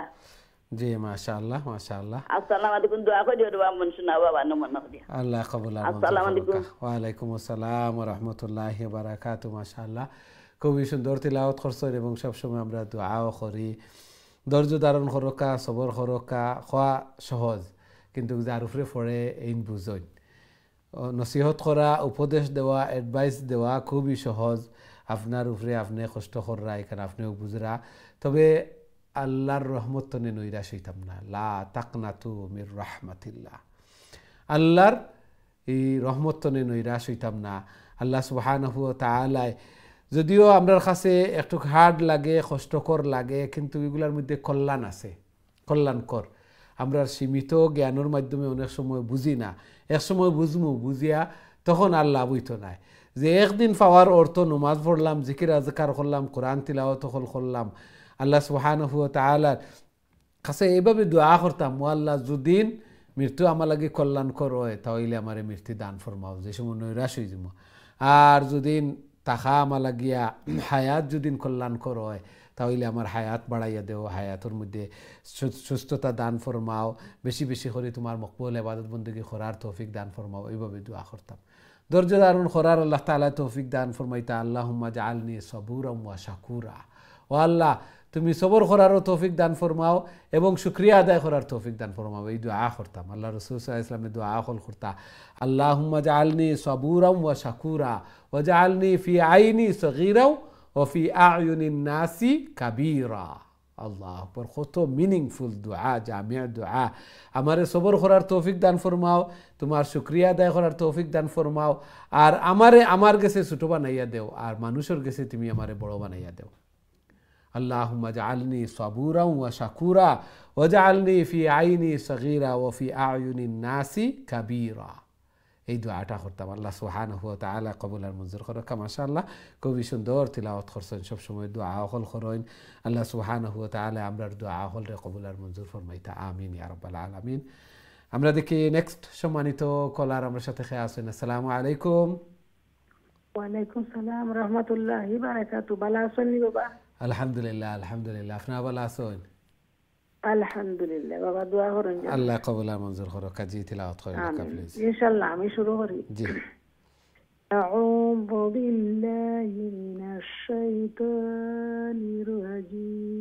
জি মাশাআল্লাহ মাশাআল্লাহ। আসসালামু আলাইকুম, দোয়া করি ওর বাবা মন শোনা বাবা নমন দিয়া। আল্লাহ কবুল আর মঞ্জুর করুক। আসসালামু আলাইকুম। ওয়া আলাইকুম আসসালাম ওয়া রাহমাতুল্লাহি ওয়া বারাকাতুহু। মাশাআল্লাহ, খুবই সুন্দর তিলাওয়াত করছেন এবং সবসময় আমরা দোয়াও করি। ধৈর্য ধারণ করকা, সবর করকা, খোয়া সহজ, কিন্তু যার উপরে পড়ে এই বুঝন। নসিহত করা, উপদেশ দেওয়া, অ্যাডভাইস দেওয়া খুবই সহজ। আপনার উপরে আপনি কষ্ট করা, এখানে আপনিও বুঝরা। তবে আল্লাহর রহমত তো নৈরাশ হইতাম না। লা তাকনাতু মির রাহমাতিল্লাহ, আল্লাহর এই রহমত তো নৈরাশ হইতাম না। আল্লাহ সুবহানাহু ওয়া তাআলা যদিও আমরার কাছে একটু হার্ড লাগে, কষ্টকর লাগে, কিন্তু এগুলোর মধ্যে কল্যাণ আছে, কল্যাণকর। আমরা সীমিত জ্ঞানের মাধ্যমে অনেক সময় বুঝি না, এক সময় বুঝমু, বুঝিয়া তখন আর লাভ হইতো না। যে একদিন পাওয়ার অর্থ নমাজ পড়লাম, জিকির আজকার করলাম, কোরআন তিলাওয়াত করলাম, আল্লাহ সুবহানাহু ওয়া তাআলার কাছে এইভাবে দোয়া করতাম, ও আল্লাহ যদিন মৃত্যু আমার লাগে কল্যাণকর হয় তাহলে আমার মৃত্যু দান ফরমাও, যে সময় নৈরাশ হয়ে যাব। আর যদিন তাহা আমার লাগিয়া হায়াত যদি কল্যাণকর হয় তাহলে আমার হায়াত বাড়াইয়া দেও, হায়াতের মধ্যে সুস্থতা দান ফরমাও, বেশি বেশি করে তোমার মকবুল ইবাদত বন্দেগী করার তৌফিক দান ফরমাও, এইভাবে দোয়া করতাম। ধৈর্য ধারণ করার আল্লাহ তাআলা তৌফিক দান ফরমাইতা। আল্লাহুম্মা জাআলনি সাবুরা ওয়া শাকুরা, ও আল্লাহ তুমি সবর করারও তৌফিক দান ফরমাও এবং শুকরিয়া আদায় করার তৌফিক দান ফরমাও, এই দোয়া করতাম। আল্লাহ রাসূল সাল্লাল্লাহু আলাইহি ওয়াসাল্লামের দোয়া করতা, আল্লাহুম্মা জাআলনি সাবুরা ওয়া শাকুরা ওয়া জাআলনি ফি আইনি সগীরা ওয়া ফি আ'য়ুনিন নাসি কাবীরা। আল্লাহ আকবার, কত মিনিংফুল দোয়া, জামিয়া দোয়া। আমারে সবর করার তৌফিক দান ফরমাও, তোমার শুকরিয়া আদায় করার তৌফিক দান ফরমাও, আর আমারে আমার কাছে ছোট বানাইয়া দেও, আর মানুষের কাছে তুমি আমারে বড় বানাইয়া দেও। আল্লাহুম্মা জাআলনি সাবুরা ওয়া শাকুরা ওয়া জাআলনি ফি আইনি সগীরা ওয়া ফি আ'য়ুনিন নাসি কাবীরা। এই দোয়াটা করতাম। আল্লাহ সুবহানাহু ওয়া তাআলা কবুল আর মঞ্জুর করুক। মাশাআল্লাহ, খুবই সুন্দর তিলাওয়াত করছেন, সব সময় দোয়া হল করেন। আল্লাহ সুবহানাহু ওয়া তাআলা আমরার দোয়া হল রে কবুল আর মঞ্জুর ফরমাইতা। আমিন ইয়া রাব্বাল আলামিন। আমরা দেখি নেক্সট সম্মানিত কলার আমার সাথে খেয়ে আছেন। আসসালামু আলাইকুম। ওয়া আলাইকুম সালাম রাহমাতুল্লাহি ওয়া বারাকাতুহু। ভালো আছেন বাবা? আলহামদুলিল্লাহ আলহামদুলিল্লাহ, আপনারা ভালো আছেন? আলহামদুলিল্লাহ বাবা, দোয়া করেন আল্লাহ কবুল আর মঞ্জুর করুক। কাজী তিলাওয়াত করেন প্লিজ। ইনশাআল্লাহ আমি শুরু করি। জি। আউযু বিল্লাহি মিনাশ শাইতানির রাজিম।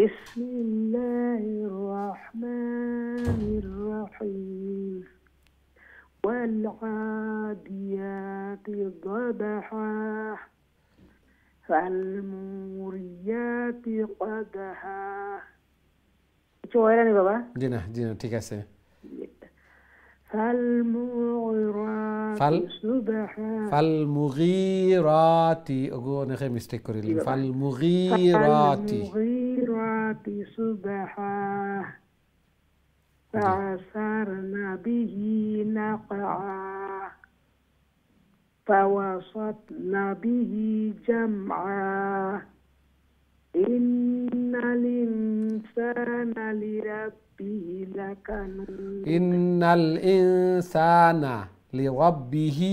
بسم الله الرحمن الرحيم والعاديات ضبحا فالموريات قدحا চয়রানি বাবা জি না ঠিক আছে فالمغيرات ফাল صبحا ফালমুগীরাতি ওগো অনেকে মিস্টেক করিলেন ফালমুগীরাতি فالمغيرات صبحا فعثرن به نقعا فوسطن به جمعا إن الإنسان لربه لكنود ইন্নাল ইনসানা লিরাব্বিহি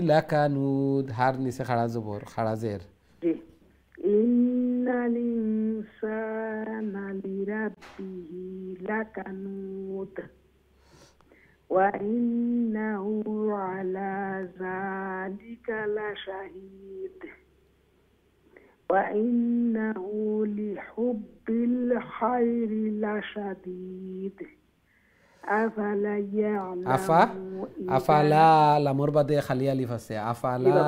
লাকানুদ হার নিচে খাড়া জবর খাড়া জের إن الإنسان لربه لكنود وإنه على ذلك لشهيد وإنه لحب الخير لشديد أفلا يعلم আফালা লামর বাদে খালি আলিফ আছে আফালা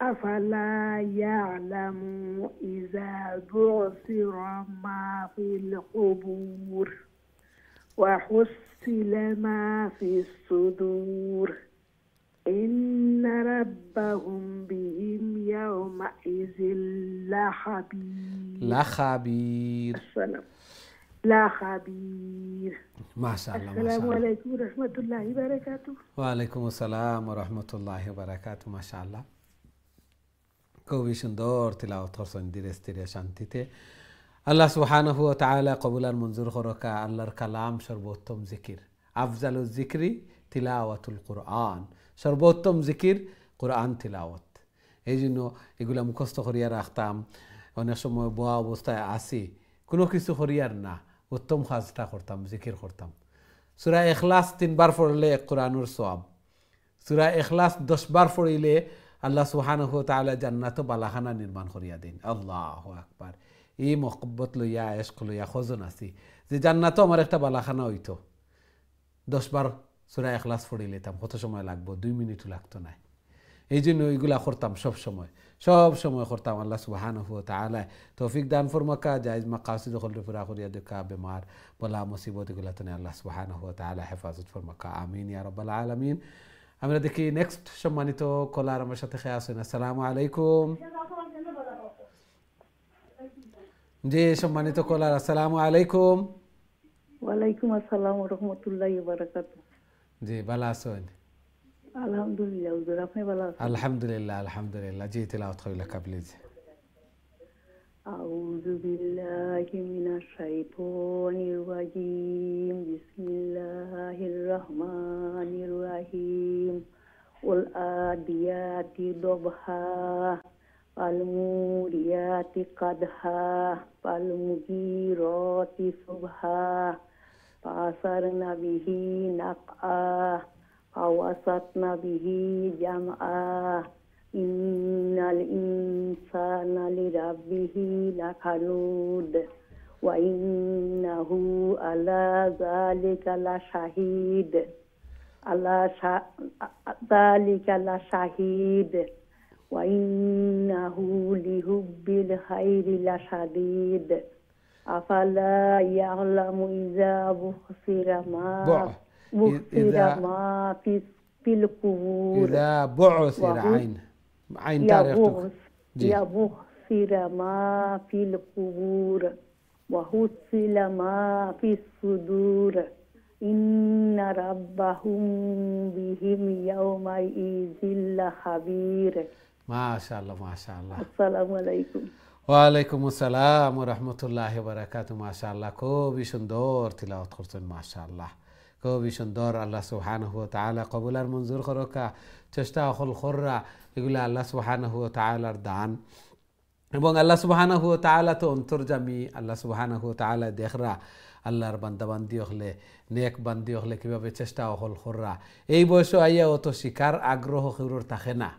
أفلا يعلم إذا بعثر ما في القبور وحصل ما في الصدور إن ربهم بهم يومئذ لخبير লাখাবির لا خبير মাশাআল্লাহ السلام عليكم ورحمة الله وبركاته ওয়ালাইকুম আসসালাম ওয়া রাহমাতুল্লাহি ওয়া বারাকাতুহু মাশাআল্লাহ খুবই সুন্দর তিলাওয়াত করছেন ধীরে স্থিরে শান্তিতে আল্লাহ সুবহানাহু ওয়া তাআলা কবুল আর মঞ্জুর করকা আল্লাহর কালাম সর্বোত্তম জিকির আফজালুজ জিকরি তিলাওয়াতুল কুরআন সর্বোত্তম জিকির কুরআন তিলাওয়াত এই জন্য এগুলা মুখস্থ করিয়া রাখতাম অনেক সময় বোয়া অবস্থায় আসি কোনো কিছু করিয়ার না উত্তম কাজটা করতাম জিকির করতাম সূরা ইখলাস 3 বার পড়লে কোরআনের সওয়াব সূরা ইখলাস 10 বার পড়িলে আল্লাহ সুবহানাহু ওয়া তাআলা জান্নাত বালাখানা নির্মাণ করিয়া দেন আল্লাহু আকবার এই মহব্বত লইয়া ইশক লইয়া খোঁজন আছি যে জান্নাত আমার একটা বালাখানা হইতো 10 বার সূরা ইখলাস পড়িলে তাম কত সময় লাগবে 2 মিনিটও লাগতো না এই জন্য ওইগুলা করতাম সব সময় করতাম আল্লাহ সুবহানাহু ওয়া তাআলা তৌফিক দান ফরমাকা জায়েজ মাকাসিদ খলরে পুরা করিয়া দেখা বেমার বলা মুসিবত এগুলা তনে আল্লাহ সুবহানাহু ওয়া তাআলা হেফাজত ফরমাকা আমিন ইয়া রাব্বাল আলামিন আমরা দেখি নেক্সট সম্মানিত কলার আমার সাথে খেয়ে আসেন আসসালামু আলাইকুম জি সম্মানিত কলার আসসালামু আলাইকুম ওয়ালাইকুম আসসালাম ওয়া রাহমাতুল্লাহি ওয়া বারাকাতুহু জি ভালো আছেন আলহামদুলিল্লাহ হুজুর আপনি ভালো আছেন আলহামদুলিল্লাহ জি তিলাওয়াত করিলা প্লিজ أعوذ بالله من الشيطان الرجيم بسم الله الرحمن الرحيم والعاديات ضبحا فالموريات قدحا فالمغيرات صبحا فأثرن به نقعا فوسطن به جمعا إن الإنسان لربه لكنود وإنه على ذلك لشهيد وإنه لحب الخير لشديد أفلا يعلم إذا بُعْثِرَ ما في القبور إذا بعثر عين تاريخ يبخسر ما في القبور وحصل ما في الصدور إن ربهم بهم يومئذ لخبير ما شاء الله السلام عليكم ওয়ালাইকুম আসসালাম ওয়া রাহমাতুল্লাহি ওয়া বারাকাতুহু মাশাআল্লাহ খুবই সুন্দর তিলাওয়াত করছেন মাশাআল্লাহ খুবই সুন্দর আল্লাহ সুবহানাহু ওয়া তাআলা কবুল আর মঞ্জুর করকা চেষ্টা অকল খররা এগুলা আল্লাহ সুবহানাহু ওয়া তাআলার দান এবং আল্লাহ সুবহানাহু ওয়া তাআলা তো অন্তর্যামী আল্লাহ সুবহানাহু ওয়া তাআলা দেখরা আল্লাহর বান্দাবান্দি হলে নেক বান্দি হলে কিভাবে চেষ্টা অকল খররা এই বয়সে আইয়া অত শিকার আগ্রহ কিরোর থাকে না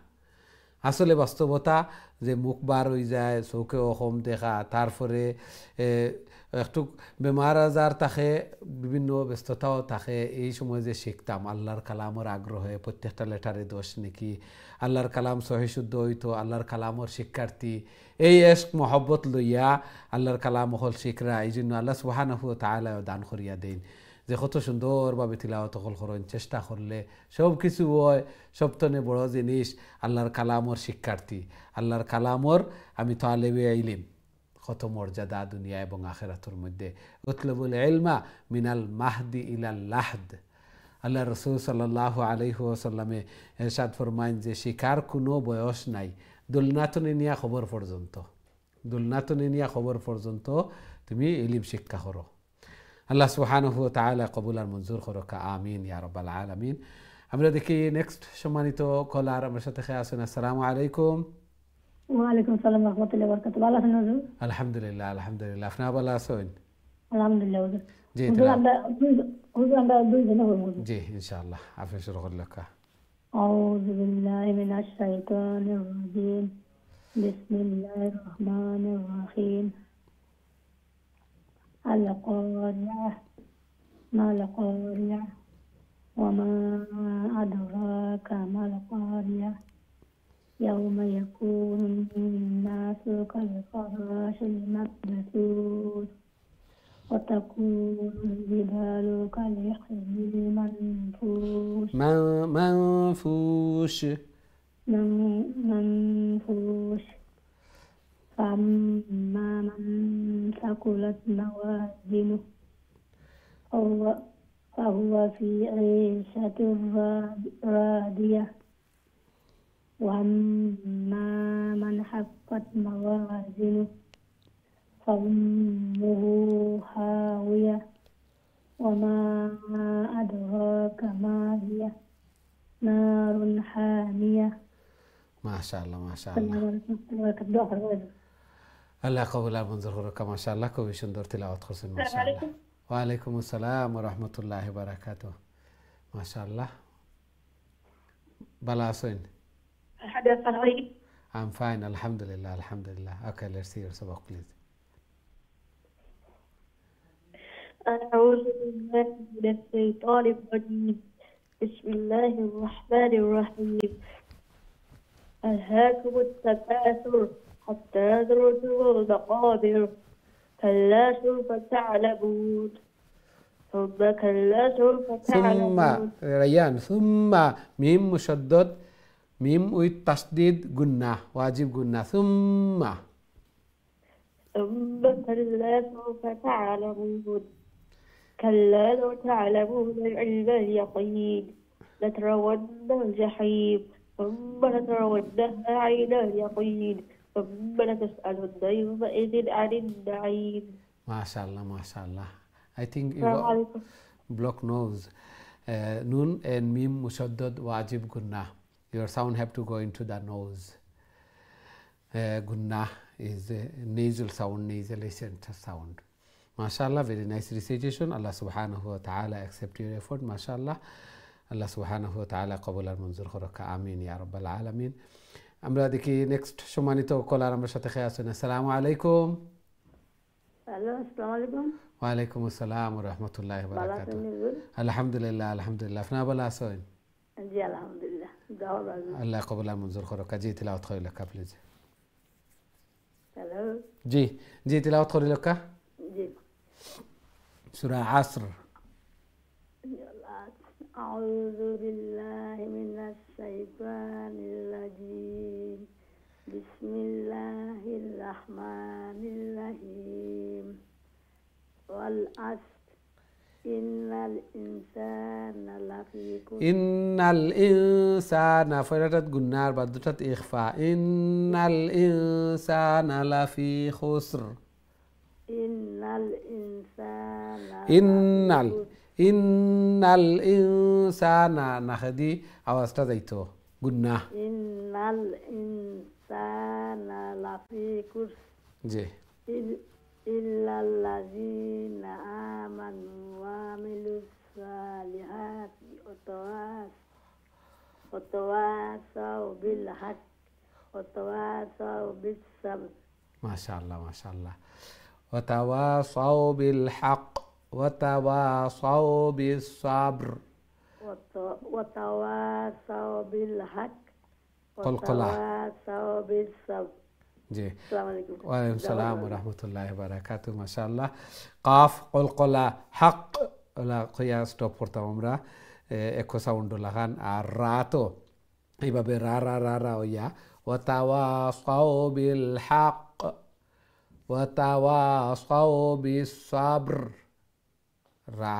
আসলে বাস্তবতা যে মুখ বার হয়ে যায়, চোখেও কম দেখা, তারপরে একটু বেমার আজার থাকে, বিভিন্ন ব্যস্ততাও থাকে। এই সময় যে শিখতাম আল্লাহর কালামর আগ্রহে, প্রত্যেকটা লেটারে দোষ নাকি আল্লাহর কালাম সহিশুদ্ধ হইতো, আল্লাহর কালামর শিক্ষার্থী এই এশক মহব্বত লইয়া আল্লাহর কালাম হল শিখরা। এই জন্য আল্লাহ সুবহানাহু ওয়া তাআলা দান করিয়া দেন যে কত সুন্দরভাবে তিলাওয়াত করেন, চেষ্টা করলে সব কিছু হয়। সবতনে বড় জিনিস আল্লাহর কালামর শিক্ষার্থী, আল্লাহর কালামর আমি তালেবে ইলম, কত মর্যাদা দুনিয়া এবং আখিরাতের মধ্যে। উতলুবুল ইলমা মিনাল মাহদি ইলাল লাহদ। আল্লাহ রাসূল সাল্লাল্লাহু আলাইহি ওয়াসাল্লামে ইরশাদ ফরমায়েন যে শিকার কোনো বয়স নাই, দুলনাতনে নিয়া খবর পর্যন্ত, দুলনাতনে নিয়া খবর পর্যন্ত তুমি ইলম শিক্ষা করো। আল্লাহ সুবহানাহু ওয়া তাআলা কবুল আর মঞ্জুর করুক, আমিন ইয়া রাব্বাল আলামিন। আমরা দেখি নেক্সট সম্মানিত কলার আমার সাথে আছেন। আসসালামু আলাইকুম। ওয়ালাইকুম আসসালাম রাহমাতুল্লাহি ওয়া বারাকাতুহু। ভালো আছেন হুজুর? আলহামদুলিল্লাহ, আলহামদুলিল্লাহ। আপনি ভালো আছেন? আলহামদুলিল্লাহ হুজুর। জি আমরা দুইজনে বলবো। জি ইনশাআল্লাহ। আপনি শুরু করলে কা। আউযু বিল্লাহি মিনাশ শাইতানির রাজিম। বিসমিল্লাহির রহমানির রহিম। আল-কারিয়াহ মাল-কারিয়াহ ওয়া মা আদরাকা মাল-কারিয়াহ ইয়াওমা ইয়াকুনুন নাসু কাল-ফারাশিল মাবথুথ ওয়া তাকুনুল জিবালু কাল-ইহনিল মানফুশ منفوش منفوش فأما من ثقلت موازينه فهو في عيشة راضية وأما من خفت موازينه فأمه هاوية وما أدراك ما هي نار حامية. ما شاء الله ما شاء الله. আল্লাহ কবুল আর মঞ্জুর করুক। মাশাআল্লাহ, খুবই সুন্দর তিলাওয়াত করছেন। মাশাআল্লাহ। ওয়া আলাইকুম আসসালাম ওয়া রাহমাতুল্লাহি ওয়া বারাকাতুহু। মাশাআল্লাহ। ভালো আছেন? I'm fine, alhamdulillah, alhamdulillah. Okay, let's see your sabaq, please. أعوذ بالله من الشيطان الرجيم. بسم الله الرحمن الرحيم. ألهاكم التكاثر حتى زرتم المقابر كلا سوف تعلمون ثم كلا سوف ثم تعلمون. ريان ثم ميم مشدد، ميم with تشديد قلنا واجب قلنا ثم كلا سوف تعلمون كلا لو تعلمون علم اليقين لترون الجحيم ثم لترونها عين اليقين ثم لتسألن يومئذ عن النعيم. ما شاء الله ما شاء الله. I think you السلام عليكم. block nose. Nun and mim mushaddad wajib gunnah. Your sound have to go into the nose. Gunnah is a nasal sound, nasally center sound. MashaAllah, very nice recitation. Allah subhanahu wa ta'ala accept your effort. MashaAllah. Allah subhanahu wa ta'ala qabul আর মঞ্জুর করুক, আমিন ইয়া রাব্বাল আলামিন। আমরা দেখি next সম্মানিত কলার আমার সাথে আছেন। আসসালামু আলাইকুম। হ্যালো, আসসালামু আলাইকুম। ওয়া আলাইকুম আসসালাম ওয়া রাহমাতুল্লাহি ওয়া ভালো বারাকাতুহু। আছেন হুজুর? আলহামদুলিল্লাহ, আলহামদুলিল্লাহ। আপনি ভালো আছেন? জি আলহামদুলিল্লাহ। দাও রাজি। আল্লাহ কবুল আর মঞ্জুর করুক। জি তিলাওয়াত করিল কা প্লিজ। হ্যালো। জি জি তিলাওয়াত করিল কা। জি। সূরা আসর। أعوذ بالله من الشيطان الرجيم. بسم الله الرحمن الرحيم. والعصر إن الإنسان لفي خسر. إن الإنسان فرتت قنار بدتت إخفاء. إن الإنسان لفي خسر. إن الإنسان إن الإنسان نخدي أواستا زيتو قلنا إن الإنسان لفي خسر جي إلا الذين آمنوا وعملوا الصالحات وتواصوا بالحق وتواصوا بالصبر মাশাআল্লাহ মাশাআল্লাহ ওয়াতাওয়াসাউ বিল হক ওয়াতাওয়াসাউ বিস সাবর وتواصوا بالحق قلقلة. وتواصوا بالصبر জি السلام عليكم ওয়ালাইকুম সালাম ওয়া রাহমাতুল্লাহি ওয়া বারাকাতুহু মাশাআল্লাহ কাফ কলকলা হক ওলা কইয়া স্টপ করতাম আমরা একো সাউন্ড লাগান আর রা তো এইভাবে রা রা রা রা হইয়া ওয়াতাওয়াসাউ বিল হক ওয়াতাওয়াসাউ বিস সাবর রা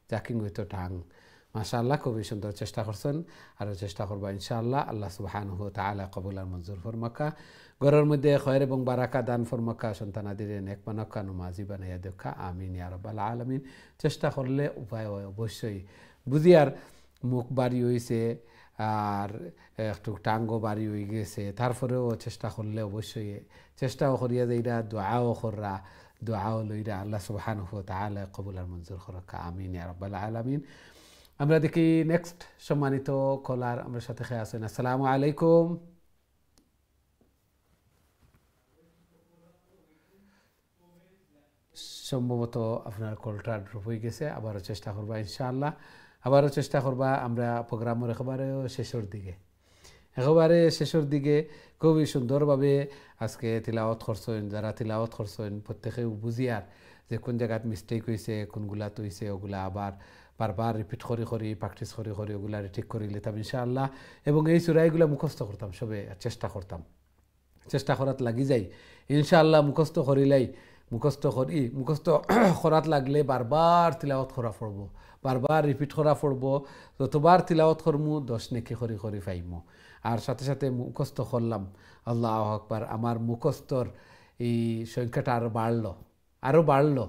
জাকিং হইতো ঠাং মাশাআল্লাহ খুবই সুন্দর চেষ্টা করছেন আরও চেষ্টা করবা ইনশাআল্লাহ আল্লাহ সুবহানাহু ওয়া তাআলা কবুল আর মঞ্জুর ফরমাকা ঘরের মধ্যে খয়ের এবং বারাকা দান ফরমাকা সন্তানাদের নেক বানাকা নমাজি বানাইয়া দেখা আমিন ইয়া রাব্বাল আলামিন চেষ্টা করলে উপায় হয় অবশ্যই বুঝিয়ার মুখ বাড়ি হইছে আর একটু টাঙ্গ বাড়ি হয়ে গেছে তারপরেও চেষ্টা করলে অবশ্যই চেষ্টাও করিয়া যাইরা দোয়াও কররা দোয়াও লইরা আল্লাহ সুবহানাহু ওয়া তাআলা কবুল আর মঞ্জুর করকা আমিন ইয়া রাব্বাল আলামিন আমরা দেখি নেক্সট সম্মানিত কলার আমার সাথে খেয়ে আছেন আসসালামু আলাইকুম সম্ভবত আপনার কলটা ড্রপ হয়ে গেছে আবারও চেষ্টা করবা ইনশাআল্লাহ আবারও চেষ্টা করবা আমরা প্রোগ্রামের একেবারে শেষের দিকে খুবই সুন্দরভাবে আজকে তিলাওয়াত করছেন যারা তিলাওয়াত করছেন প্রত্যেকে বুঝিয়ার যে কোন জায়গাত মিস্টেক হয়েছে কোনগুলা তো হয়েছে ওগুলা আবার বারবার রিপিট করি প্র্যাকটিস করি ওগুলা ঠিক করে নিতাম ইনশাআল্লাহ এবং এই সূরাগুলা মুখস্থ করতাম সবে চেষ্টা করাত লাগি যাই ইনশাআল্লাহ মুখস্থ করাত লাগলে বারবার তিলাওয়াত করা পড়ব বারবার রিপিট করা পড়ব যতবার তিলাওয়াত করমু 10 নেকি করি পাইমু আর সাথে সাথে মুখস্থ করলাম আল্লাহু আকবার আমার মুখস্থর এই সংখ্যাটা আরও বাড়লো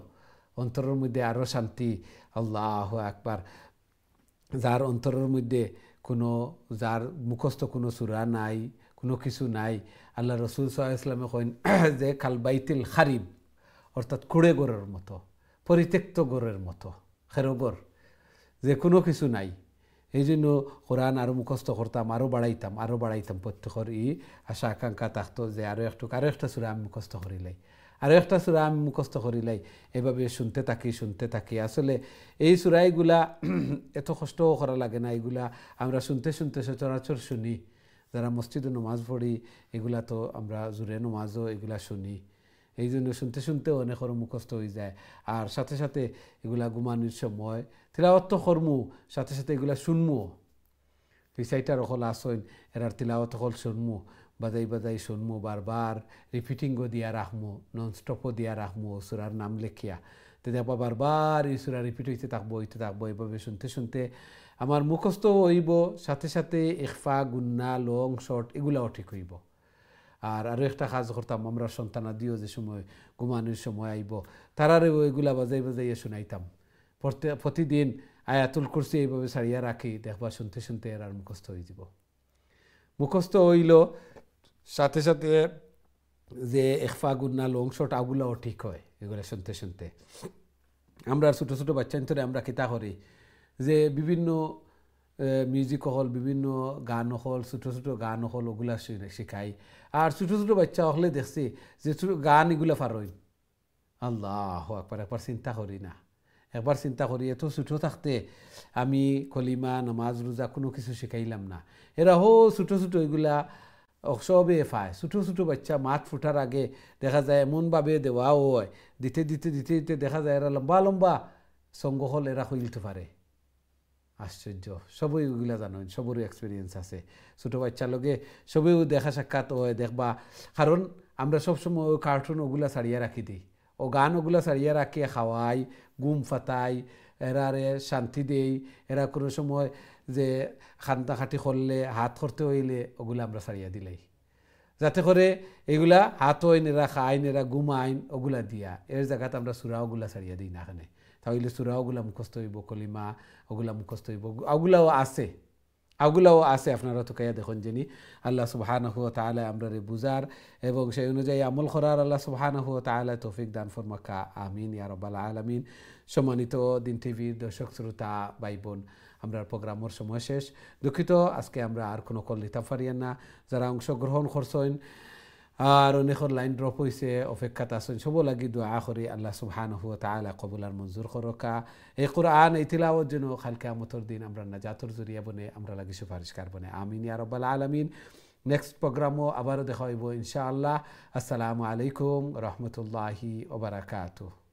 অন্তরের মধ্যে আরও শান্তি আল্লাহু আকবার যার অন্তরের মধ্যে যার মুখস্থ কোনো সূরা নাই কোনো কিছু নাই আল্লাহ রাসূল সাল্লাল্লাহু আলাইহি ওয়াসাল্লামে কইন যে কালবাইতিল খারিব অর্থাৎ কুড়ে ঘরের মতো পরিত্যক্ত ঘরের মতো খেরোঘর যে কোনো কিছু নাই এই জন্য কোরআন আরও মুখস্থ করতাম আরও বাড়াইতাম প্রত্যেকের আশা আকাঙ্ক্ষা থাকতো যে আরও একটা সূরা আমি মুখস্থ করিলাই এভাবে শুনতে থাকি আসলে এই সূরাগুলা এত কষ্টও করা লাগে না এগুলা আমরা শুনতে সচরাচর শুনি যারা মসজিদে নামাজ পড়ি এগুলা তো আমরা জোরে নামাজও এগুলা শুনি এই জন্য শুনতে অনেকের মুখস্থ হয়ে যায় আর সাথে সাথে এগুলা ঘুমানোর সময় তিলাওয়াত তো করমু সাথে সাথে এগুলা শুনমু দুই চাইটার অকল আসইন এরার তিলাওয়াত অকল শুনমু বাজাই শুনমু বারবার রিপিটিংও দিয়া রাখমু ননস্টপও দিয়া রাখমু সূরার নাম লেখিয়া তো দেখবা বারবার এই সূরা রিপিট হইতে থাকবো এইভাবে শুনতে আমার মুখস্থ হইব সাথে সাথে ইখফা গুন্না লং শর্ট এগুলাও ঠিক হইব আরও একটা কাজ করতাম আমরা সন্তানাদিও যে সময় ঘুমানোর সময় আইব তারারেও এগুলা বাজাইয়ে শুনাইতাম প্রতিদিন আয়াতুল কুরসি এইভাবে ছাড়িয়া রাখি দেখবা শুনতে এর আর মুখস্থ হয়ে যাব মুখস্থ হইল সাথে সাথে যে ইখফা গুন্না লং শর্ট আগুলাও ঠিক হয় এগুলো শুনতে আমরা ছোটো বাচ্চা ধরে আমরা কিতা করি যে বিভিন্ন মিউজিক হল বিভিন্ন গান হল ছোটো গান হল ওগুলা শিখাই আর ছোটো বাচ্চা হলে দেখছি যে গান এগুলা পারইন আল্লাহু আকবার একবার চিন্তা করি এত ছোটো থাকতে আমি কলিমা নামাজ রোজা কোনো কিছু শিখাইলাম না এরা ছোটো এগুলা সবে পায় ছোটো বাচ্চা মাঠ ফুটার আগে দেখা যায় এমনভাবে দেওয়াও হয় দিতে দেখা যায় এরা লম্বা সঙ্গ হল এরা হইলতে পারে আশ্চর্য সবই ওগুলা জানো সবরই এক্সপিরিয়েন্স আছে ছোটো বাচ্চার লগে সবেও দেখা সাক্ষাৎ হয় দেখবা কারণ আমরা সবসময় ওই কার্টুন ওগুলা ছাড়িয়ে রাখি দিই ও গান ওগুলা ছাড়িয়ে রাখি খাওয়াই গুম ফাতাই এরারে শান্তি দেই এরা কোনো সময় যে খান্তি করলে হাত করতে হইলে ওগুলা আমরা ছাড়িয়ে দিলাই যাতে করে এগুলা হাত হইন এরা খাইন এরা ঘুমাইন ওগুলা দিয়া এর জায়গাতে আমরা সূরা ওগুলা ছাড়িয়ে দিই না এখানে তাহলে সূরা ওগুলা মুখস্থ হইব কলিমা ওগুলা মুখস্থ হইব ওগুলাও আছে আপনারা তো কাইয়া দেখুন যিনি আল্লাহ সুবহানাহু ওয়া তাআলা আমরারে বুঝার এবং সেই অনুযায়ী আমল করার আল্লাহ সুবহানাহু ওয়া তাআলা তৌফিক দান ফরমাকা আমিন ইয়া রাব্বাল আলামিন সম্মানিত দিন টিভির দর্শক শ্রোতা ভাই বোন আমরা প্রোগ্রামের সময় শেষ। দুঃখিত, আজকে আমরা আর কোনো কল নিতে পারিয়েন না। যারা অংশগ্রহণ করছেন আর অনেকের লাইন ড্রপ হয়েছে, অপেক্ষাতে আছেন, সব লাগি দোয়া করি আল্লাহ সুবহানাহু ওয়া তাআলা কবুল আর মঞ্জুর করকা। এই কোরআন এই তিলাওয়াত যেন কাল কিয়ামতের দিন আমরা নাজাতের জরিয়া বনে, আমরা লাগি সুপারিশকার বনে। আমিন ইয়া রাব্বাল আলামিন। নেক্সট প্রোগ্রামও আবারও দেখা হইব ইনশাআল্লাহ। আসসালামু আলাইকুম রহমতুল্লাহি ওয়া বারাকাতুহু।